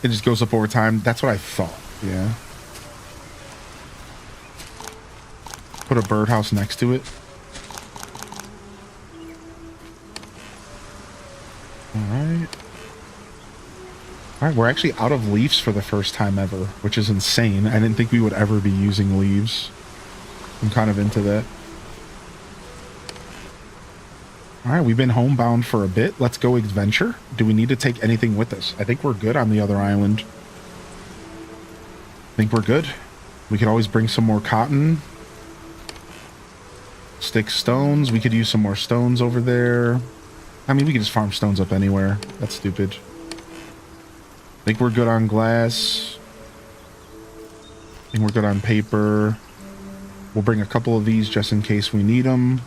Speaker 3: It just goes up over time. That's what I thought. Yeah. Put a birdhouse next to it. Alright, we're actually out of leaves for the first time ever, which is insane. I didn't think we would ever be using leaves. I'm kind of into that. Alright, we've been homebound for a bit. Let's go adventure. Do we need to take anything with us? I think we're good on the other island. I think we're good. We could always bring some more cotton. Stick stones. We could use some more stones over there. I mean, we could just farm stones up anywhere. That's stupid. I think we're good on glass. I think we're good on paper. We'll bring a couple of these just in case we need them.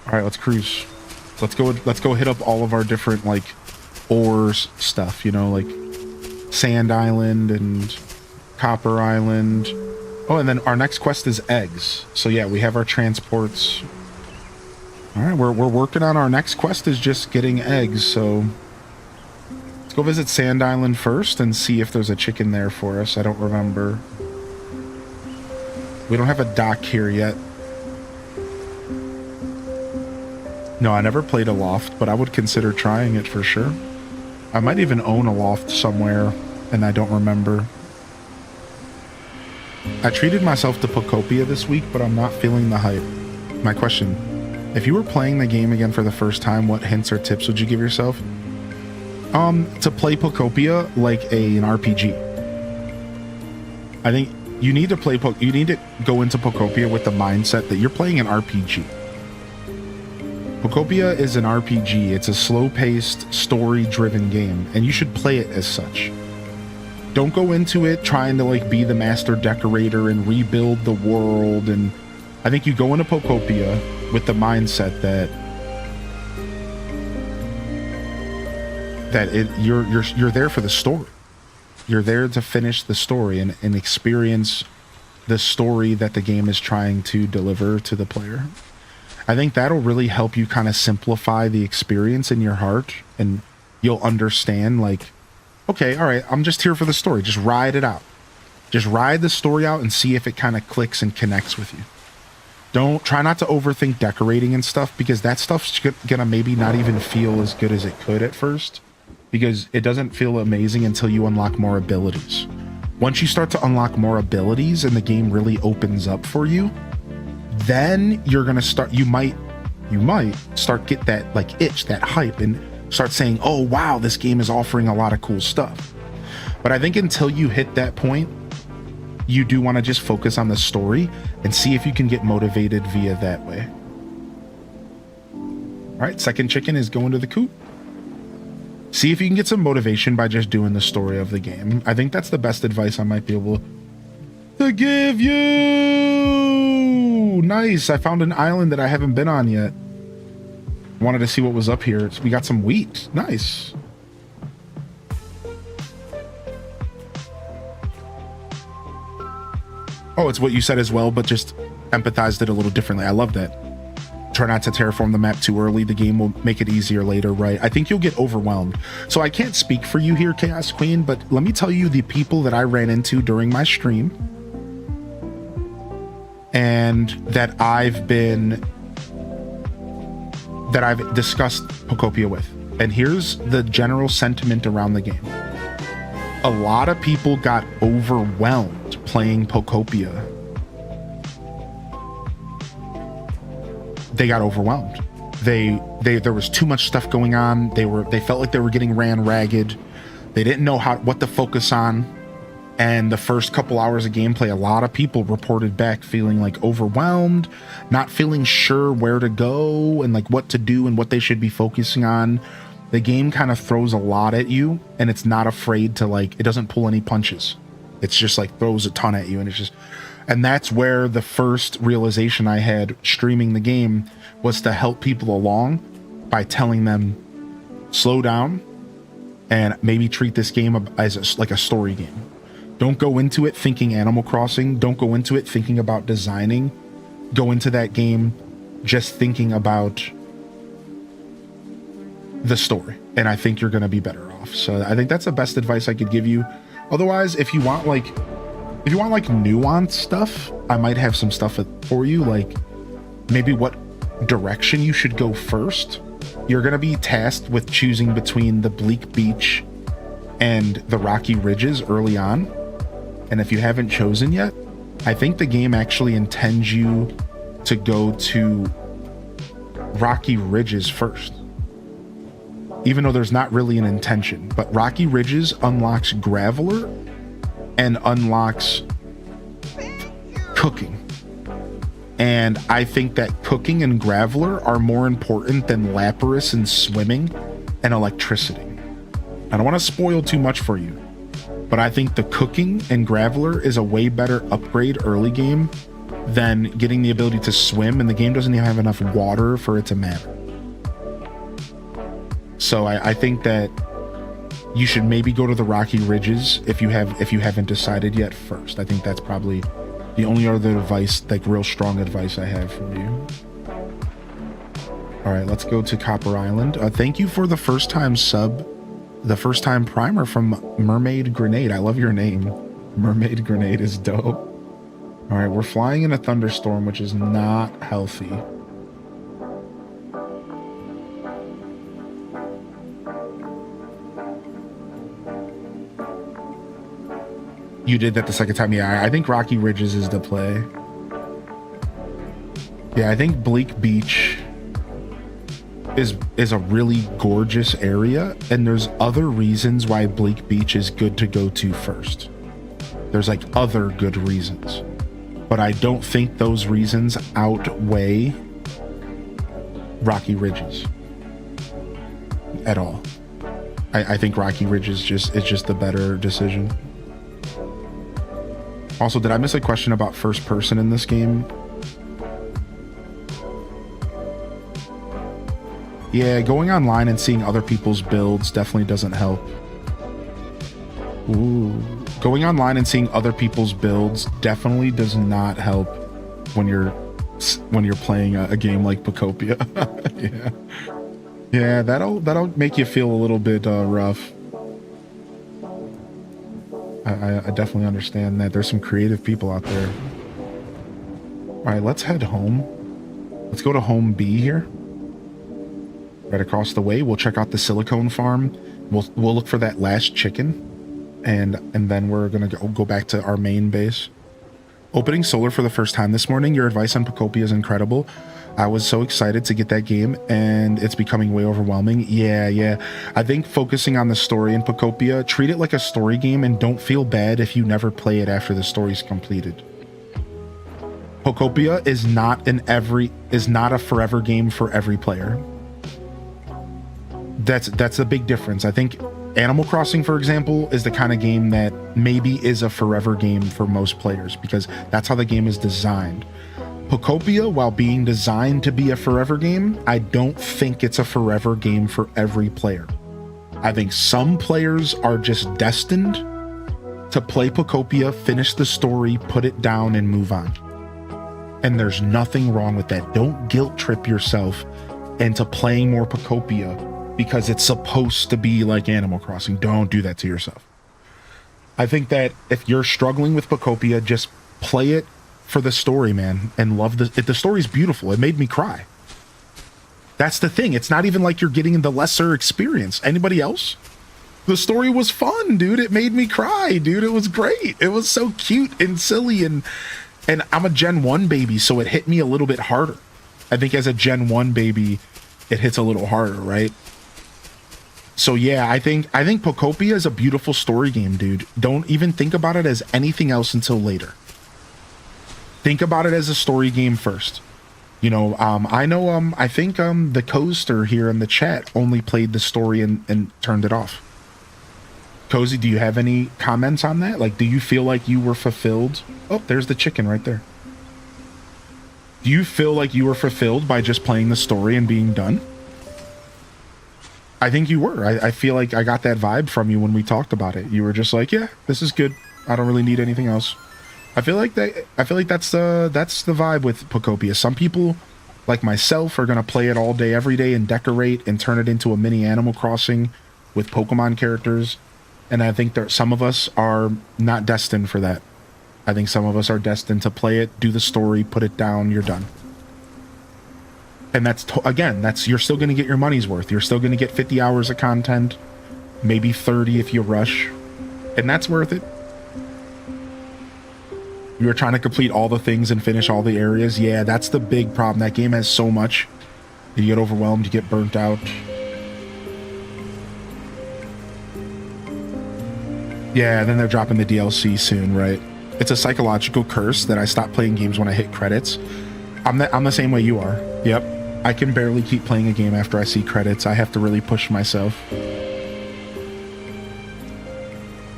Speaker 3: All right, let's cruise. Let's go hit up all of our different like ores stuff, you know, like Sand Island and Copper Island. Oh, and then our next quest is eggs. So yeah, we have our transports. All right, we're working on our next quest is just getting eggs. So let's go visit Sand Island first and see if there's a chicken there for us. I don't remember. We don't have a dock here yet. No, I never played a loft, but I would consider trying it for sure. I might even own a loft somewhere, and I don't remember. I treated myself to Pocopia this week, but I'm not feeling the hype. My question, if you were playing the game again for the first time, what hints or tips would you give yourself? To play Pocopia like an RPG. I think you need to go into Pocopia with the mindset that you're playing an RPG. Pocopia is an RPG. It's a slow-paced, story-driven game, and you should play it as such. Don't go into it trying to like be the master decorator and rebuild the world. And I think you go into Pocopia with the mindset that you're there for the story. You're there to finish the story and experience the story that the game is trying to deliver to the player. I think that'll really help you kind of simplify the experience in your heart, and you'll understand like, okay, all right, I'm just here for the story. Just ride it out. Just ride the story out and see if it kind of clicks and connects with you. Try not to overthink decorating and stuff, because that stuff's gonna maybe not even feel as good as it could at first, because it doesn't feel amazing until you unlock more abilities. Once you start to unlock more abilities and the game really opens up for you, then you're gonna start, you might start get that like itch, that hype, and start saying, oh wow, this game is offering a lot of cool stuff. But I think until you hit that point, you do want to just focus on the story and see if you can get motivated via that way. All right, second chicken is going to the coop. See if you can get some motivation by just doing the story of the game. I think that's the best advice I might be able to give you. Nice. I found an island that I haven't been on yet. Wanted to see what was up here. We got some wheat. Nice. Oh, it's what you said as well, but just empathized it a little differently. I love that. Try not to terraform the map too early. The game will make it easier later, right? I think you'll get overwhelmed. So I can't speak for you here, Chaos Queen, but let me tell you the people that I ran into during my stream and that I've discussed Pokopia with. And here's the general sentiment around the game. A lot of people got overwhelmed playing Pokopia. They got overwhelmed. There was too much stuff going on. They felt like they were getting ran ragged. They didn't know what to focus on. And the first couple hours of gameplay, a lot of people reported back feeling like overwhelmed, not feeling sure where to go and like what to do and what they should be focusing on. The game kind of throws a lot at you, and it's not afraid to it doesn't pull any punches. It's just like throws a ton at you, and that's where the first realization I had streaming the game was to help people along by telling them, slow down and maybe treat this game as like a story game. Don't go into it thinking Animal Crossing. Don't go into it thinking about designing. Go into that game just thinking about the story. And I think you're going to be better off. So I think that's the best advice I could give you. Otherwise, if you want nuanced stuff, I might have some stuff for you, like maybe what direction you should go first. You're going to be tasked with choosing between the bleak beach and the rocky ridges early on. And if you haven't chosen yet, I think the game actually intends you to go to rocky ridges first. Even though there's not really an intention, but rocky ridges unlocks Graveler and unlocks cooking. And I think that cooking and Graveler are more important than Lapras and swimming and electricity. I don't want to spoil too much for you, but I think the cooking and Graveler is a way better upgrade early game than getting the ability to swim, and the game doesn't even have enough water for it to matter. So I think that you should maybe go to the rocky ridges if you haven't decided yet first. I think that's probably the only other advice, like real strong advice I have for you. All right, let's go to Copper Island. Thank you for the first time sub, the first time primer from Mermaid Grenade. I love your name. Mermaid Grenade is dope. All right, we're flying in a thunderstorm, which is not healthy. You did that the second time. Yeah, I think Rocky Ridges is the play. Yeah, I think Bleak Beach is a really gorgeous area, and there's other reasons why Bleak Beach is good to go to first. There's like other good reasons, but I don't think those reasons outweigh Rocky Ridges at all. I think Rocky Ridges is just the better decision. Also, did I miss a question about first person in this game? Yeah, going online and seeing other people's builds definitely doesn't help. Ooh. Going online and seeing other people's builds definitely does not help when you're playing a game like Pokopia. Yeah, that'll make you feel a little bit rough. I definitely understand that. There's some creative people out there. All right, let's head home. Let's go to home B here. Right across the way. We'll check out the silicone farm. We'll look for that last chicken, and then we're gonna go back to our main base. Opening Solar for the first time this morning. Your advice on Pokopia is incredible. I was so excited to get that game, and it's becoming way overwhelming. Yeah. I think focusing on the story in Pokopia, treat it like a story game, and don't feel bad if you never play it after the story's completed. Pokopia is not a forever game for every player. that's the big difference. I think Animal Crossing, for example, is the kind of game that maybe is a forever game for most players because that's how the game is designed. Pokopia, while being designed to be a forever game, I don't think it's a forever game for every player. I think some players are just destined to play Pokopia, finish the story, put it down, and move on. And there's nothing wrong with that. Don't guilt trip yourself into playing more Pokopia because it's supposed to be like Animal Crossing. Don't do that to yourself. I think that if you're struggling with Pokopia, just play it for the story, man, and love the story's beautiful. It made me cry. That's the thing. It's not even like you're getting the lesser experience. Anybody else? The story was fun, dude. It made me cry, dude. It was great. It was so cute and silly, and I'm a Gen 1 baby, so it hit me a little bit harder. I think as a Gen 1 baby, it hits a little harder, right? So yeah, I think Pokopia is a beautiful story game, dude. Don't even think about it as anything else until later. Think about it as a story game first. You know, I know, I think the Coaster here in the chat only played the story and turned it off. Cozy, do you have any comments on that? Like, do you feel like you were fulfilled? Oh, there's the chicken right there. Do you feel like you were fulfilled by just playing the story and being done? I think you were. I feel like I got that vibe from you when we talked about it. You were just like, yeah, this is good. I don't really need anything else. I feel like that's the vibe with Pokopia. Some people, like myself, are gonna play it all day, every day, and decorate and turn it into a mini Animal Crossing with Pokemon characters. And I think that some of us are not destined for that. I think some of us are destined to play it, do the story, put it down, you're done. And that's you're still gonna get your money's worth. You're still gonna get 50 hours of content, maybe 30 if you rush, and that's worth it. You were trying to complete all the things and finish all the areas. Yeah, that's the big problem. That game has so much. You get overwhelmed, you get burnt out. Yeah, then they're dropping the DLC soon, right? It's a psychological curse that I stop playing games when I hit credits. I'm the same way you are. Yep. I can barely keep playing a game after I see credits. I have to really push myself.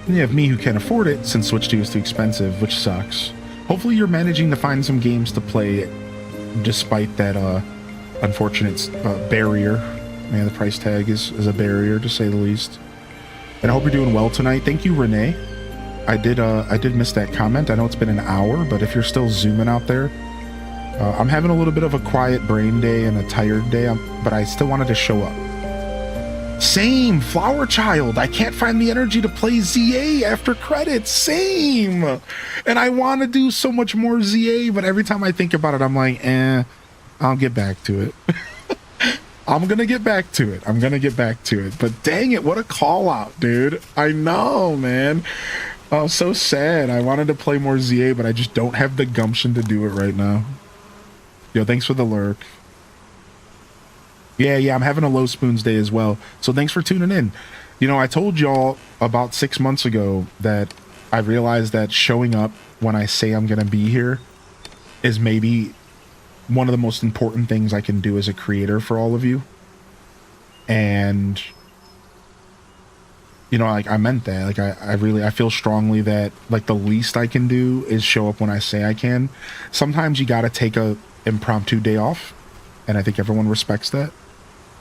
Speaker 3: And you have me who can't afford it since Switch 2 is too expensive, which sucks. Hopefully you're managing to find some games to play despite that unfortunate barrier. Man, the price tag is a barrier to say the least. And I hope you're doing well tonight. Thank you, Renee. I did miss that comment. I know it's been an hour, but if you're still zooming out there, I'm having a little bit of a quiet brain day and a tired day, but I still wanted to show up. Same, Flower Child. I can't find the energy to play ZA after credits. Same. And I want to do so much more ZA, but every time I think about it, I'm like, I'll get back to it. I'm going to get back to it. But dang it, what a call out, dude. I know, man. Oh, so sad. I wanted to play more ZA, but I just don't have the gumption to do it right now. Yo, thanks for the lurk. Yeah, I'm having a low spoons day as well. So thanks for tuning in. You know, I told y'all about 6 months ago that I realized that showing up when I say I'm going to be here is maybe one of the most important things I can do as a creator for all of you. And, you know, like, I meant that. Like, I feel strongly that, like, the least I can do is show up when I say I can. Sometimes you got to take a impromptu day off, and I think everyone respects that.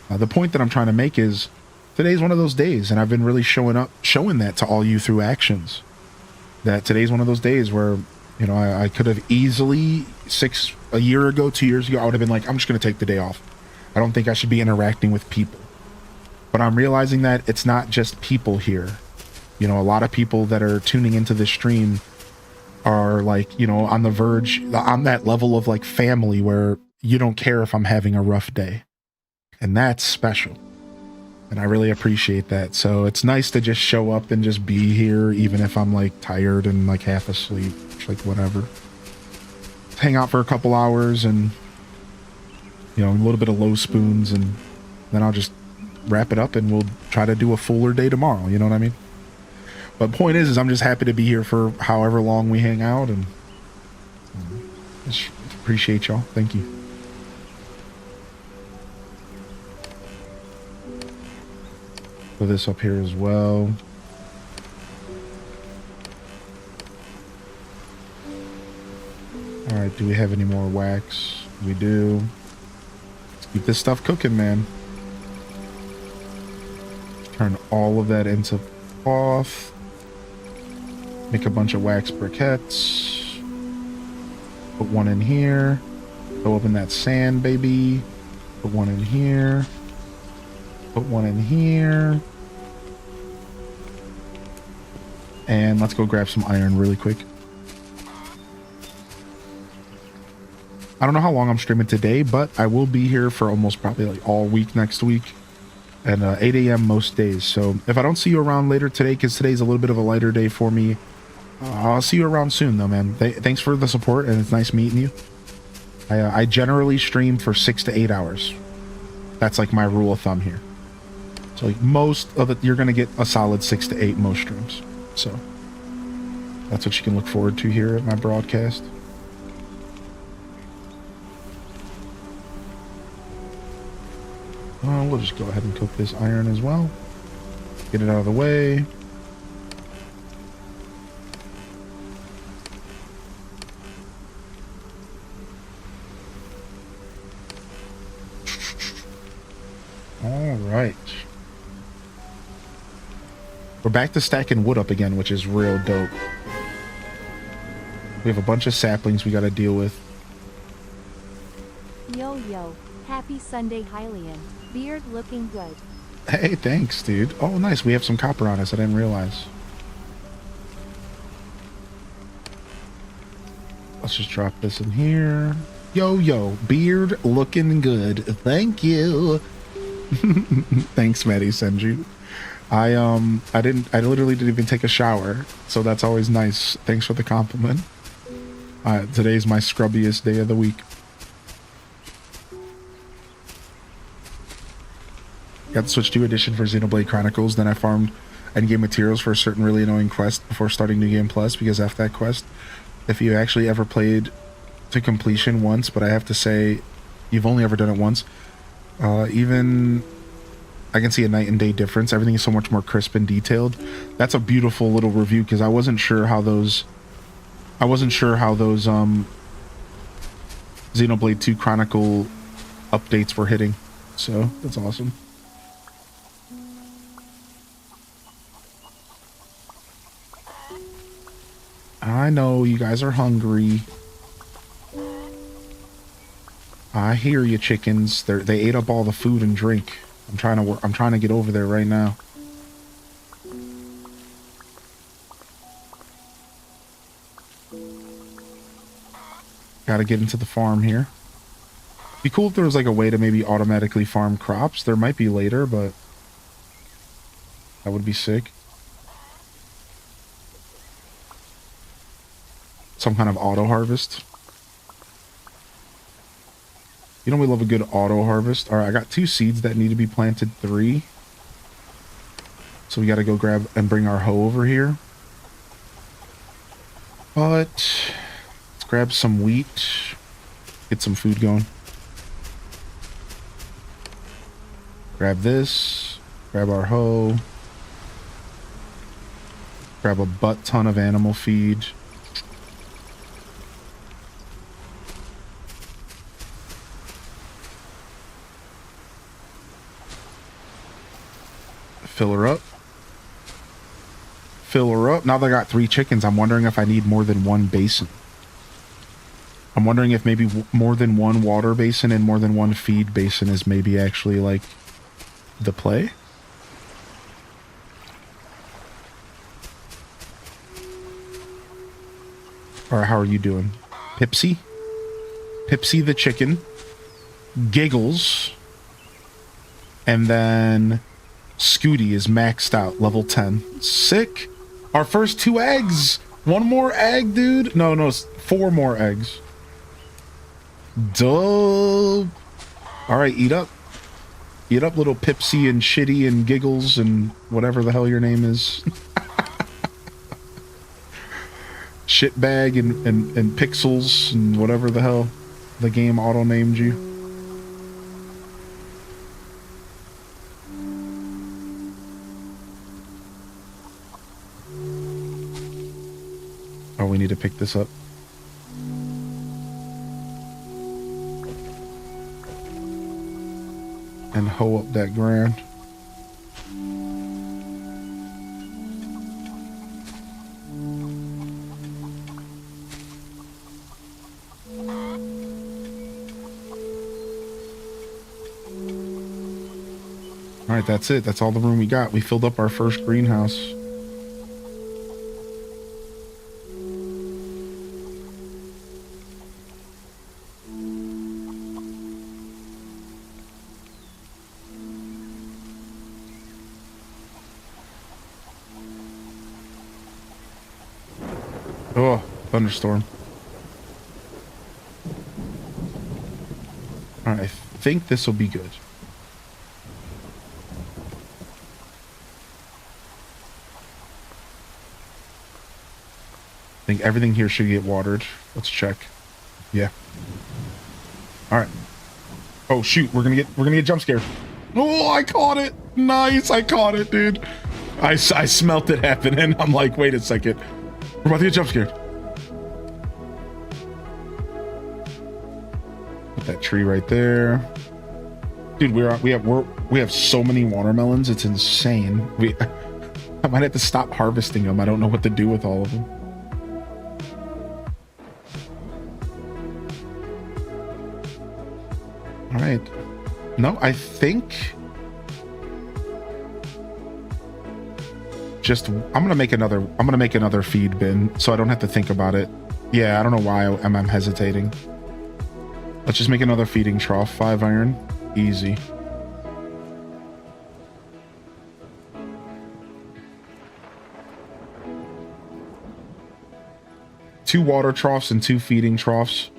Speaker 3: The point that I'm trying to make is today's one of those days, and I've been really showing that to all you through actions. That today's one of those days where, you know, I could have easily a year ago, 2 years ago, I would have been like, I'm just going to take the day off. I don't think I should be interacting with people. But I'm realizing that it's not just people here. You know, a lot of people that are tuning into this stream are like, you know, on the verge, on that level of like family where you don't care if I'm having a rough day. And that's special. And I really appreciate that. So it's nice to just show up and just be here, even if I'm like tired and like half asleep, like whatever. Hang out for a couple hours and, you know, a little bit of low spoons, and then I'll just wrap it up and we'll try to do a fuller day tomorrow. You know what I mean? But point is I'm just happy to be here for however long we hang out, and just appreciate y'all. Thank you. Put this up here as well. All right, do we have any more wax? We do. Let's keep this stuff cooking, man. Turn all of that into cloth. Make a bunch of wax briquettes. Put one in here. Go up in that sand, baby. Put one in here. Put one in here. And let's go grab some iron really quick. I don't know how long I'm streaming today, but I will be here for almost probably like all week next week. And 8 a.m. most days. So if I don't see you around later today, because today's a little bit of a lighter day for me, I'll see you around soon though, man. Thanks for the support, and it's nice meeting you. I generally stream for 6 to 8 hours. That's like my rule of thumb here. So like most of it, you're going to get a solid 6 to 8 most streams. So that's what you can look forward to here at my broadcast. We'll just go ahead and cook this iron as well. Get it out of the way. All right. We're back to stacking wood up again, which is real dope. We have a bunch of saplings we got to deal with.
Speaker 2: Yo, yo. Happy Sunday, Hylian. Beard looking good.
Speaker 3: Hey, thanks, dude. Oh, nice. We have some copper on us. I didn't realize. Let's just drop this in here. Yo, yo. Beard looking good. Thank you. Thanks, Maddie Senju. I literally didn't even take a shower, so that's always nice. Thanks for the compliment. Today's my scrubbiest day of the week. Got the Switch 2 edition for Xenoblade Chronicles. Then I farmed endgame materials for a certain really annoying quest before starting New Game Plus, because after that quest, if you actually ever played to completion once, but I have to say, you've only ever done it once, even I can see a night and day difference. Everything is so much more crisp and detailed. That's a beautiful little review, because I wasn't sure how those Xenoblade 2 Chronicle updates were hitting. So that's awesome. I know you guys are hungry. I hear you, chickens. They ate up all the food and drink. I'm trying to get over there right now. Gotta get into the farm here. Be cool if there was like a way to maybe automatically farm crops. There might be later, but that would be sick. Some kind of auto harvest. You know we love a good auto harvest. All right, I got 2 seeds that need to be planted, 3. So we got to go grab and bring our hoe over here. But let's grab some wheat. Get some food going. Grab this. Grab our hoe. Grab a butt ton of animal feed. Fill her up. Fill her up. Now that I got 3 chickens, I'm wondering if I need more than 1 basin. I'm wondering if maybe more than 1 water basin and more than 1 feed basin is maybe actually like the play. Or how are you doing? Pipsy? Pipsy the chicken. Giggles. And then Scooty is maxed out, level 10. Sick. Our first 2 eggs. 1 more egg, dude. No, 4 more eggs. Dope. All right, eat up. Eat up, little Pipsy and Shitty and Giggles and whatever the hell your name is. Shitbag and Pixels and whatever the hell the game auto-named you. Oh, we need to pick this up. And hoe up that ground. All right, that's it. That's all the room we got. We filled up our first greenhouse. Oh, thunderstorm. All right, I think this will be good. I think everything here should get watered. Let's check. Yeah. All right. Oh shoot, we're gonna get jump scared. Oh, I caught it. Nice, I caught it, dude. I smelt it happening. I'm like, wait a second. We're about to get jump scared. Put that tree right there. Dude, we have so many watermelons. It's insane. I might have to stop harvesting them. I don't know what to do with all of them. All right. No, I think I'm gonna make another feed bin so I don't have to think about it. Yeah, I don't know why I'm hesitating. Let's just make another feeding trough. 5 iron, easy. Two water troughs and 2 feeding troughs,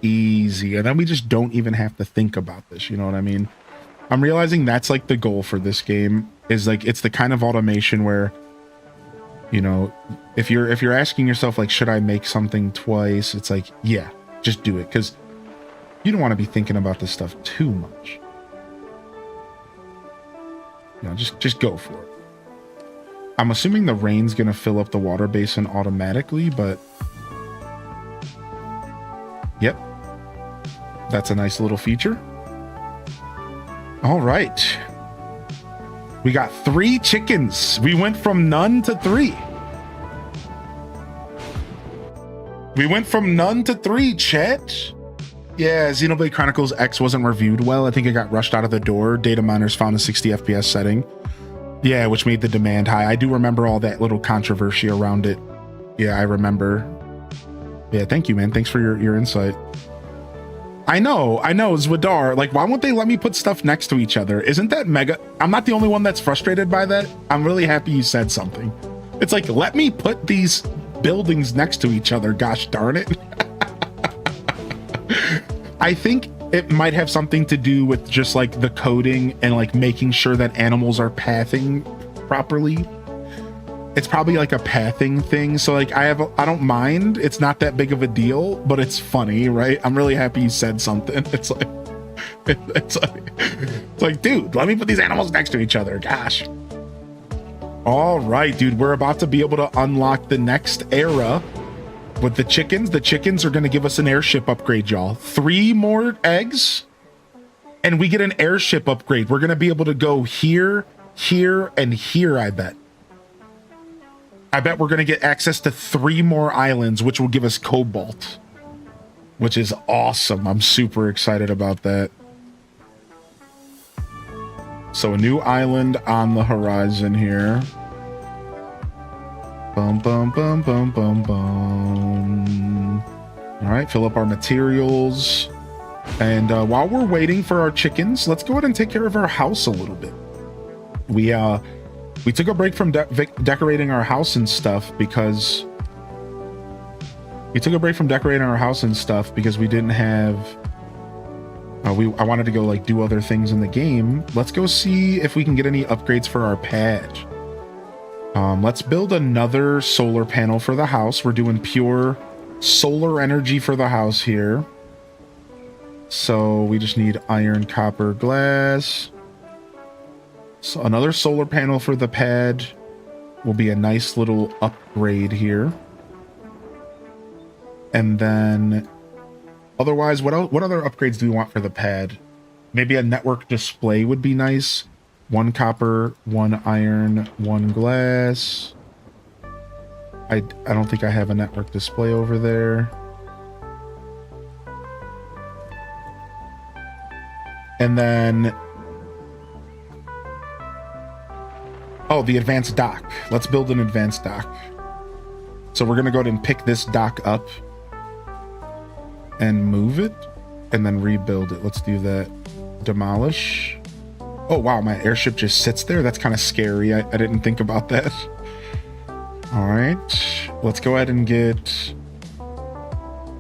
Speaker 3: easy. And then we just don't even have to think about this. You know what I mean? I'm realizing that's like the goal for this game, is like it's the kind of automation where, you know, if you're asking yourself like, should I make something twice? It's like, yeah, just do it, because you don't want to be thinking about this stuff too much. You know, just go for it. I'm assuming the rain's gonna fill up the water basin automatically, but yep, that's a nice little feature. All right. We got 3 chickens. We went from none to 3. We went from none to 3, chat. Yeah, Xenoblade Chronicles X wasn't reviewed well. I think it got rushed out of the door. Data miners found a 60 FPS setting. Yeah, which made the demand high. I do remember all that little controversy around it. Yeah, I remember. Yeah, thank you, man. Thanks for your insight. I know, Zwadar. Like, why won't they let me put stuff next to each other? Isn't that mega? I'm not the only one that's frustrated by that. I'm really happy you said something. It's like, let me put these buildings next to each other. Gosh darn it. I think it might have something to do with just like the coding and like making sure that animals are pathing properly. It's probably like a pathing thing. So like I don't mind. It's not that big of a deal, but it's funny, right? I'm really happy you said something. It's like, dude, let me put these animals next to each other. Gosh. All right, dude, we're about to be able to unlock the next era with the chickens. The chickens are going to give us an airship upgrade, y'all. 3 more eggs and we get an airship upgrade. We're going to be able to go here, here, and here, I bet. I bet we're going to get access to 3 more islands, which will give us cobalt, which is awesome. I'm super excited about that. So a new island on the horizon here. Bum, bum, bum, bum, bum, bum. All right, fill up our materials. And while we're waiting for our chickens, let's go ahead and take care of our house a little bit. We took a break from decorating our house and stuff because we didn't have. I wanted to go like do other things in the game. Let's go see if we can get any upgrades for our pad. Let's build another solar panel for the house. We're doing pure solar energy for the house here. So we just need iron, copper, glass. So another solar panel for the pad will be a nice little upgrade here. And then otherwise, what other upgrades do we want for the pad? Maybe a network display would be nice. 1 copper, 1 iron, 1 glass. I don't think I have a network display over there. And then, oh, the advanced dock. Let's build an advanced dock. So we're going to go ahead and pick this dock up and move it and then rebuild it. Let's do that. Demolish. Oh, wow, my airship just sits there. That's kind of scary. I didn't think about that. All right, let's go ahead and get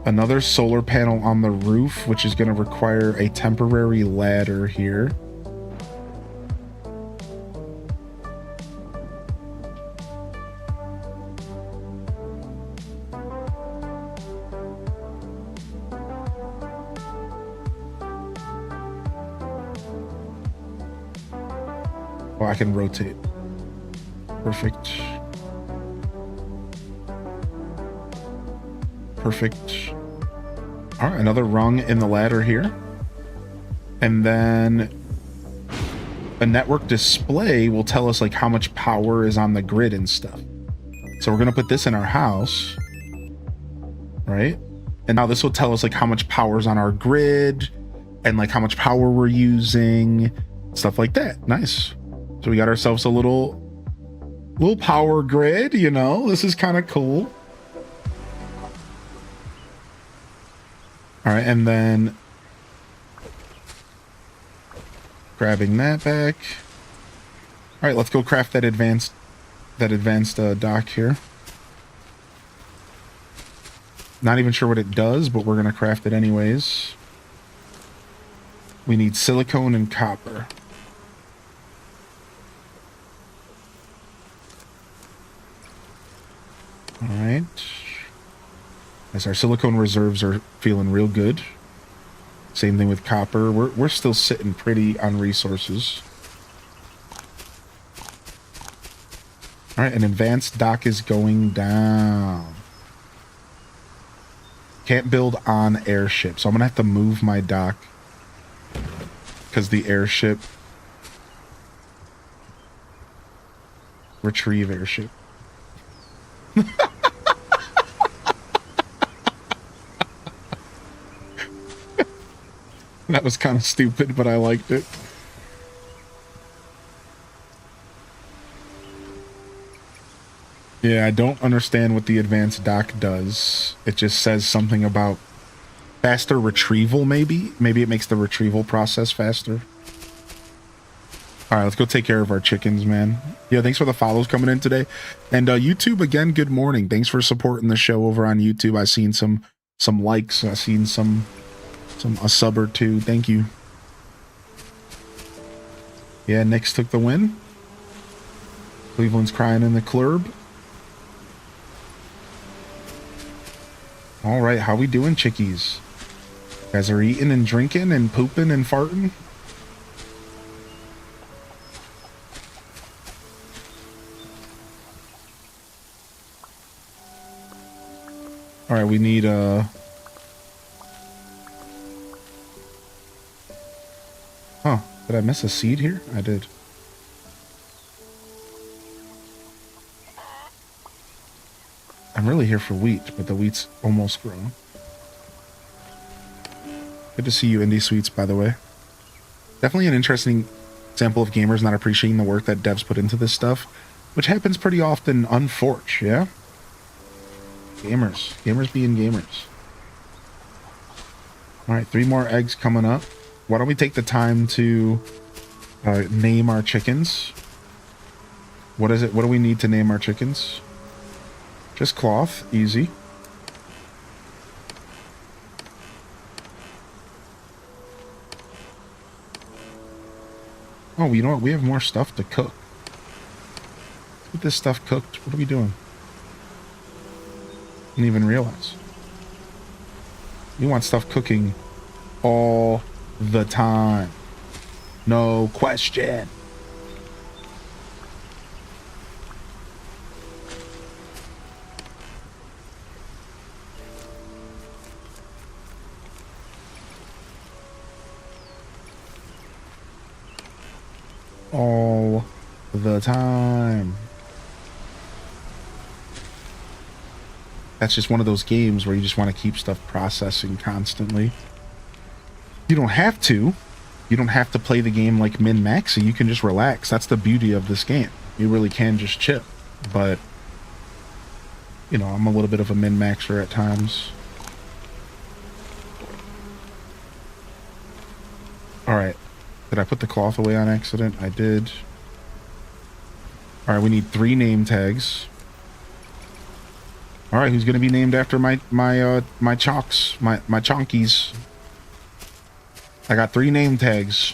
Speaker 3: another solar panel on the roof, which is going to require a temporary ladder here. Oh, I can rotate. Perfect. Perfect. All right, another rung in the ladder here. And then a network display will tell us like how much power is on the grid and stuff. So we're gonna put this in our house, right? And now this will tell us like how much power is on our grid and like how much power we're using, stuff like that. Nice. So we got ourselves a little power grid, you know, this is kind of cool. All right, and then grabbing that back. All right, let's go craft that advanced dock here. Not even sure what it does, but we're gonna craft it anyways. We need silicone and copper. All right. As our silicone reserves are feeling real good. Same thing with copper. We're still sitting pretty on resources. All right, an advanced dock is going down. Can't build on airship, so I'm gonna have to move my dock because the airship. Retrieve airship. That was kind of stupid, but I liked it. Yeah, I don't understand what the advanced dock does. It just says something about faster retrieval, maybe? Maybe it makes the retrieval process faster. All right, let's go take care of our chickens, man. Yeah, thanks for the follows coming in today. And YouTube, again, good morning. Thanks for supporting the show over on YouTube. I've seen some likes. I've seen a sub or two. Thank you. Yeah, Knicks took the win. Cleveland's crying in the club. All right, how we doing, chickies? You guys are eating and drinking and pooping and farting? All right, we need Huh, did I miss a seed here? I did. I'm really here for wheat, but the wheat's almost grown. Good to see you, Indie Sweets, by the way. Definitely an interesting example of gamers not appreciating the work that devs put into this stuff, which happens pretty often on Forge, yeah? Gamers being gamers. All right, 3 more eggs coming up. Why don't we take the time to name our chickens? What is it? What do we need to name our chickens? Just cloth, easy. Oh, you know what? We have more stuff to cook. Let's get this stuff cooked. What are we doing? Didn't even realize. You want stuff cooking all the time. No question. all the time. That's just one of those games where you just want to keep stuff processing constantly. You don't have to. You don't have to play the game like min-max, so you can just relax. That's the beauty of this game. You really can just chip. But, you know, I'm a little bit of a min-maxer at times. Alright. Did I put the cloth away on accident? I did. Alright, we need 3 name tags. Alright, who's gonna be named after my chalks, my chonkies? I got 3 name tags.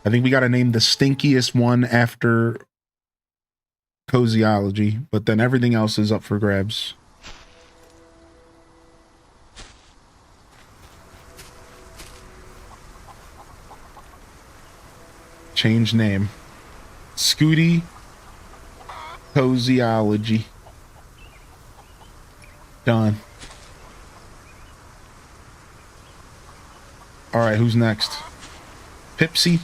Speaker 3: I think we gotta name the stinkiest one after Cozyology, but then everything else is up for grabs. Change name. Scooty Cozyology. Done. Alright, who's next? Pipsy.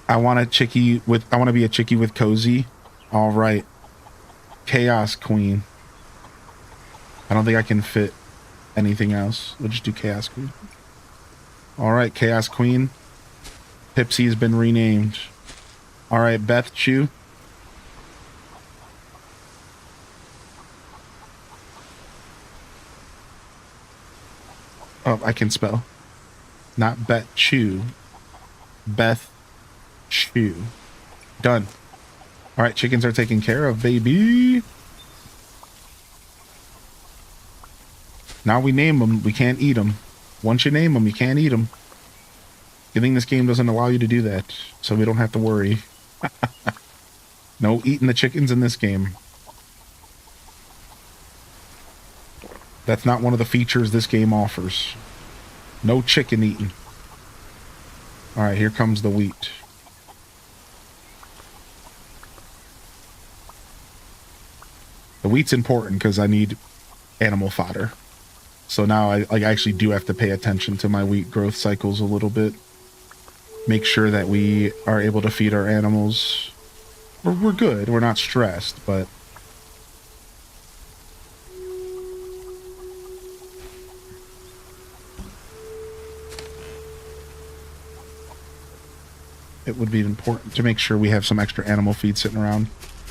Speaker 3: I want to be a chickie with Cozy. Alright. Chaos Queen. I don't think I can fit anything else. We'll just do Chaos Queen. Alright, Chaos Queen. Pipsy has been renamed. Alright, Beth Chew. Oh, I can spell. Not Bet Chew. Beth Chew. Done. Alright, chickens are taken care of, baby. Now we name them. We can't eat them. Once you name them, you can't eat them. Getting this game doesn't allow you to do that, so we don't have to worry. No eating the chickens in this game. That's not one of the features this game offers. No chicken eating. Alright, here comes the wheat. The wheat's important because I need animal fodder. So now I actually do have to pay attention to my wheat growth cycles a little bit. Make sure that we are able to feed our animals. We're good. We're not stressed, but it would be important to make sure we have some extra animal feed sitting around.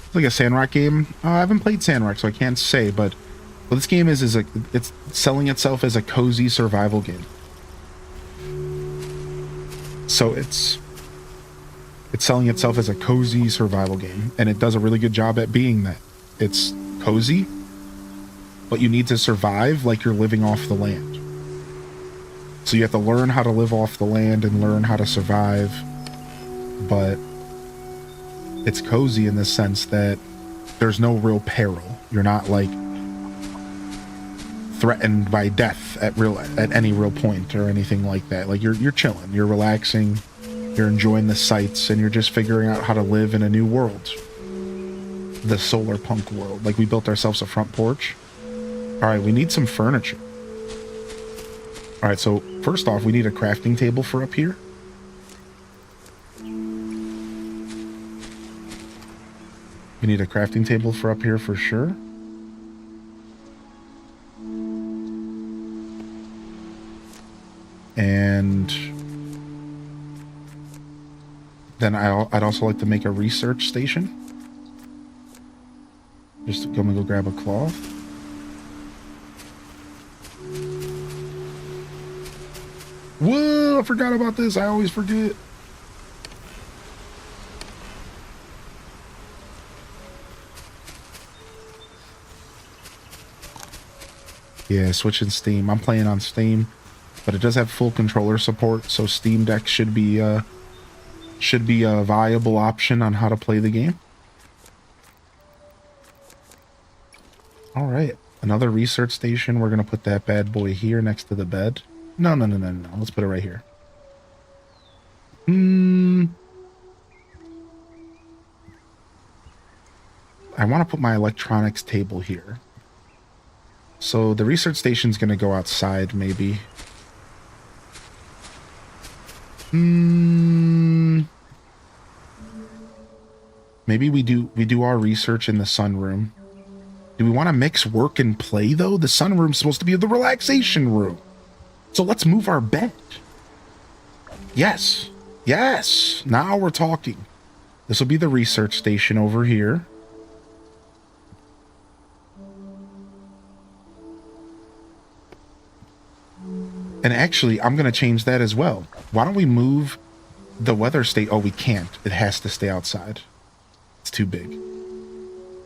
Speaker 3: It's like a Sandrock game. I haven't played Sandrock, so I can't say, but what this game is it's selling itself as a cozy survival game. So it's selling itself as a cozy survival game, and it does a really good job at being that. It's cozy, but you need to survive like you're living off the land. So you have to learn how to live off the land and learn how to survive, but it's cozy in the sense that there's no real peril. You're not like threatened by death at any real point or anything like that. Like you're chilling, you're relaxing, you're enjoying the sights, and you're just figuring out how to live in a new world. The Solarpunk world. Like we built ourselves a front porch. Alright, we need some furniture. Alright, so first off, we need a crafting table for up here. We need a crafting table for up here for sure. And then I'd also like to make a research station. Just go grab a cloth. Whoa, I forgot about this. I always forget. Yeah, switching Steam. I'm playing on Steam, but it does have full controller support, so Steam Deck should be a viable option on how to play the game. All right, another research station. We're gonna put that bad boy here next to the bed. No. Let's put it right here. I want to put my electronics table here. So the research station's gonna go outside, maybe. Maybe we do our research in the sunroom. Do we want to mix work and play though? The sunroom's supposed to be the relaxation room. So let's move our bed. Yes. Yes. Now we're talking. This will be the research station over here. And actually, I'm going to change that as well. Why don't we move the weather state? Oh, we can't. It has to stay outside. It's too big.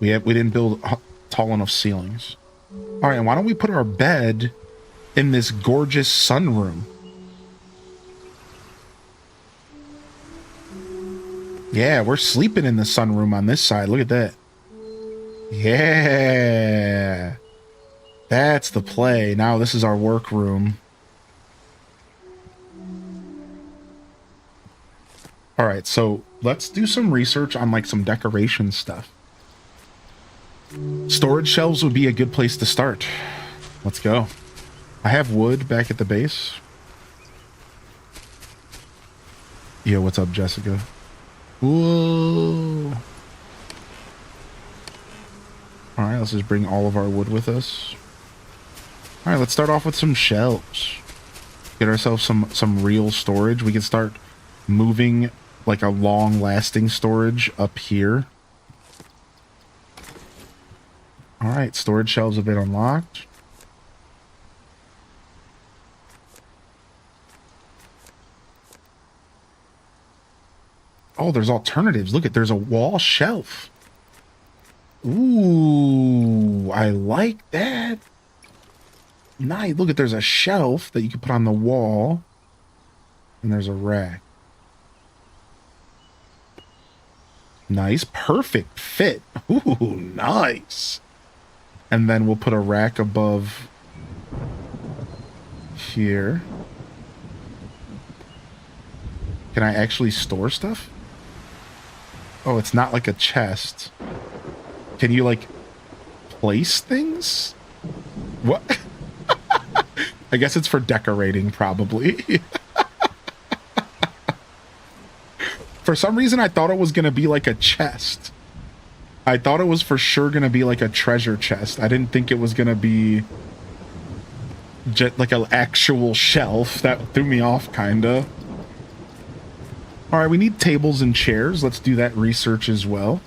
Speaker 3: We didn't build tall enough ceilings. All right, and why don't we put our bed in this gorgeous sunroom? Yeah, we're sleeping in the sunroom on this side. Look at that. Yeah. That's the play. Now this is our workroom. All right, so let's do some research on like some decoration stuff. Storage shelves would be a good place to start. Let's go. I have wood back at the base. Yeah, what's up, Jessica? Whoa. All right, let's just bring all of our wood with us. All right, let's start off with some shelves. Get ourselves some real storage. We can start moving like a long-lasting storage up here. All right, storage shelves have been unlocked. Oh, there's alternatives. Look at, there's a wall shelf. Ooh, I like that. Nice. Look at, there's a shelf that you can put on the wall. And there's a rack. Nice. Perfect fit. Ooh, nice. And then we'll put a rack above here. Can I actually store stuff? Oh, it's not like a chest. Can you, like, place things? What? I guess it's for decorating, probably. For some reason, I thought it was going to be like a chest. I thought it was for sure going to be like a treasure chest. I didn't think it was going to be just like an actual shelf. That threw me off, kind of. All right, we need tables and chairs. Let's do that research as well.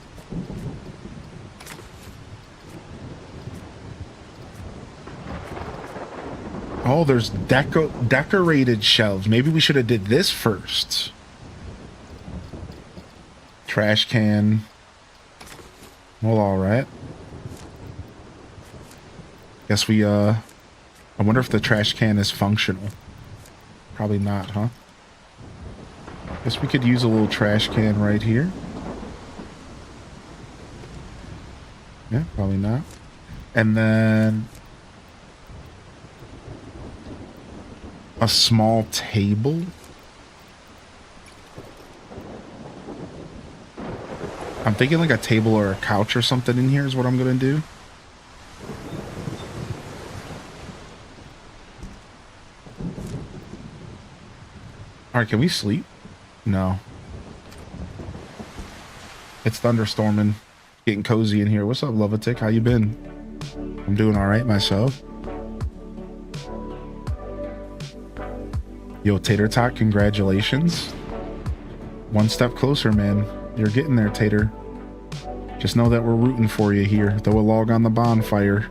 Speaker 3: Oh, there's decorated shelves. Maybe we should have did this first. Trash can. Well, all right. Guess we, I wonder if the trash can is functional. Probably not, huh? Guess we could use a little trash can right here. Yeah, probably not. And then a small table. I'm thinking like a table or a couch or something in here is what I'm gonna do. All right, can we sleep? No. It's thunderstorming. Getting cozy in here. What's up, Lovatic? How you been? I'm doing all right myself. Yo, Tater Tot, congratulations. One step closer, man. You're getting there, Tater. Just know that we're rooting for you here. Throw a log on the bonfire.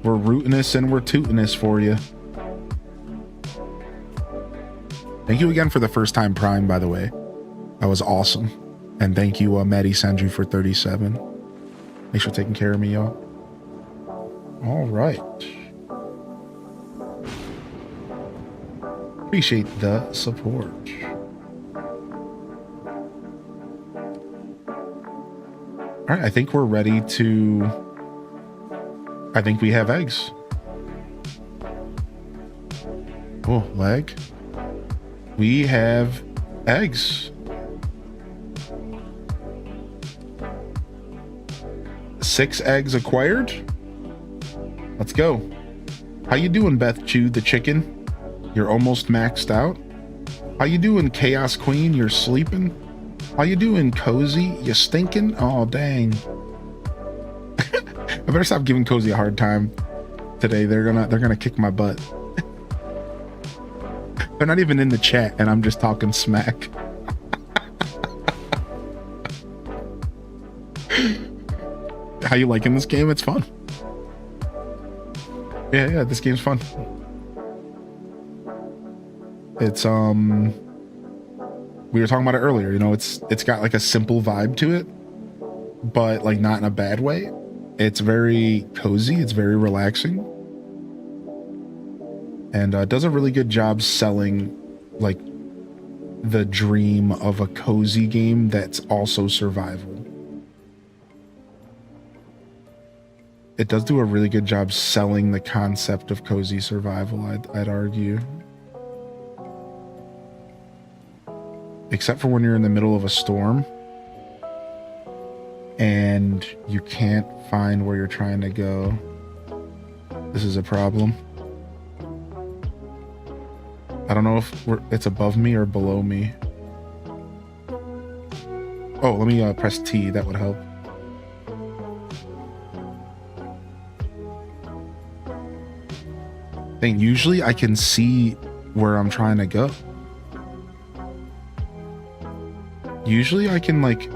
Speaker 3: We're rooting this and we're tooting this for you. Thank you again for the first time Prime, by the way. That was awesome. And thank you, Maddie Sanju, for 37. Thanks for taking care of me, y'all. All right. Appreciate the support. All right, I think we're ready to... I think we have eggs. Oh, lag. We have eggs. 6 eggs acquired. Let's go. How you doing, Beth Chew the chicken? You're almost maxed out. How you doing, Chaos Queen? You're sleeping? How you doing, Cozy? You stinking? Oh, dang. I better stop giving Cozy a hard time today. They're gonna kick my butt. They're not even in the chat, and I'm just talking smack. How you liking this game? It's fun. Yeah, this game's fun. It's we were talking about it earlier, you know, it's got like a simple vibe to it, but like not in a bad way. It's very cozy, it's very relaxing, and does a really good job selling like the dream of a cozy game that's also survival. It does do a really good job selling the concept of cozy survival, I'd argue. Except for when you're in the middle of a storm and you can't find where you're trying to go. This is a problem. I don't know if it's above me or below me. Oh, let me press T. That would help. Dang, usually I can see where I'm trying to go. Usually I can like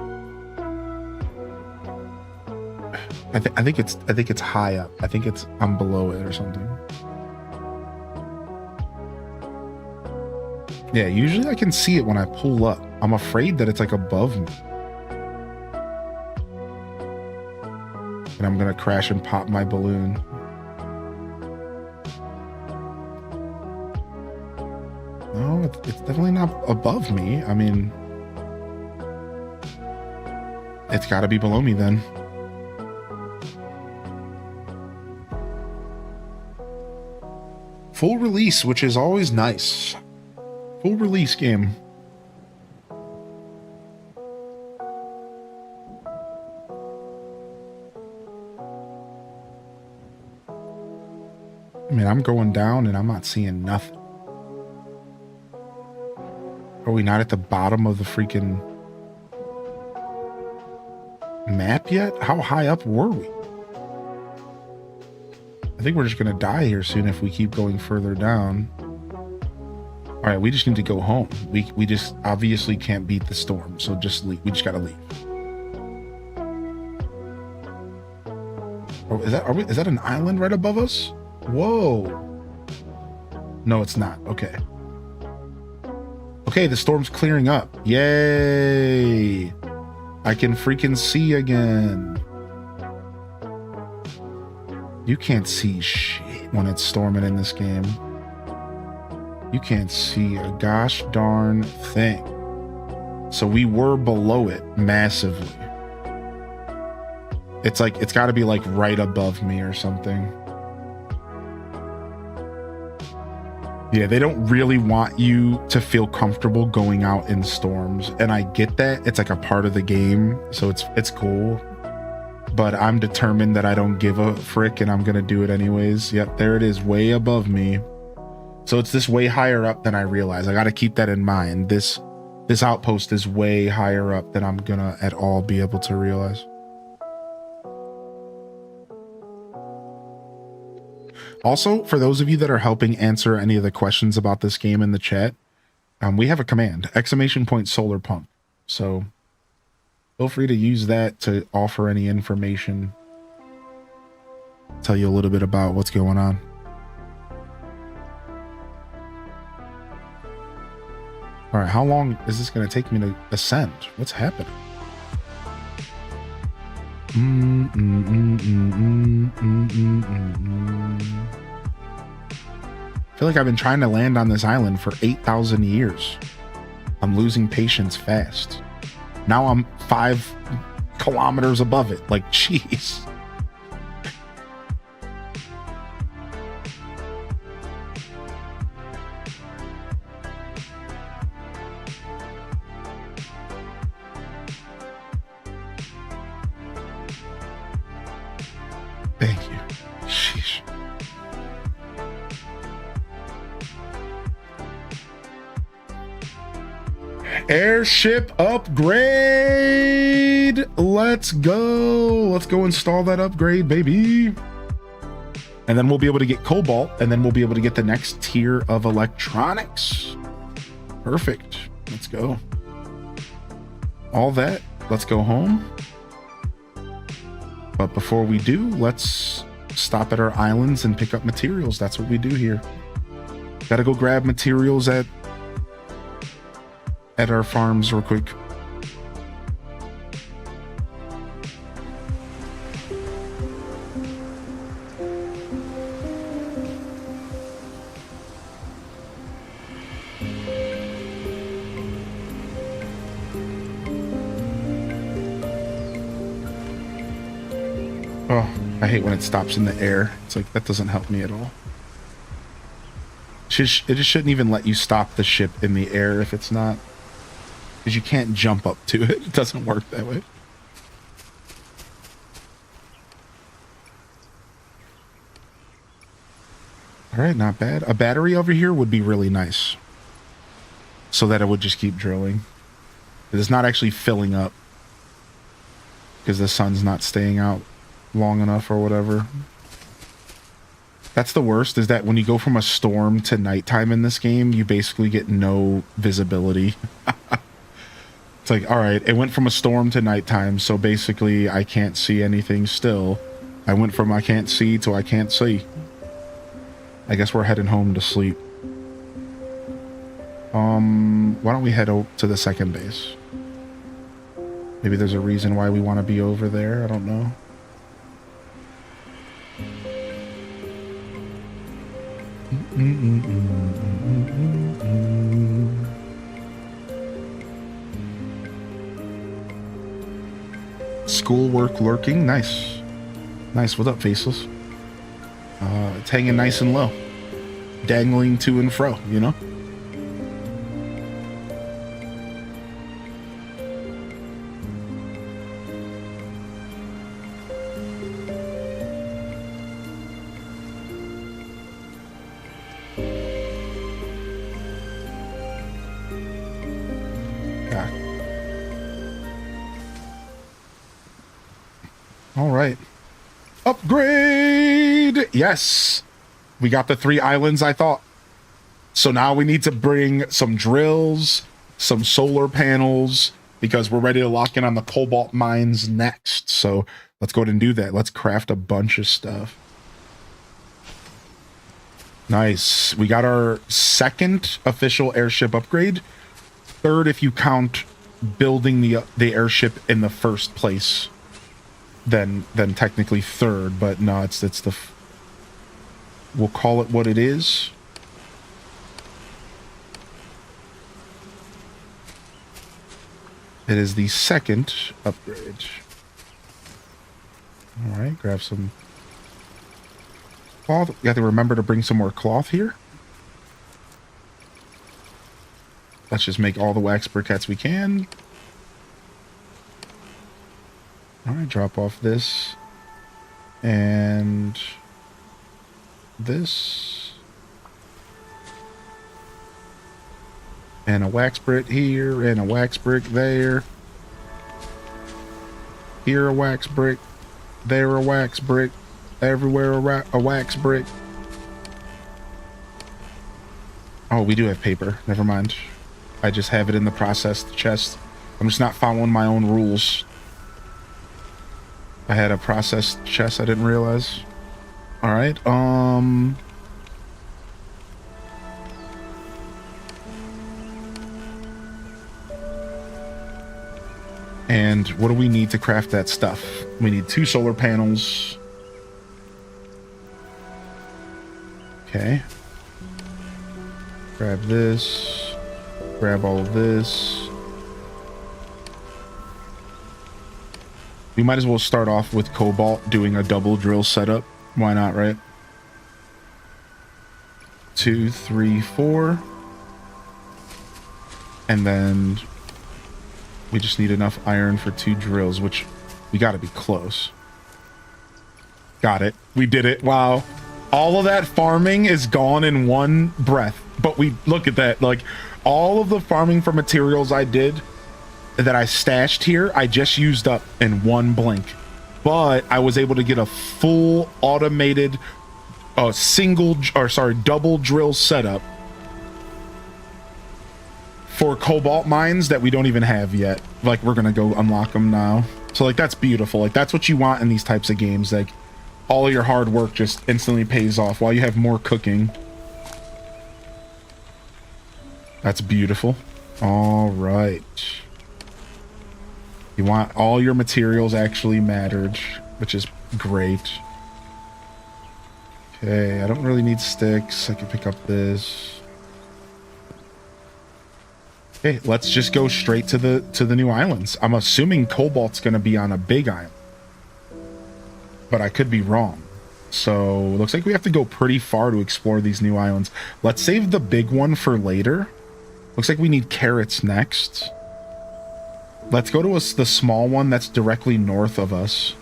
Speaker 3: I think it's high up. I think I'm below it or something. Yeah, usually I can see it when I pull up. I'm afraid that it's like above me. And I'm gonna crash and pop my balloon. No, it's definitely not above me. I mean, it's got to be below me then. Full release, which is always nice. Full release game. I mean, I'm going down and I'm not seeing nothing. Are we not at the bottom of the freaking map yet? How high up were we? I think we're just gonna die here soon if we keep going further down. All right, we just need to go home. We just obviously can't beat the storm, so just leave. We just gotta leave. Oh, is that an island right above us? Whoa. No, it's not. Okay. Okay, the storm's clearing up. Yay! I can freaking see again. You can't see shit when it's storming in this game. You can't see a gosh darn thing. So we were below it massively. It's like, it's got to be like right above me or something. Yeah, they don't really want you to feel comfortable going out in storms. And I get that. It's like a part of the game. So it's cool. But I'm determined that I don't give a frick and I'm going to do it anyways. Yep, there it is, way above me. So it's this way higher up than I realize. I got to keep that in mind. This outpost is way higher up than I'm going to at all be able to realize. Also, for those of you that are helping answer any of the questions about this game in the chat, we have a command, !Solarpunk. So feel free to use that to offer any information, tell you a little bit about what's going on. All right, how long is this going to take me to ascend? What's happening? I feel like I've been trying to land on this island for 8,000 years. I'm losing patience fast. Now I'm 5 kilometers above it. Like, jeez. Thank you. Sheesh. Airship upgrade. Let's go. Let's go install that upgrade, baby. And then we'll be able to get cobalt, and then we'll be able to get the next tier of electronics. Perfect. Let's go. All that. Let's go home. But before we do, let's stop at our islands and pick up materials. That's what we do here. Gotta go grab materials at our farms real quick. Oh, I hate when it stops in the air. It's like, that doesn't help me at all. It just shouldn't even let you stop the ship in the air if it's not. Because you can't jump up to it. It doesn't work that way. All right, not bad. A battery over here would be really nice. So that it would just keep drilling. It's not actually filling up. Because the sun's not staying out long enough or whatever. That's the worst, is that when you go from a storm to nighttime in this game, you basically get no visibility. It's like, all right, it went from a storm to nighttime, so basically I can't see anything still. I went from I can't see to I can't see. I guess we're heading home to sleep. Why don't we head to the second base? Maybe there's a reason why we want to be over there, I don't know. Schoolwork lurking, nice. Nice, what up, Faceless? It's hanging nice and low. Dangling to and fro, you know? All right. Upgrade! Yes! We got the 3 islands, I thought. So now we need to bring some drills, some solar panels, because we're ready to lock in on the cobalt mines next. So let's go ahead and do that. Let's craft a bunch of stuff. Nice. We got our 2nd official airship upgrade. 3rd if you count building the airship in the first place. Then technically 3rd, but no, it's the we'll call it what it is. It is the 2nd upgrade. All right, grab some cloth. You have to remember to bring some more cloth here. Let's just make all the wax briquettes we can. All right, drop off this and this and a wax brick here and a wax brick there. Here a wax brick, there a wax brick, everywhere a wax brick. Oh, we do have paper. Never mind. I just have it in the processed chest. I'm just not following my own rules. I had a processed chest, I didn't realize. All right, and what do we need to craft that stuff? We need 2 solar panels. Okay. Grab this. Grab all of this. We might as well start off with cobalt, doing a double drill setup. Why not, right? 2, 3, 4. And then we just need enough iron for 2 drills, which we got to be close. Got it. We did it. Wow. All of that farming is gone in one breath. But we look at that, like, all of the farming for materials I did that I stashed here, I just used up in one blink. But I was able to get a full automated double drill setup for cobalt mines that we don't even have yet. Like, we're gonna go unlock them now. So like, that's beautiful. Like, that's what you want in these types of games. Like, all of your hard work just instantly pays off while you have more cooking. That's beautiful. All right. You want all your materials actually mattered, which is great. Okay, I don't really need sticks. I can pick up this. Okay, let's just go straight to the new islands. I'm assuming cobalt's going to be on a big island, but I could be wrong. So looks like we have to go pretty far to explore these new islands. Let's save the big one for later. Looks like we need carrots next. Let's go to the small one that's directly north of us.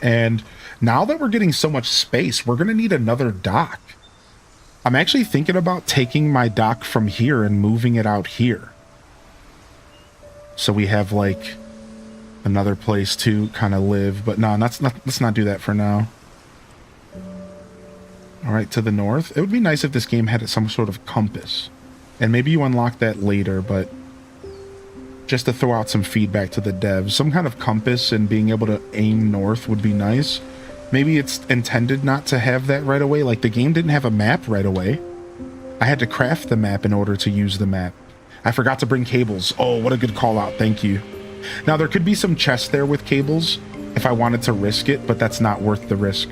Speaker 3: And now that we're getting so much space, we're going to need another dock. I'm actually thinking about taking my dock from here and moving it out here. So we have like another place to kind of live. But no, let's not do that for now. All right, to the north. It would be nice if this game had some sort of compass. And maybe you unlock that later, but just to throw out some feedback to the devs, some kind of compass and being able to aim north would be nice. Maybe it's intended not to have that right away. Like, the game didn't have a map right away. I had to craft the map in order to use the map. I forgot to bring cables. Oh, what a good call out. Thank you. Now, there could be some chests there with cables if I wanted to risk it, but that's not worth the risk.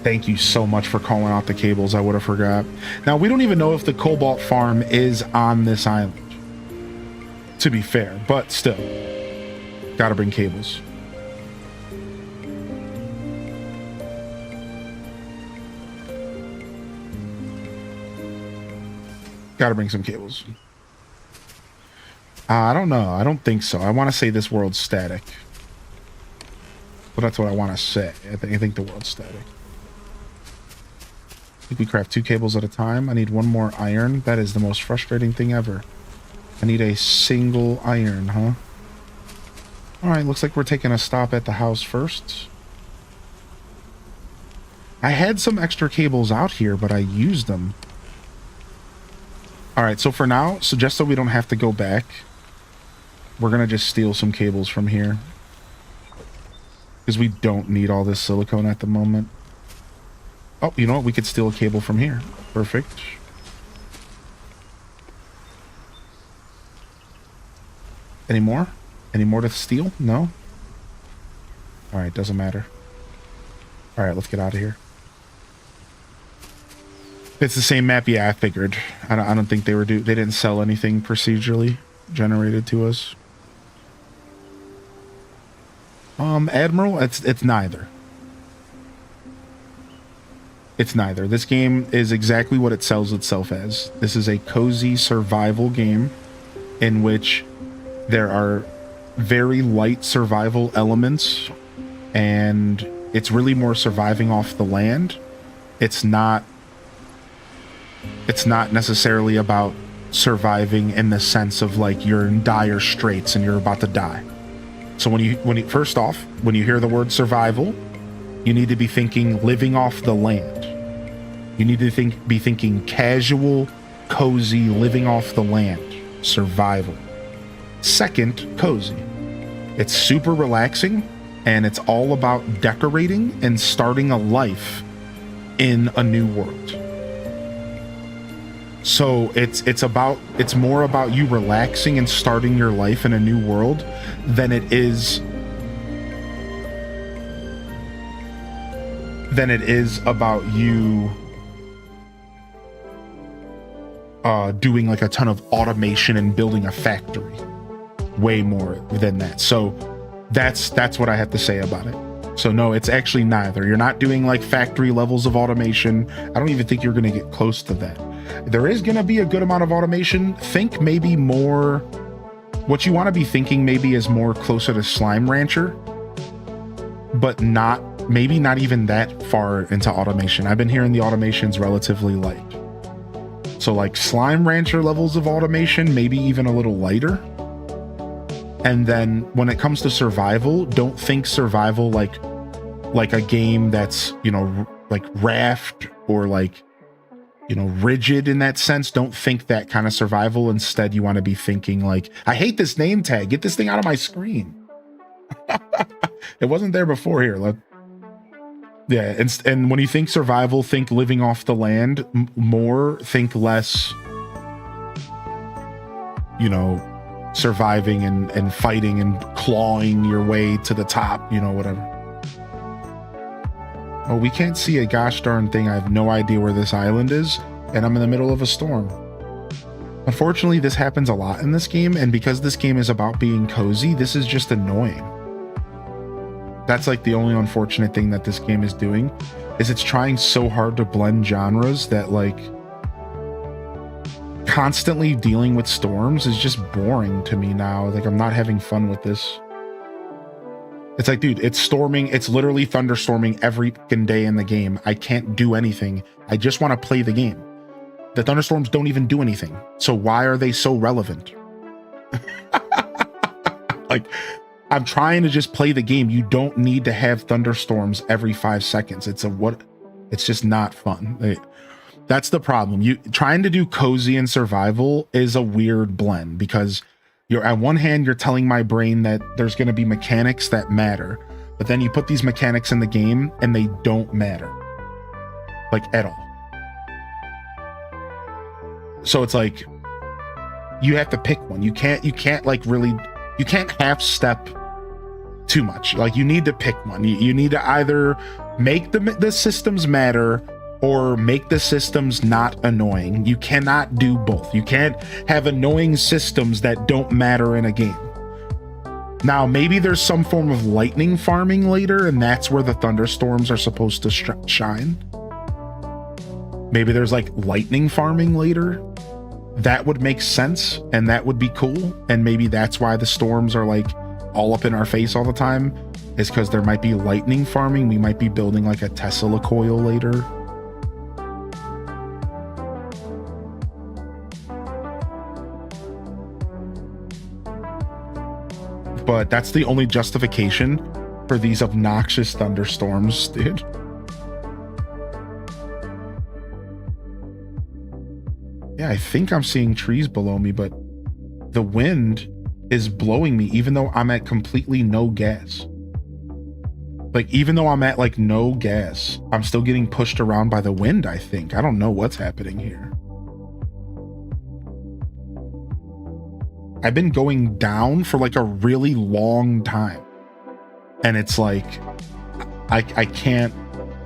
Speaker 3: Thank you so much for calling out the cables. I would have forgot. Now, we don't even know if the cobalt farm is on this island, to be fair, but still, gotta bring cables. Gotta bring some cables. I don't know. I don't think so. I want to say this world's static. But that's what I want to say. I think the world's static. I think we craft 2 cables at a time. I need 1 more iron. That is the most frustrating thing ever. I need a single iron, huh? Alright, looks like we're taking a stop at the house first. I had some extra cables out here, but I used them. Alright, so for now, just so we don't have to go back, we're going to just steal some cables from here. Because we don't need all this silicone at the moment. Oh, you know what? We could steal a cable from here. Perfect. Any more? Any more to steal? No? Alright, doesn't matter. Alright, let's get out of here. It's the same map. Yeah, I figured. I don't think they didn't sell anything procedurally generated to us. Admiral, it's neither. It's neither. This game is exactly what it sells itself as. This is a cozy survival game in which there are very light survival elements, and it's really more surviving off the land. It's not necessarily about surviving in the sense of like you're in dire straits and you're about to die. So when you first off, when you hear the word survival, you need to be thinking living off the land. You need to be thinking casual, cozy, living off the land, survival. Second, cozy. It's super relaxing, and it's all about decorating and starting a life in a new world. So it's more about you relaxing and starting your life in a new world than it is about you doing like a ton of automation and building a factory. Way more than that. So that's what I have to say about it. So no, it's actually neither. You're not doing like factory levels of automation. I don't even think you're going to get close to that. There is going to be a good amount of automation. Think maybe more, what you want to be thinking maybe is more closer to Slime Rancher, but maybe not even that far into automation. I've been hearing the automation's relatively light. So like Slime Rancher levels of automation, maybe even a little lighter. And then when it comes to survival, don't think survival like a game that's, you know, like Raft or like, you know, rigid in that sense. Don't think that kind of survival. Instead, you want to be thinking like, I hate this name tag. Get this thing out of my screen. It wasn't there before. Here. Yeah. And when you think survival, think living off the land more, think less, you know, surviving and fighting and clawing your way to the top, you know, whatever. Oh, we can't see a gosh darn thing. I have no idea where this island is, and I'm in the middle of a storm. Unfortunately, this happens a lot in this game, and because this game is about being cozy, this is just annoying. That's like the only unfortunate thing that this game is doing, is it's trying so hard to blend genres that like constantly dealing with storms is just boring to me now. Like I'm not having fun with this. It's like, dude, it's storming. It's literally thunderstorming every fucking day in the game. I can't do anything. I just want to play the game. The thunderstorms don't even do anything. So why are they so relevant? Like, I'm trying to just play the game. You don't need to have thunderstorms every 5 seconds. It's just not fun. That's the problem. You trying to do cozy and survival is a weird blend, because you're at one hand, you're telling my brain that there's going to be mechanics that matter, but then you put these mechanics in the game and they don't matter, like at all. So it's like you have to pick one. You can't like really, you can't half step too much. Like you need to pick one. You need to either make the systems matter or make the systems not annoying. You cannot do both. You can't have annoying systems that don't matter in a game. Now, maybe there's some form of lightning farming later, and that's where the thunderstorms are supposed to shine. Maybe there's like lightning farming later. That would make sense, and that would be cool. And maybe that's why the storms are like all up in our face all the time, is because there might be lightning farming. We might be building like a Tesla coil later. But that's the only justification for these obnoxious thunderstorms, dude. Yeah, I think I'm seeing trees below me, but the wind is blowing me even though I'm at completely no gas. Like, even though I'm at like no gas, I'm still getting pushed around by the wind, I think. I don't know what's happening here. I've been going down for like a really long time. And it's like, I can't,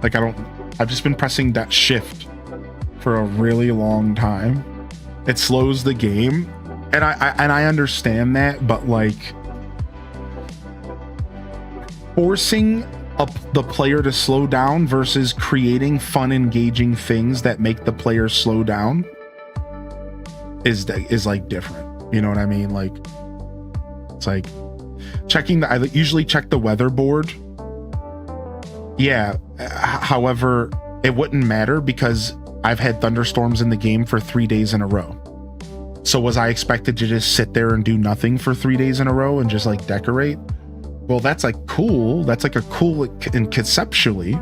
Speaker 3: like, I've just been pressing that shift for a really long time. It slows the game. And I understand that, but like forcing the player to slow down versus creating fun, engaging things that make the player slow down is like different. You know what I mean? Like, it's like I usually check the weather board. Yeah. However, it wouldn't matter because I've had thunderstorms in the game for 3 days in a row. So was I expected to just sit there and do nothing for 3 days in a row and just like decorate? Well, that's like cool. That's like a cool and conceptually,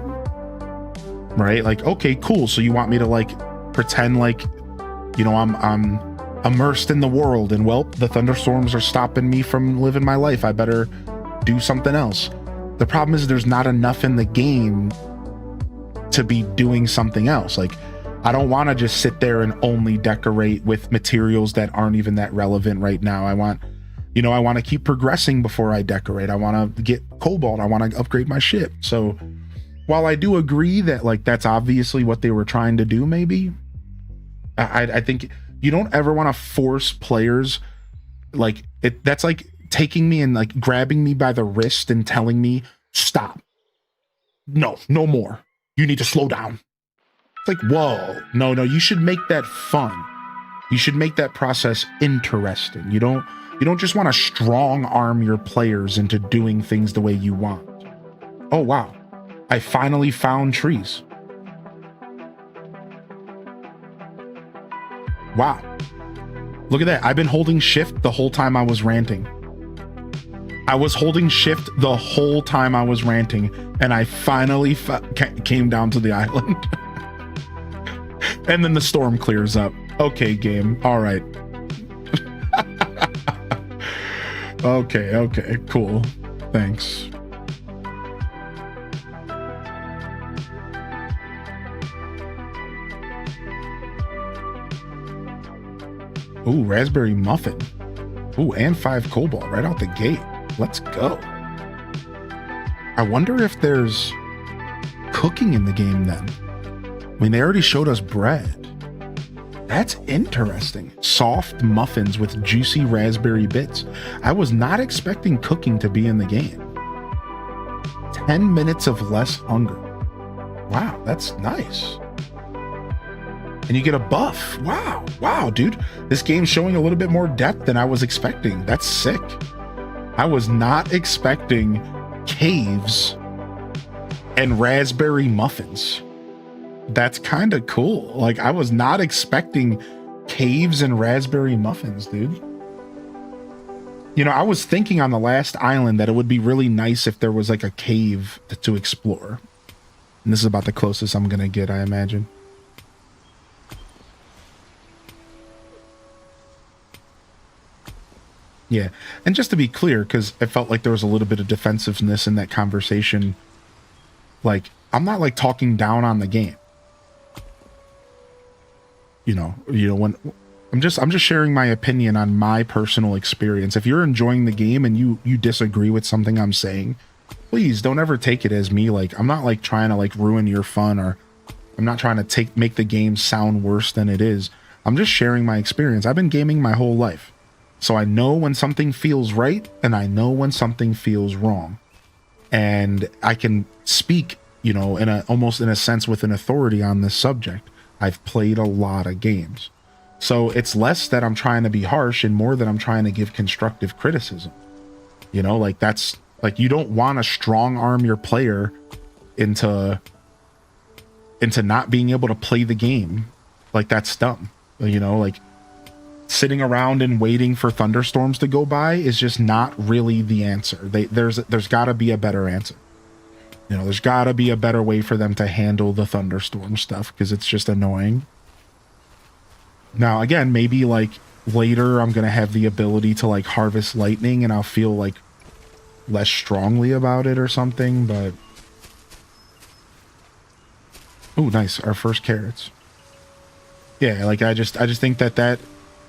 Speaker 3: right? Like, okay, cool. So you want me to like pretend like, you know, I'm immersed in the world, and well, the thunderstorms are stopping me from living my life. I better do something else. The problem is there's not enough in the game to be doing something else. Like, I don't want to just sit there and only decorate with materials that aren't even that relevant right now. I want to keep progressing before I decorate. I want to get cobalt. I want to upgrade my ship. So while I do agree that like that's obviously what they were trying to do, maybe I think you don't ever want to force players like it. That's like taking me and like grabbing me by the wrist and telling me, stop. No more. You need to slow down. It's like, whoa, no, you should make that fun. You should make that process interesting. You don't just want to strong arm your players into doing things the way you want. Oh, wow. I finally found trees. Wow. Look at that. I've been holding shift the whole time I was ranting. I was holding shift the whole time I was ranting, and I finally came down to the island. And then the storm clears up. Okay, game. All right. Okay, cool. Thanks. Ooh, raspberry muffin. Ooh, and 5 cobalt right out the gate. Let's go. I wonder if there's cooking in the game then. I mean, they already showed us bread. That's interesting. Soft muffins with juicy raspberry bits. I was not expecting cooking to be in the game. 10 minutes of less hunger. Wow, that's nice. And you get a buff. Wow, dude. This game's showing a little bit more depth than I was expecting. That's sick. I was not expecting caves and raspberry muffins. That's kind of cool. Like, I was not expecting caves and raspberry muffins, dude. You know, I was thinking on the last island that it would be really nice if there was like a cave to explore. And this is about the closest I'm gonna get, I imagine. Yeah, and just to be clear, because it felt like there was a little bit of defensiveness in that conversation, like, I'm not like talking down on the game. You know, when I'm just sharing my opinion on my personal experience. If you're enjoying the game and you disagree with something I'm saying, please don't ever take it as me like, I'm not like trying to like ruin your fun, or I'm not trying to make the game sound worse than it is. I'm just sharing my experience. I've been gaming my whole life. So I know when something feels right and I know when something feels wrong. And I can speak, you know, almost in a sense with an authority on this subject. I've played a lot of games. So it's less that I'm trying to be harsh and more that I'm trying to give constructive criticism. You know, like, that's like, you don't want to strong arm your player into not being able to play the game. Like, that's dumb. You know, like, sitting around and waiting for thunderstorms to go by is just not really the answer. There's got to be a better answer. You know, there's got to be a better way for them to handle the thunderstorm stuff, because it's just annoying. Now, again, maybe like later I'm going to have the ability to like harvest lightning and I'll feel like less strongly about it or something, but... Ooh, nice. Our first carrots. Yeah, like, I just think that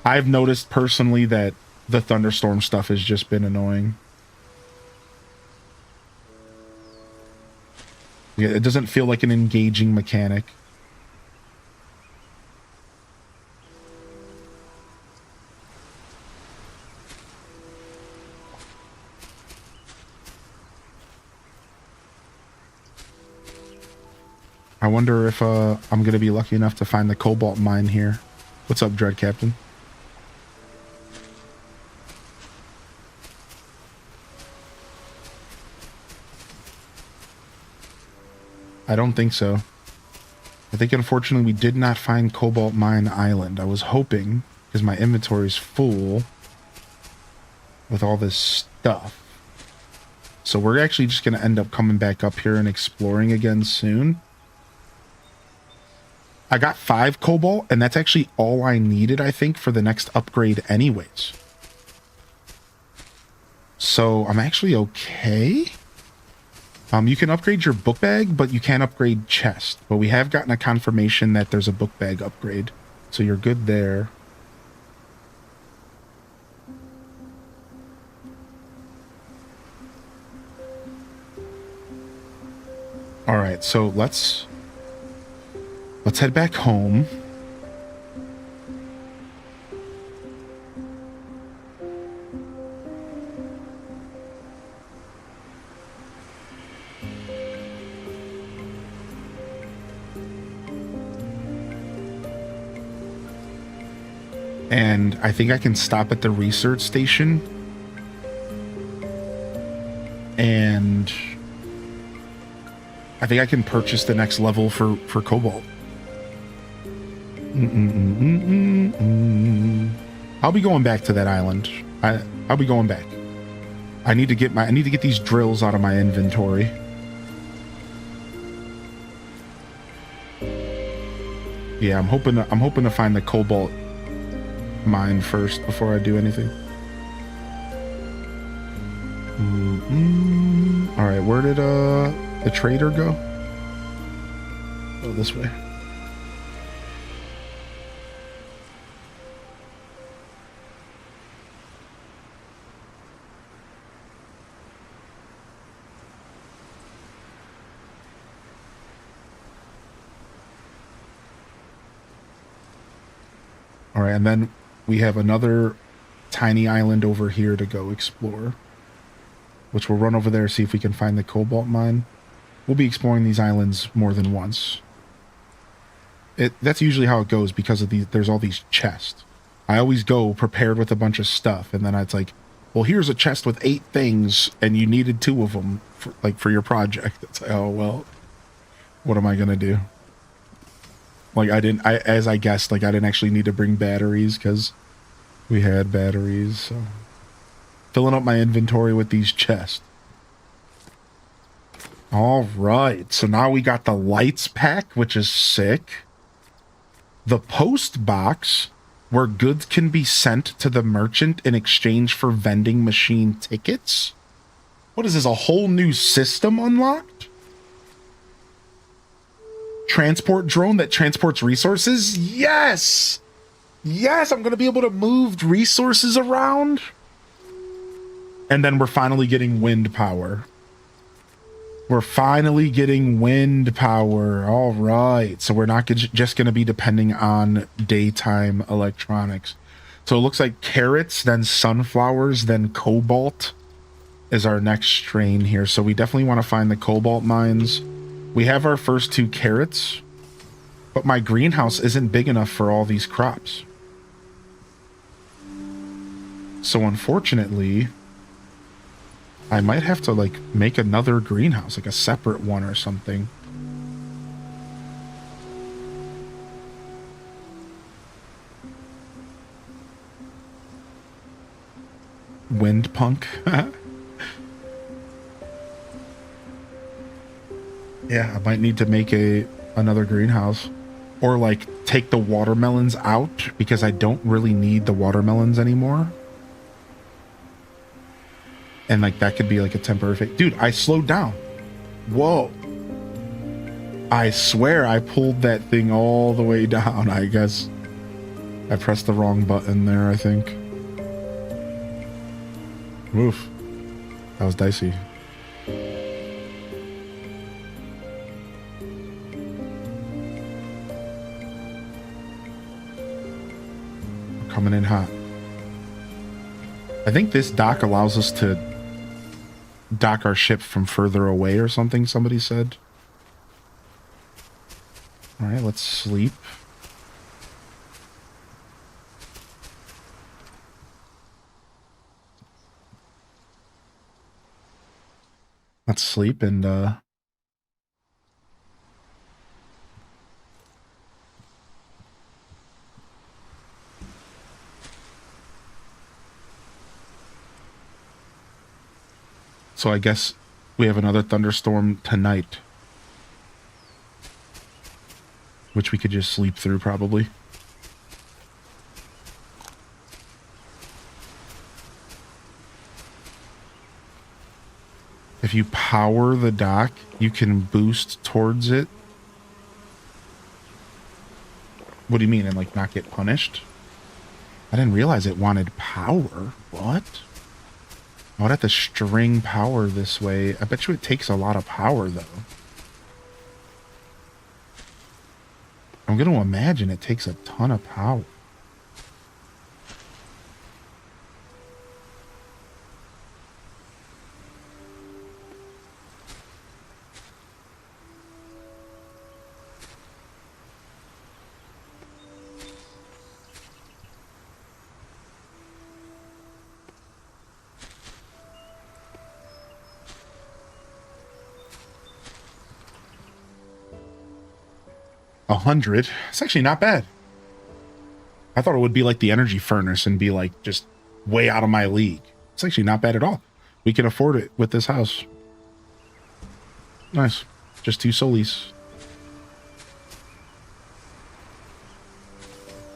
Speaker 3: I've noticed personally that the thunderstorm stuff has just been annoying. Yeah, it doesn't feel like an engaging mechanic. I wonder if I'm going to be lucky enough to find the cobalt mine here. What's up, Dread Captain? I don't think so. I think, unfortunately, we did not find Cobalt Mine Island. I was hoping, because my inventory's full with all this stuff. So we're actually just going to end up coming back up here and exploring again soon. I got 5 cobalt, and that's actually all I needed, I think, for the next upgrade anyways. So I'm actually okay. You can upgrade your book bag, but you can't upgrade chest. But we have gotten a confirmation that there's a book bag upgrade. So you're good there. All right, so let's head back home. And I think I can stop at the research station. And I think I can purchase the next level for Cobalt. I'll be going back to that island. I'll be going back. I need to get these drills out of my inventory. Yeah, I'm hoping to find the cobalt mine first before I do anything. All right, where did the trader go? Oh, this way. All right, and then we have another tiny island over here to go explore, which we'll run over there, see if we can find the cobalt mine. We'll be exploring these islands more than once. That's usually how it goes because of there's all these chests. I always go prepared with a bunch of stuff, and then it's like, well, here's a chest with 8 things, and you needed 2 of them for your project. It's like, oh, well, what am I going to do? Like, as I guessed, like, I didn't actually need to bring batteries because we had batteries, so. Filling up my inventory with these chests. All right, so now we got the lights pack, which is sick. The post box, where goods can be sent to the merchant in exchange for vending machine tickets. What is this, a whole new system unlocked? Transport drone that transports resources? Yes! Yes, I'm going to be able to move resources around. And then we're finally getting wind power. We're finally getting wind power. All right. So we're not just going to be depending on daytime electronics. So it looks like carrots, then sunflowers, then cobalt is our next strain here. So we definitely want to find the cobalt mines. We have our first 2 carrots, but my greenhouse isn't big enough for all these crops. So unfortunately, I might have to, like, make another greenhouse, like a separate one or something. Wind punk. Yeah, I might need to make another greenhouse. Or, like, take the watermelons out, because I don't really need the watermelons anymore. And, like, that could be, like, a temporary fix. Dude, I slowed down. Whoa. I swear I pulled that thing all the way down, I guess. I pressed the wrong button there, I think. Oof. That was dicey. We're coming in hot. I think this dock allows us to dock our ship from further away or something, somebody said. All right, let's sleep. Let's sleep and so I guess we have another thunderstorm tonight, which we could just sleep through probably. If you power the dock, you can boost towards it. What do you mean? And, like, not get punished? I didn't realize it wanted power. What? I would have to string power this way. I bet you it takes a lot of power, though. I'm going to imagine it takes a ton of power. $100. It's actually not bad. I thought it would be like the energy furnace and be like just way out of my league. It's actually not bad at all. We can afford it with this house. Nice. Just 2 solis.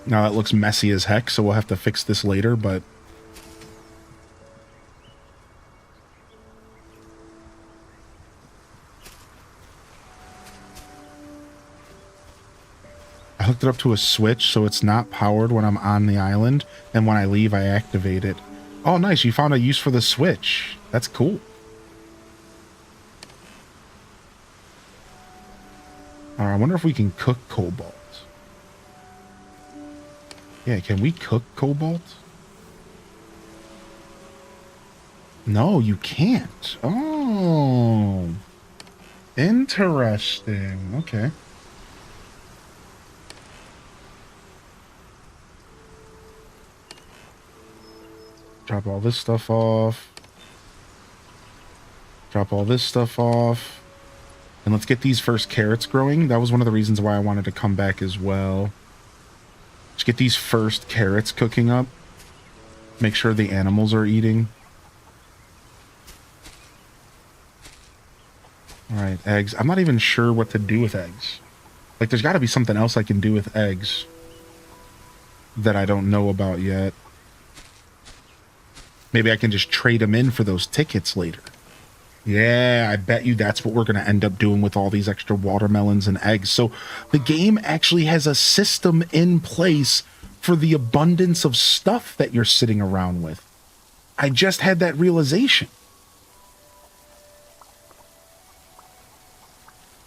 Speaker 3: Now that looks messy as heck, so we'll have to fix this later, but I hooked it up to a switch so it's not powered when I'm on the island, and when I leave I activate it. Oh nice, you found a use for the switch. That's cool. I wonder if we can cook cobalt. Yeah, can we cook cobalt? No, you can't. Oh. Interesting. Okay. Drop all this stuff off. Drop all this stuff off. And let's get these first carrots growing. That was one of the reasons why I wanted to come back as well. Let's get these first carrots cooking up. Make sure the animals are eating. Alright, eggs. I'm not even sure what to do with eggs. Like, there's got to be something else I can do with eggs that I don't know about yet. Maybe I can just trade them in for those tickets later. Yeah, I bet you that's what we're going to end up doing with all these extra watermelons and eggs. So the game actually has a system in place for the abundance of stuff that you're sitting around with. I just had that realization.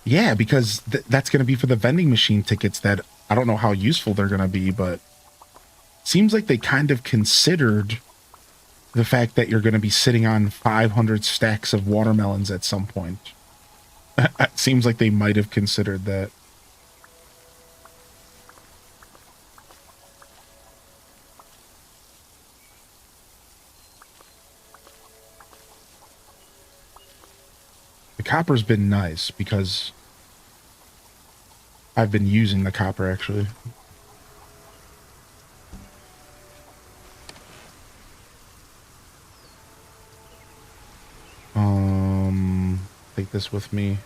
Speaker 3: Yeah, because that's going to be for the vending machine tickets that I don't know how useful they're going to be, but seems like they kind of considered the fact that you're going to be sitting on 500 stacks of watermelons at some point. It seems like they might have considered that. The copper's been nice because I've been using the copper actually. Take this with me.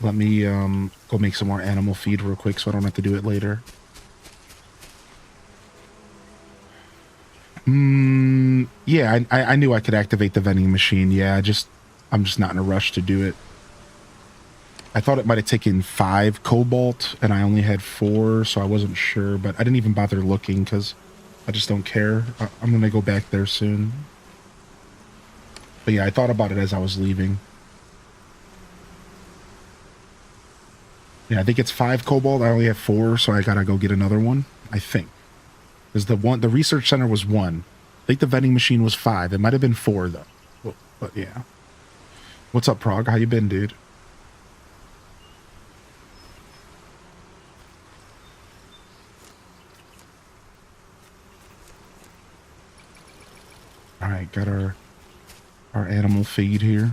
Speaker 3: Let me go make some more animal feed real quick so I don't have to do it later. Yeah, I knew I could activate the vending machine. Yeah, I'm just not in a rush to do it. I thought it might have taken 5 cobalt and I only had 4, so I wasn't sure, but I didn't even bother looking because I just don't care. I'm going to go back there soon. But yeah, I thought about it as I was leaving. Yeah, I think it's 5 cobalt. I only have 4, so I gotta go get another one, I think. Because the research center was 1. I think the vending machine was 5. It might have been 4, though. But yeah. What's up, Prog? How you been, dude? Alright, got our animal feed here.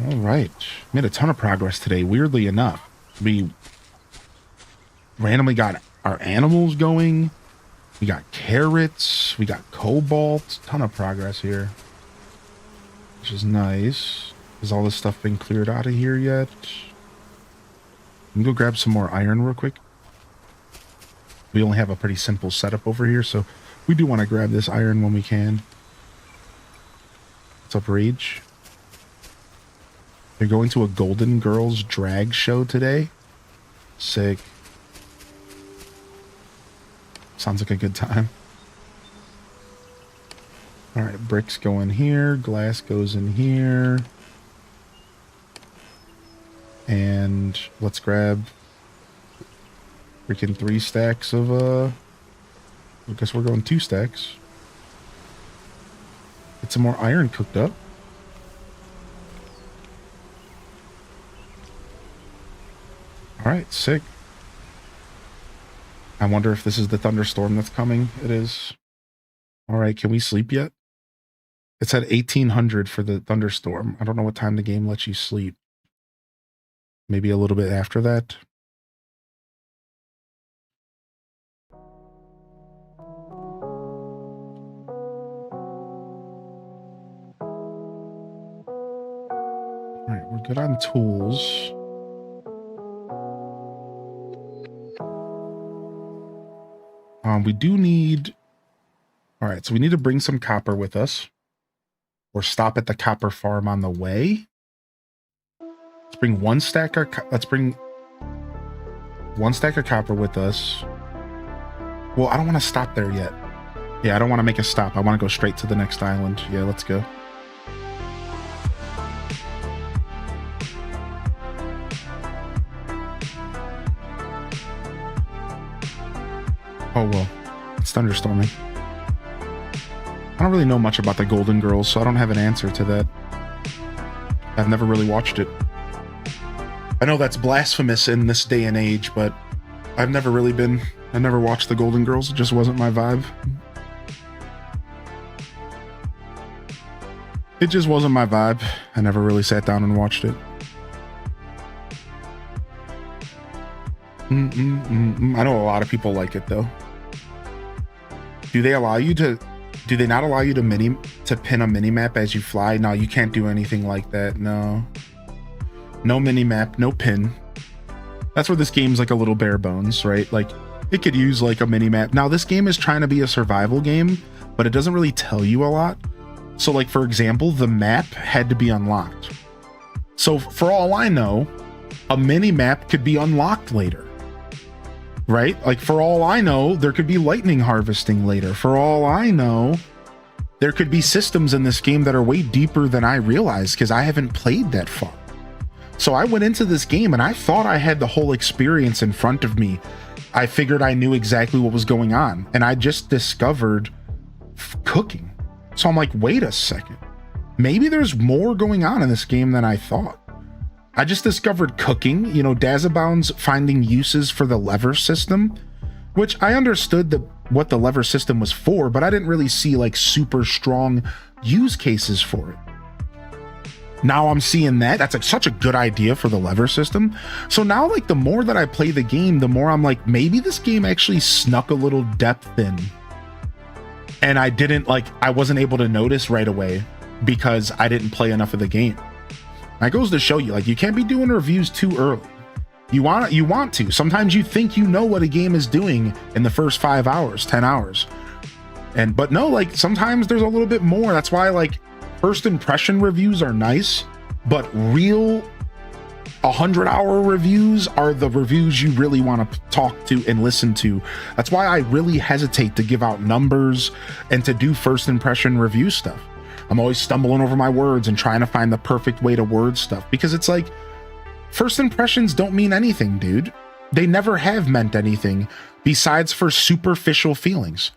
Speaker 3: All right, made a ton of progress today. Weirdly enough, we randomly got our animals going. We got carrots. We got cobalt. Ton of progress here, which is nice. Has all this stuff been cleared out of here yet? Let me go grab some more iron real quick. We only have a pretty simple setup over here, so we do want to grab this iron when we can. What's up, Rage? You're going to a Golden Girls drag show today? Sick. Sounds like a good time. Alright, bricks go in here. Glass goes in here. And let's grab freaking 3 stacks of, I guess we're going 2 stacks. Get some more iron cooked up. Alright, sick. I wonder if this is the thunderstorm that's coming. It is. All right, can we sleep yet? It said 1800 for the thunderstorm. I don't know what time the game lets you sleep. Maybe a little bit after that. All right, we're good on tools. We do need... All right, so we need to bring some copper with us. Or stop at the copper farm on the way. Let's bring one stack of... Let's bring one stack of copper with us. Well, I don't want to stop there yet. Yeah, I don't want to make a stop. I want to go straight to the next island. Yeah, let's go. Oh, well. It's thunderstorming. I don't really know much about the Golden Girls, so I don't have an answer to that. I've never really watched it. I know that's blasphemous in this day and age, but I've never really been... I never watched the Golden Girls. It just wasn't my vibe. It just wasn't my vibe. I never really sat down and watched it. I know a lot of people like it, though. Do they allow you to... Do they not allow you to pin a mini-map as you fly? No, you can't do anything like that. No. No mini-map, no pin. That's where this game's like a little bare bones, right? Like, it could use like a mini-map. Now, this game is trying to be a survival game, but it doesn't really tell you a lot. So, like, for example, the map had to be unlocked. So, for all I know, a mini-map could be unlocked later. Right? Like, for all I know, there could be lightning harvesting later. For all I know, there could be systems in this game that are way deeper than I realized because I haven't played that far. So I went into this game and I thought I had the whole experience in front of me. I figured I knew exactly what was going on. And I just discovered cooking. So I'm like, wait a second. Maybe there's more going on in this game than I thought. I just discovered cooking, you know, Dazabound's finding uses for the lever system, which I understood what the lever system was for, but I didn't really see like super strong use cases for it. Now I'm seeing that. That's like such a good idea for the lever system. So now, like, the more that I play the game, the more I'm like, maybe this game actually snuck a little depth in. And I wasn't able to notice right away because I didn't play enough of the game. That goes to show you, like, you can't be doing reviews too early. You want to. Sometimes you think you know what a game is doing in the first 5 hours, 10 hours. But no, like, sometimes there's a little bit more. That's why, like, first impression reviews are nice, but real 100-hour reviews are the reviews you really want to talk to and listen to. That's why I really hesitate to give out numbers and to do first impression review stuff. I'm always stumbling over my words and trying to find the perfect way to word stuff, because it's like, first impressions don't mean anything, dude. They never have meant anything besides for superficial feelings.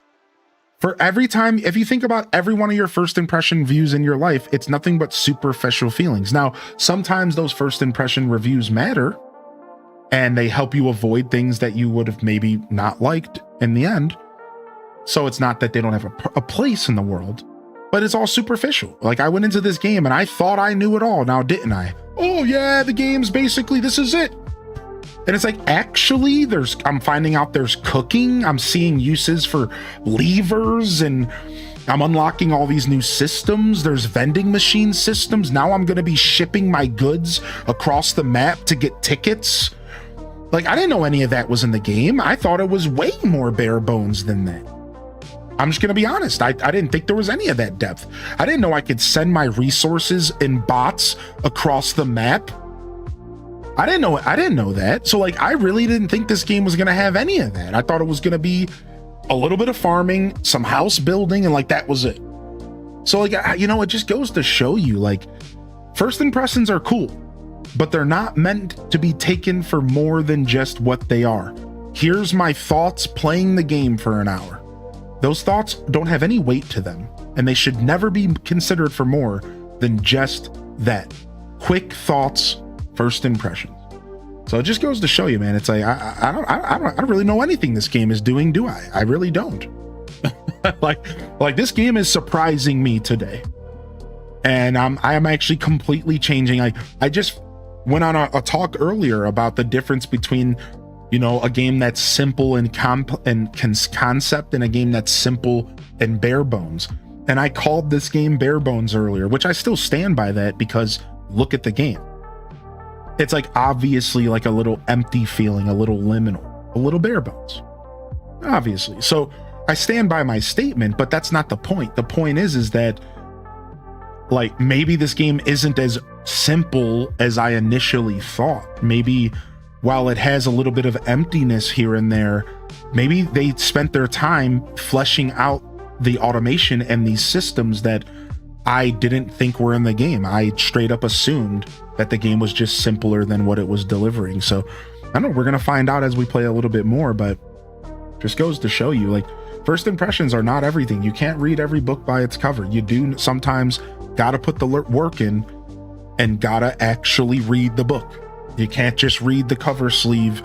Speaker 3: For every time, if you think about every one of your first impression views in your life, it's nothing but superficial feelings. Now, sometimes those first impression reviews matter and they help you avoid things that you would have maybe not liked in the end. So it's not that they don't have a place in the world, but it's all superficial. Like, I went into this game and I thought I knew it all. Now, didn't I? Oh yeah, the game's basically, this is it. And it's like, actually, I'm finding out there's cooking. I'm seeing uses for levers, and I'm unlocking all these new systems. There's vending machine systems. Now I'm going to be shipping my goods across the map to get tickets. Like, I didn't know any of that was in the game. I thought it was way more bare bones than that. I'm just going to be honest. I didn't think there was any of that depth. I didn't know I could send my resources in bots across the map. I didn't know that. So, like, I really didn't think this game was going to have any of that. I thought it was going to be a little bit of farming, some house building, and like, that was it. So, like, you know, it just goes to show you, like, first impressions are cool, but they're not meant to be taken for more than just what they are. Here's my thoughts playing the game for an hour. Those thoughts don't have any weight to them, and they should never be considered for more than just that. Quick thoughts, first impressions. So it just goes to show you, man. It's like I don't really know anything this game is doing, do I? I really don't. like this game is surprising me today, and I am actually completely changing. I just went on a talk earlier about the difference between, you know, a game that's simple and concept and a game that's simple and bare bones. And I called this game bare bones earlier, which I still stand by that, because look at the game. It's like obviously like a little empty feeling, a little liminal, a little bare bones, obviously. So I stand by my statement, but that's not the point. The point is that, like, maybe this game isn't as simple as I initially thought. Maybe while it has a little bit of emptiness here and there, maybe they spent their time fleshing out the automation and these systems that I didn't think were in the game. I straight up assumed that the game was just simpler than what it was delivering. So I don't know, we're gonna find out as we play a little bit more, but just goes to show you, like, first impressions are not everything. You can't read every book by its cover. You do sometimes gotta put the work in and gotta actually read the book. You can't just read the cover sleeve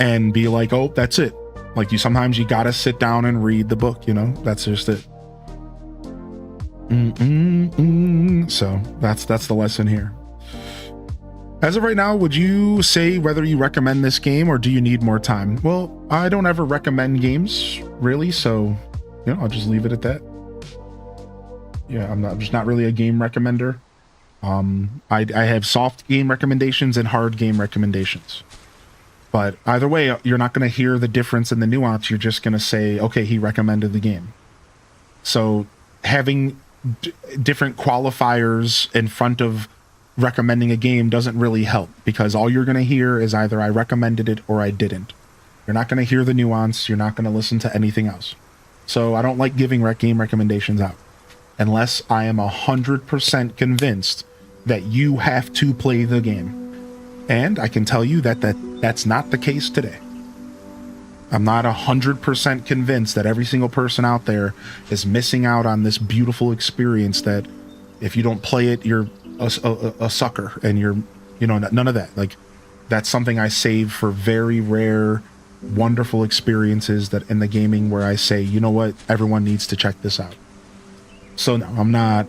Speaker 3: and be like, oh, that's it. Like, sometimes you gotta sit down and read the book, you know? That's just it. So that's the lesson here. As of right now, would you say whether you recommend this game or do you need more time? Well, I don't ever recommend games, really, so, you know, I'll just leave it at that. Yeah, I'm just not really a game recommender. I have soft game recommendations and hard game recommendations. But either way, you're not going to hear the difference in the nuance. You're just going to say, okay, he recommended the game. So having different qualifiers in front of recommending a game doesn't really help, because all you're going to hear is either I recommended it or I didn't. You're not going to hear the nuance. You're not going to listen to anything else. So I don't like giving game recommendations out unless I am 100% convinced that you have to play the game. And I can tell you that that's not the case today. I'm not 100% convinced that every single person out there is missing out on this beautiful experience, that if you don't play it, you're a sucker, and you're, you know, none of that. Like, that's something I save for very rare, wonderful experiences that in the gaming where I say, you know what, everyone needs to check this out. So no,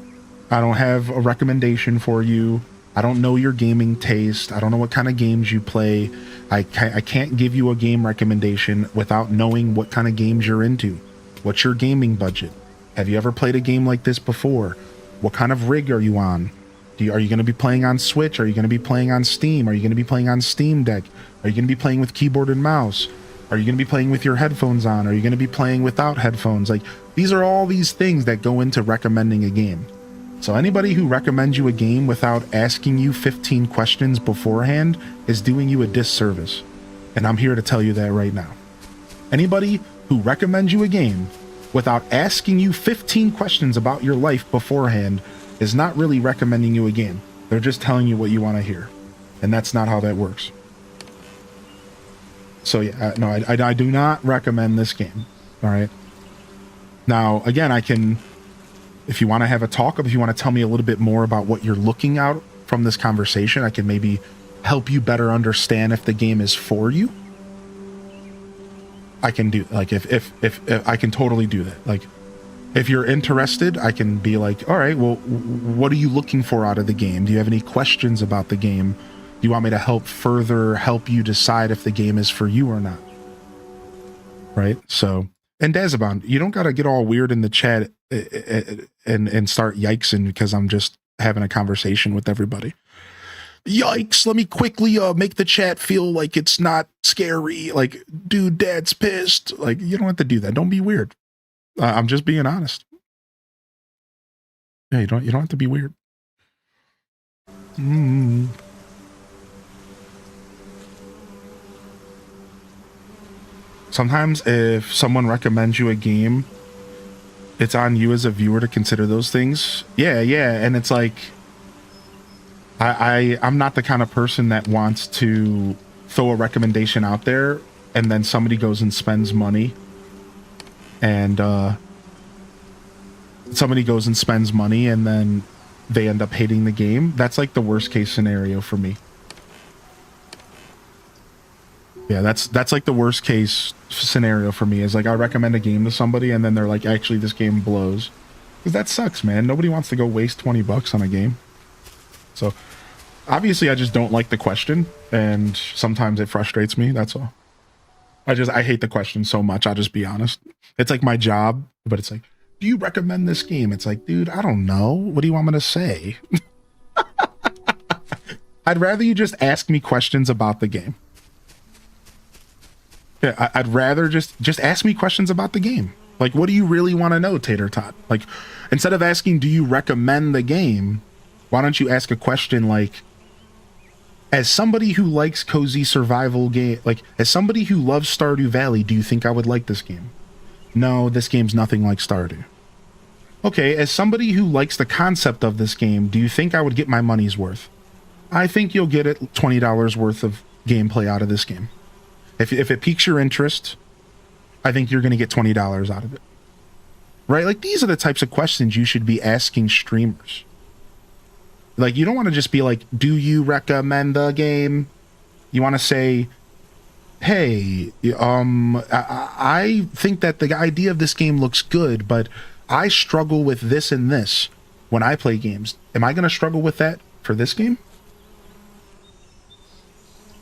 Speaker 3: I don't have a recommendation for you. I don't know your gaming taste. I don't know what kind of games you play. I can't give you a game recommendation without knowing what kind of games you're into. What's your gaming budget? Have you ever played a game like this before? What kind of rig are you on? Are you going to be playing on Switch? Are you going to be playing on Steam? Are you going to be playing on Steam Deck? Are you going to be playing with keyboard and mouse? Are you going to be playing with your headphones on? Are you going to be playing without headphones? Like, these are all these things that go into recommending a game. So anybody who recommends you a game without asking you 15 questions beforehand is doing you a disservice. And I'm here to tell you that right now. Anybody who recommends you a game without asking you 15 questions about your life beforehand is not really recommending you a game. They're just telling you what you want to hear. And that's not how that works. So yeah, no, I do not recommend this game. All right. Now, again, I can, if you want to have a talk, if you want to tell me a little bit more about what you're looking out from this conversation, I can maybe help you better understand if the game is for you. I can do, like, if I can totally do that. Like, if you're interested, I can be like, all right, well, what are you looking for out of the game? Do you have any questions about the game? Do you want me to help you decide if the game is for you or not? Right? So, and Dazabon, you don't got to get all weird in the chat and start yikesing because I'm just having a conversation with everybody. Yikes, let me quickly make the chat feel like it's not scary. Like, dude, Dad's pissed. Like, you don't have to do that. Don't be weird. I'm just being honest. Yeah, you don't have to be weird. Sometimes if someone recommends you a game, it's on you as a viewer to consider those things. Yeah, and it's like, I'm not the kind of person that wants to throw a recommendation out there and then somebody goes and spends money and then they end up hating the game. That's like the worst case scenario for me. Yeah, that's like the worst case scenario for me is like I recommend a game to somebody and then they're like, actually, this game blows. Because that sucks, man. Nobody wants to go waste 20 bucks on a game. So obviously I just don't like the question and sometimes it frustrates me. That's all. I hate the question so much. I'll just be honest. It's like my job, but it's like, do you recommend this game? It's like, dude, I don't know. What do you want me to say? I'd rather you just ask me questions about the game. Yeah, I'd rather just ask me questions about the game. Like, what do you really want to know, Tater Tot? Like, instead of asking, do you recommend the game? Why don't you ask a question like, as somebody who likes cozy survival game, like, as somebody who loves Stardew Valley, do you think I would like this game? No, this game's nothing like Stardew. Okay, as somebody who likes the concept of this game, do you think I would get my money's worth? I think you'll get it $20 worth of gameplay out of this game. If it piques your interest, I think you're going to get $20 out of it. Right? Like, these are the types of questions you should be asking streamers. Like, you don't want to just be like, do you recommend the game? You want to say, hey, I think that the idea of this game looks good, but I struggle with this and this when I play games. Am I going to struggle with that for this game?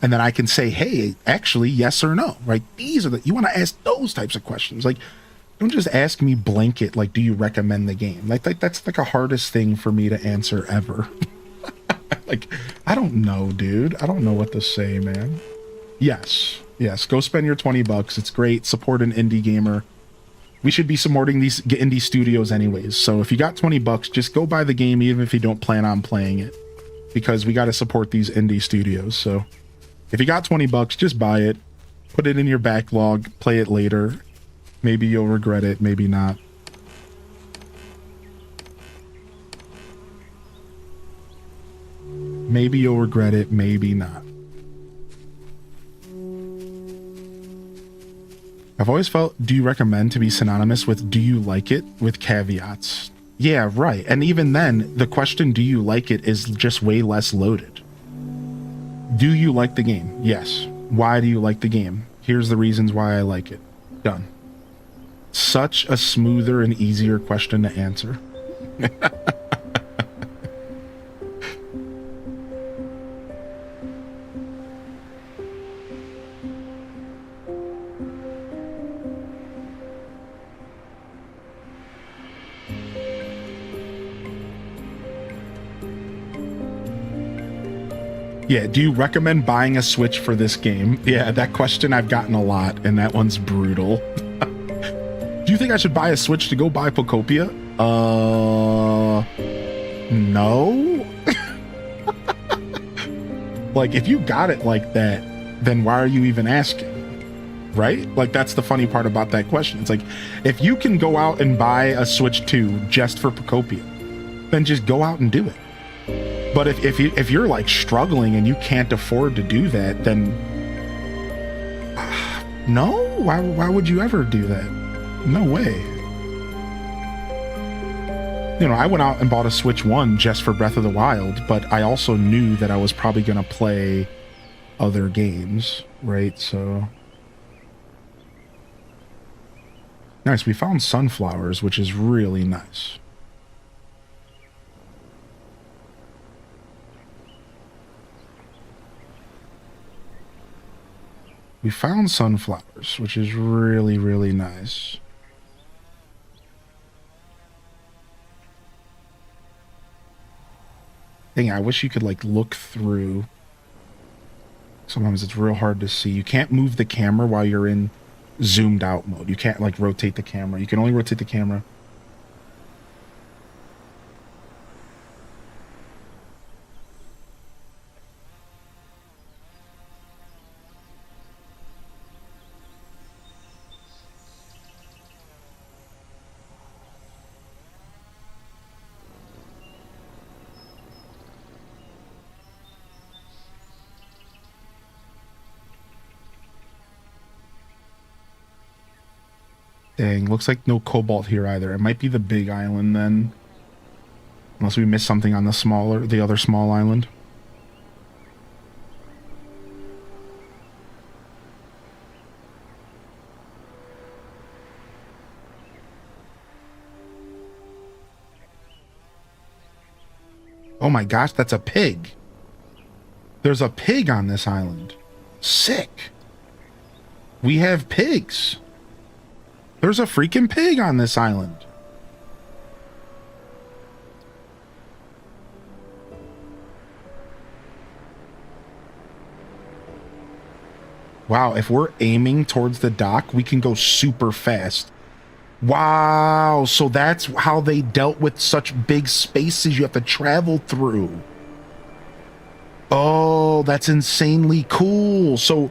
Speaker 3: And then I can say, hey, actually, yes or no, right? These are you want to ask those types of questions. Like, don't just ask me blanket, like, do you recommend the game? Like that's like a hardest thing for me to answer ever. Like, I don't know, dude. I don't know what to say, man. Yes, go spend your 20 bucks. It's great. Support an indie gamer. We should be supporting these indie studios anyways. So if you got 20 bucks, just go buy the game, even if you don't plan on playing it, because we got to support these indie studios. So if you got 20 bucks, just buy it, put it in your backlog, play it later. Maybe you'll regret it, maybe not. Maybe you'll regret it, maybe not. I've always felt, do you recommend to be synonymous with do you like it with caveats? Yeah, right. And even then, the question, do you like it, is just way less loaded. Do you like the game? Yes. Why do you like the game? Here's the reasons why I like it. Done. Such a smoother and easier question to answer. Yeah, do you recommend buying a Switch for this game? Yeah, that question I've gotten a lot, and that one's brutal. Do you think I should buy a Switch to go buy Pocopia? No. Like, if you got it like that, then why are you even asking? Right? Like, that's the funny part about that question. It's like, if you can go out and buy a Switch 2 just for Pocopia, then just go out and do it. But if you're like struggling and you can't afford to do that, then no, why would you ever do that? No way. You know, I went out and bought a Switch 1 just for Breath of the Wild, but I also knew that I was probably going to play other games, right? So nice. We found sunflowers, which is really nice. We found sunflowers, which is really, really nice. Dang, I wish you could, like, look through. Sometimes it's real hard to see. You can't move the camera while you're in zoomed out mode. You can't, like, rotate the camera. You can only rotate the camera. Dang, looks like no cobalt here either. It might be the big island then. Unless we missed something on the other small island. Oh my gosh, that's a pig. There's a pig on this island. Sick. We have pigs. There's a freaking pig on this island. Wow, if we're aiming towards the dock, we can go super fast. Wow, so that's how they dealt with such big spaces you have to travel through. Oh, that's insanely cool. So,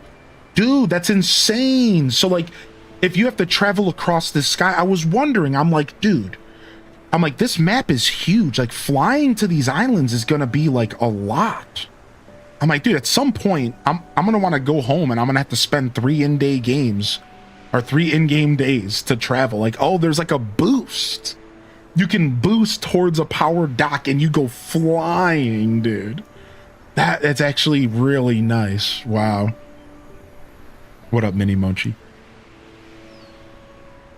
Speaker 3: dude, that's insane. So, like, if you have to travel across the sky, I was wondering, I'm like, dude, I'm like, this map is huge. Like, flying to these islands is gonna be, like, a lot. I'm like, dude, at some point, I'm gonna want to go home and I'm gonna have to spend 3 in-day games or 3 in-game days to travel. Like, oh, there's like a boost. You can boost towards a powered dock and you go flying, dude. That's actually really nice. Wow. What up, Mini Mochi?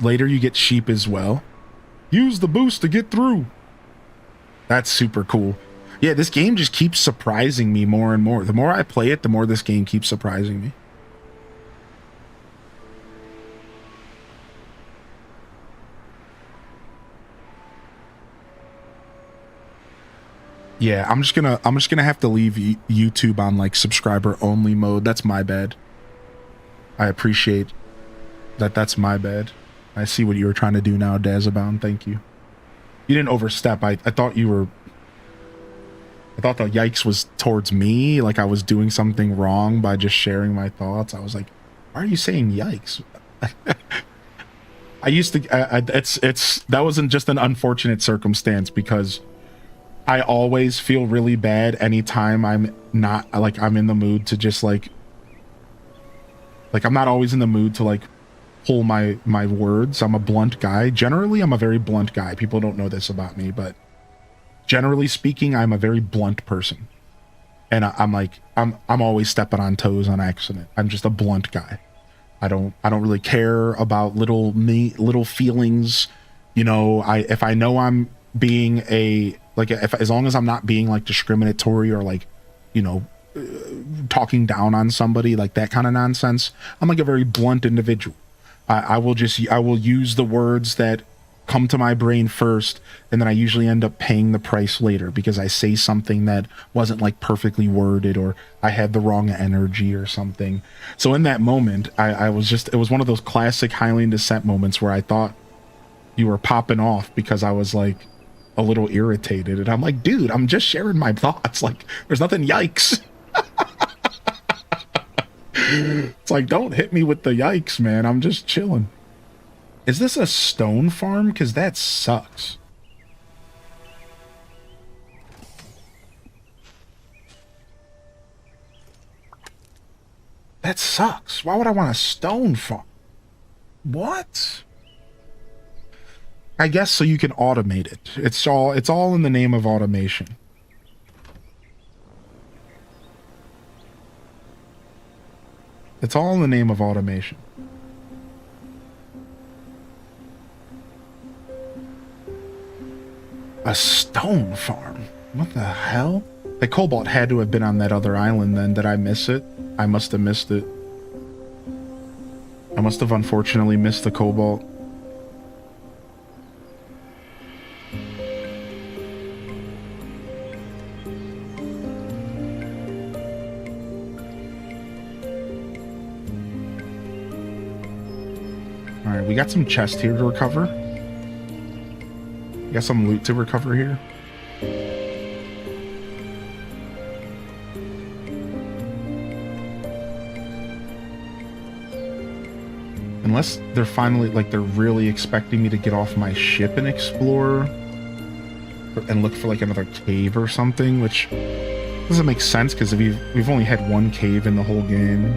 Speaker 3: Later, you get sheep as well. Use the boost to get through. That's super cool. Yeah, this game just keeps surprising me more and more. The more I play it, the more this game keeps surprising me. Yeah, I'm just gonna have to leave YouTube on like subscriber only mode. That's my bad. I appreciate that. That's my bad. I see what you were trying to do now, Dazabound. Thank you. You didn't overstep. I thought you were. I thought the yikes was towards me, like I was doing something wrong by just sharing my thoughts. I was like, why are you saying yikes? I used to, that wasn't just an unfortunate circumstance because I always feel really bad anytime I'm not, like, I'm in the mood to just like I'm not always in the mood to like pull my words. I'm a blunt guy. Generally, I'm a very blunt guy. People don't know this about me, but generally speaking, I'm a very blunt person, and I'm always stepping on toes on accident. I'm just a blunt guy. I don't really care about little feelings. You know, if I know I'm being as long as I'm not being like discriminatory or like, you know, talking down on somebody, like that kind of nonsense, I'm like a very blunt individual. I will use the words that come to my brain first, and then I usually end up paying the price later because I say something that wasn't like perfectly worded, or I had the wrong energy or something. So in that moment, it was one of those classic Hylian Descent moments where I thought you were popping off because I was like a little irritated, and I'm like, dude, I'm just sharing my thoughts. Like, there's nothing yikes. It's like, don't hit me with the yikes, man. I'm just chilling. Is this a stone farm? Because that sucks. That sucks. Why would I want a stone farm? What? I guess so you can automate it. It's all in the name of automation. It's all in the name of automation. A stone farm? What the hell? The cobalt had to have been on that other island then. Did I miss it? I must have missed it. I must have unfortunately missed the cobalt. Alright, we got some chest here to recover. We got some loot to recover here. Unless they're finally, like, they're really expecting me to get off my ship and explore and look for like another cave or something, which doesn't make sense because we've only had one cave in the whole game.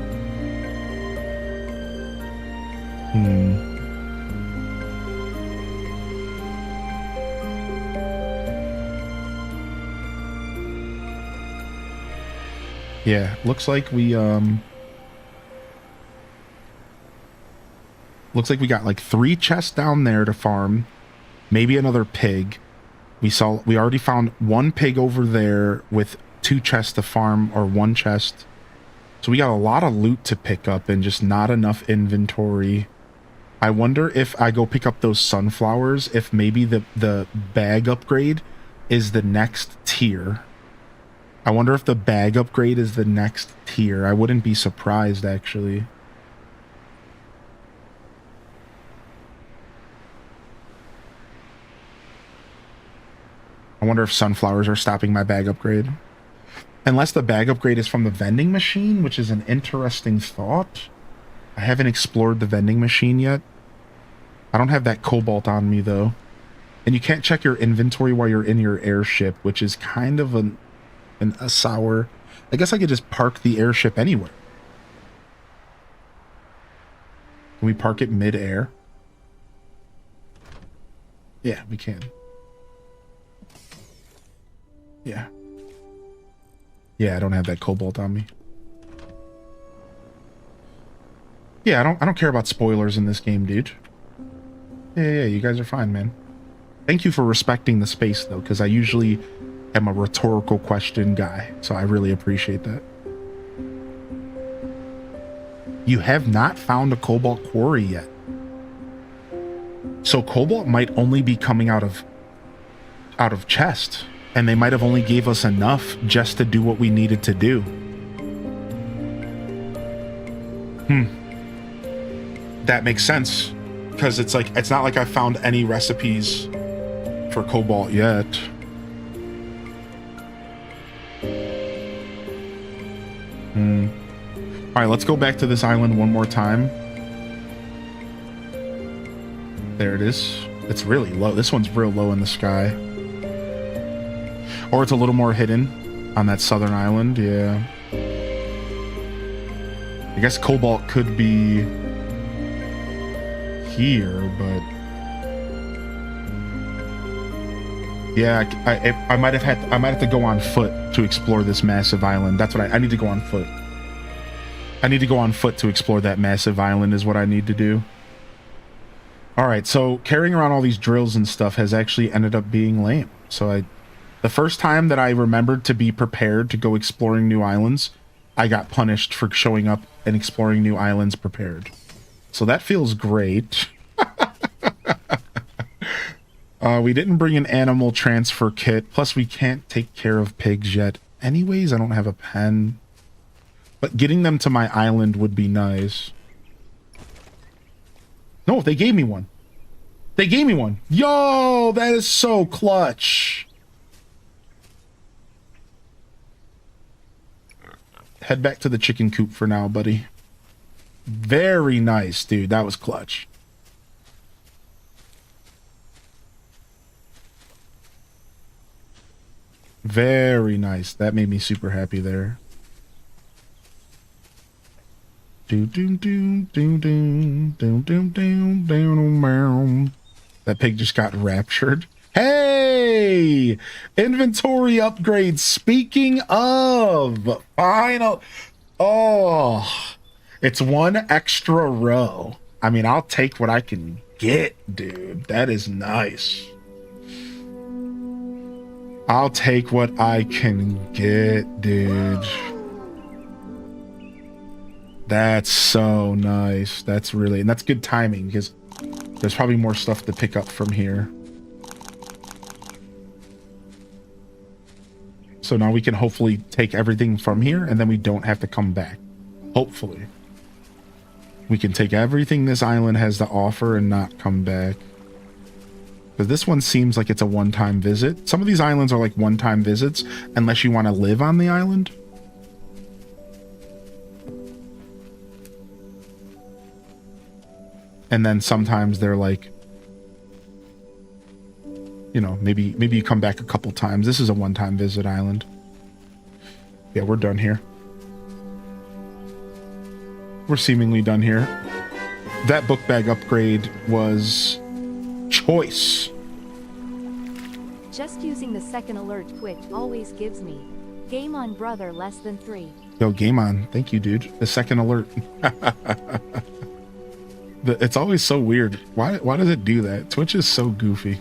Speaker 3: Yeah, looks like we got like 3 chests down there to farm, maybe another pig, We already found one pig over there with 2 chests to farm, or 1 chest. So we got a lot of loot to pick up and just not enough inventory. I wonder if I go pick up those sunflowers, if maybe the bag upgrade is the next tier. I wonder if the bag upgrade is the next tier. I wouldn't be surprised, actually. I wonder if sunflowers are stopping my bag upgrade. Unless the bag upgrade is from the vending machine, which is an interesting thought. I haven't explored the vending machine yet. I don't have that cobalt on me, though. And you can't check your inventory while you're in your airship, which is kind of a sour... I guess I could just park the airship anywhere. Can we park it mid-air? Yeah, we can. Yeah. Yeah, I don't have that cobalt on me. Yeah, I don't care about spoilers in this game, dude. Yeah, you guys are fine, man. Thank you for respecting the space, though, because I usually am a rhetorical question guy, so I really appreciate that. You have not found a cobalt quarry yet. So cobalt might only be coming out of chest, and they might have only gave us enough just to do what we needed to do. That makes sense, because it's like, it's not like I found any recipes for cobalt yet. All right, let's go back to this island one more time. There it is. It's really low. This one's real low in the sky. Or it's a little more hidden on that southern island, yeah. I guess cobalt could be here, but... Yeah, I might have to go on foot to explore this massive island. That's what I need to go on foot. I need to go on foot to explore that massive island is what I need to do. Alright, so carrying around all these drills and stuff has actually ended up being lame. So the first time that I remembered to be prepared to go exploring new islands, I got punished for showing up and exploring new islands prepared. So that feels great. We didn't bring an animal transfer kit, plus we can't take care of pigs yet. Anyways, I don't have a pen. But getting them to my island would be nice. No, they gave me one. They gave me one. Yo, that is so clutch. Head back to the chicken coop for now, buddy. Very nice, dude. That was clutch. Very nice. That made me super happy there. That pig just got raptured. Hey! Inventory upgrades. Speaking of, final... Oh, it's one extra row. I mean, I'll take what I can get, dude. That is nice. I'll take what I can get, dude. That's so nice. That's really... And that's good timing, because there's probably more stuff to pick up from here. So now we can hopefully take everything from here, and then we don't have to come back. Hopefully. We can take everything this island has to offer and not come back. Because this one seems like it's a one-time visit. Some of these islands are like one-time visits, unless you want to live on the island. And then sometimes they're like, you know, maybe you come back a couple times. This is a one-time visit island. Yeah, we're done here. We're seemingly done here. That book bag upgrade was choice.
Speaker 2: Just using the second alert Twitch always gives me. Game on, brother, less than 3.
Speaker 3: Yo, game on. Thank you, dude. The second alert. It's always so weird. Why does it do that? Twitch is so goofy.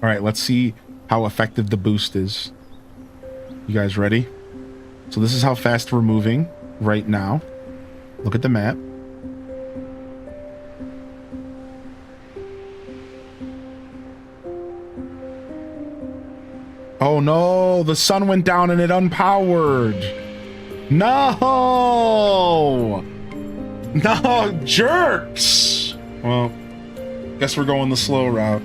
Speaker 3: All right, let's see how effective the boost is. You guys ready? So this is how fast we're moving right now. Look at the map. Oh no, the sun went down and it unpowered. No! No, jerks! Well, guess we're going the slow route.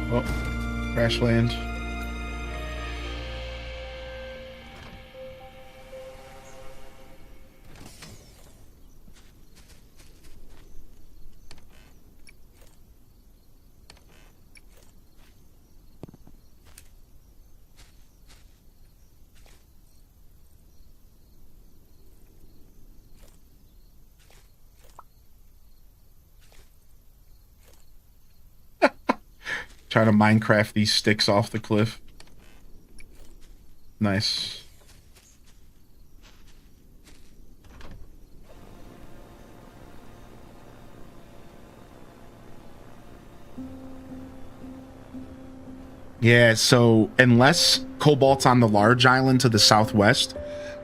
Speaker 3: Oh, crash land. Trying to Minecraft these sticks off the cliff. Nice. Yeah, so unless Cobalt's on the large island to the southwest,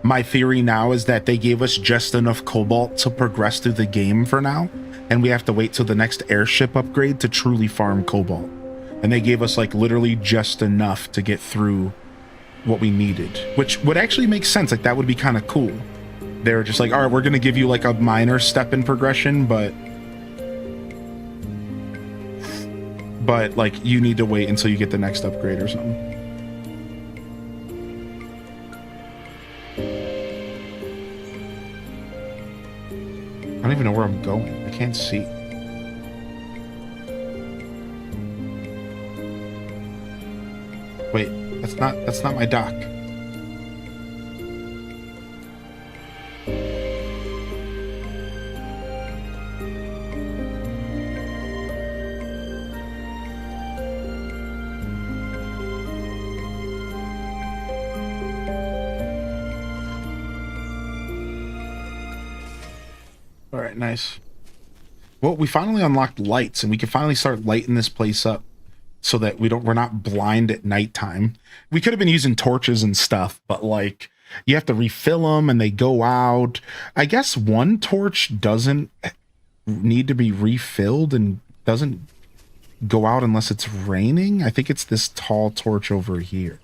Speaker 3: my theory now is that they gave us just enough Cobalt to progress through the game for now, and we have to wait till the next airship upgrade to truly farm Cobalt. And they gave us like literally just enough to get through what we needed, which would actually make sense. Like that would be kind of cool. They were just like, all right, we're going to give you like a minor step in progression, but like you need to wait until you get the next upgrade or something. I don't even know where I'm going. I can't see. Wait, that's not my dock. All right, nice. Well, we finally unlocked lights and we can finally start lighting this place up so that we're not blind at nighttime. We could have been using torches and stuff, but like you have to refill them and they go out. I guess one torch doesn't need to be refilled and doesn't go out unless it's raining. I think it's this tall torch over here.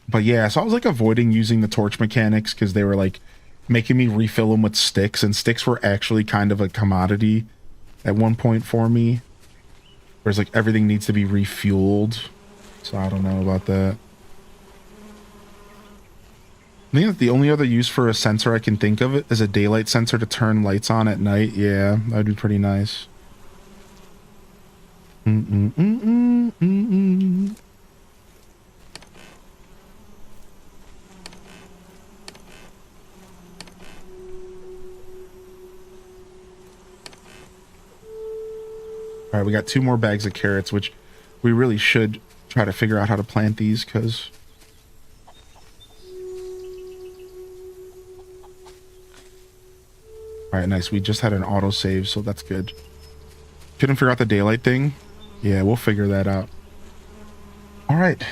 Speaker 3: But yeah, so I was like avoiding using the torch mechanics because they were like making me refill them with sticks, and sticks were actually kind of a commodity at one point for me. Whereas like everything needs to be refueled. So I don't know about that. I think that the only other use for a sensor I can think of it is a daylight sensor to turn lights on at night. Yeah, that'd be pretty nice. All right, we got 2 more bags of carrots, which we really should try to figure out how to plant these, because all right, nice. We just had an autosave, so that's good. Couldn't figure out the daylight thing. Yeah, we'll figure that out. All right,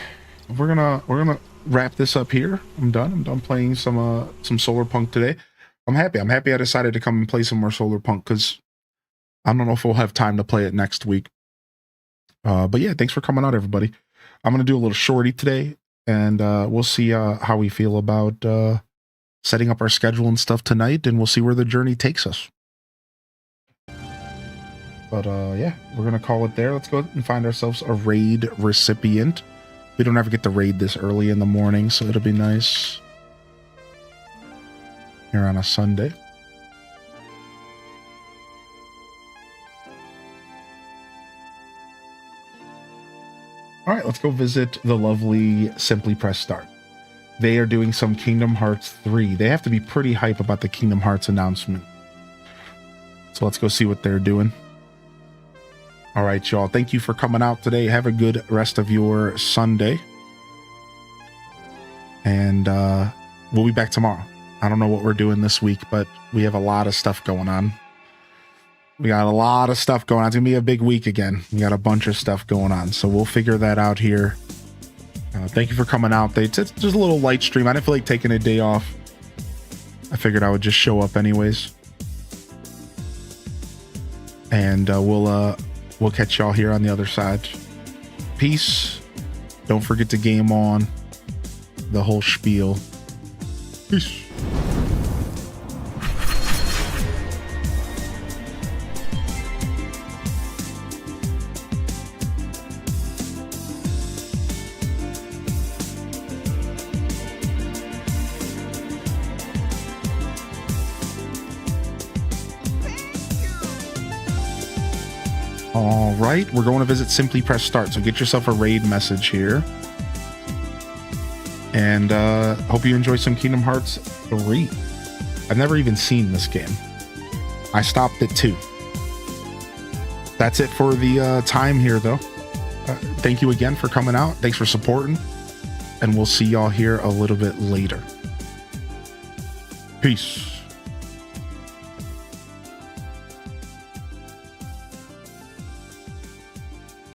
Speaker 3: we're gonna wrap this up here. I'm done playing some Solarpunk today. I'm happy I decided to come and play some more Solarpunk because I don't know if we'll have time to play it next week. But yeah, thanks for coming out, everybody. I'm gonna do a little shorty today, and we'll see how we feel about setting up our schedule and stuff tonight, and we'll see where the journey takes us. But yeah, we're gonna call it there. Let's go and find ourselves a raid recipient. We don't ever get to raid this early in the morning, so it'll be nice. here on a Sunday. All right, let's go visit the lovely Simply Press Start. They are doing some Kingdom Hearts 3. They have to be pretty hype about the Kingdom Hearts announcement. So let's go see what they're doing. All right, y'all. Thank you for coming out today. Have a good rest of your Sunday. And we'll be back tomorrow. I don't know what we're doing this week, but we have a lot of stuff going on. We got a lot of stuff going on. It's going to be a big week again. We got a bunch of stuff going on. So we'll figure that out here. Thank you for coming out. It's just a little light stream. I didn't feel like taking a day off. I figured I would just show up anyways. And we'll catch y'all here on the other side. Peace. Don't forget to game on. The whole spiel. Peace. All right, we're going to visit Simply Press Start, so get yourself a raid message here. And hope you enjoy some Kingdom Hearts 3. I've never even seen this game. I stopped at 2. That's it for the time here, though. Thank you again for coming out. Thanks for supporting. And we'll see y'all here a little bit later. Peace.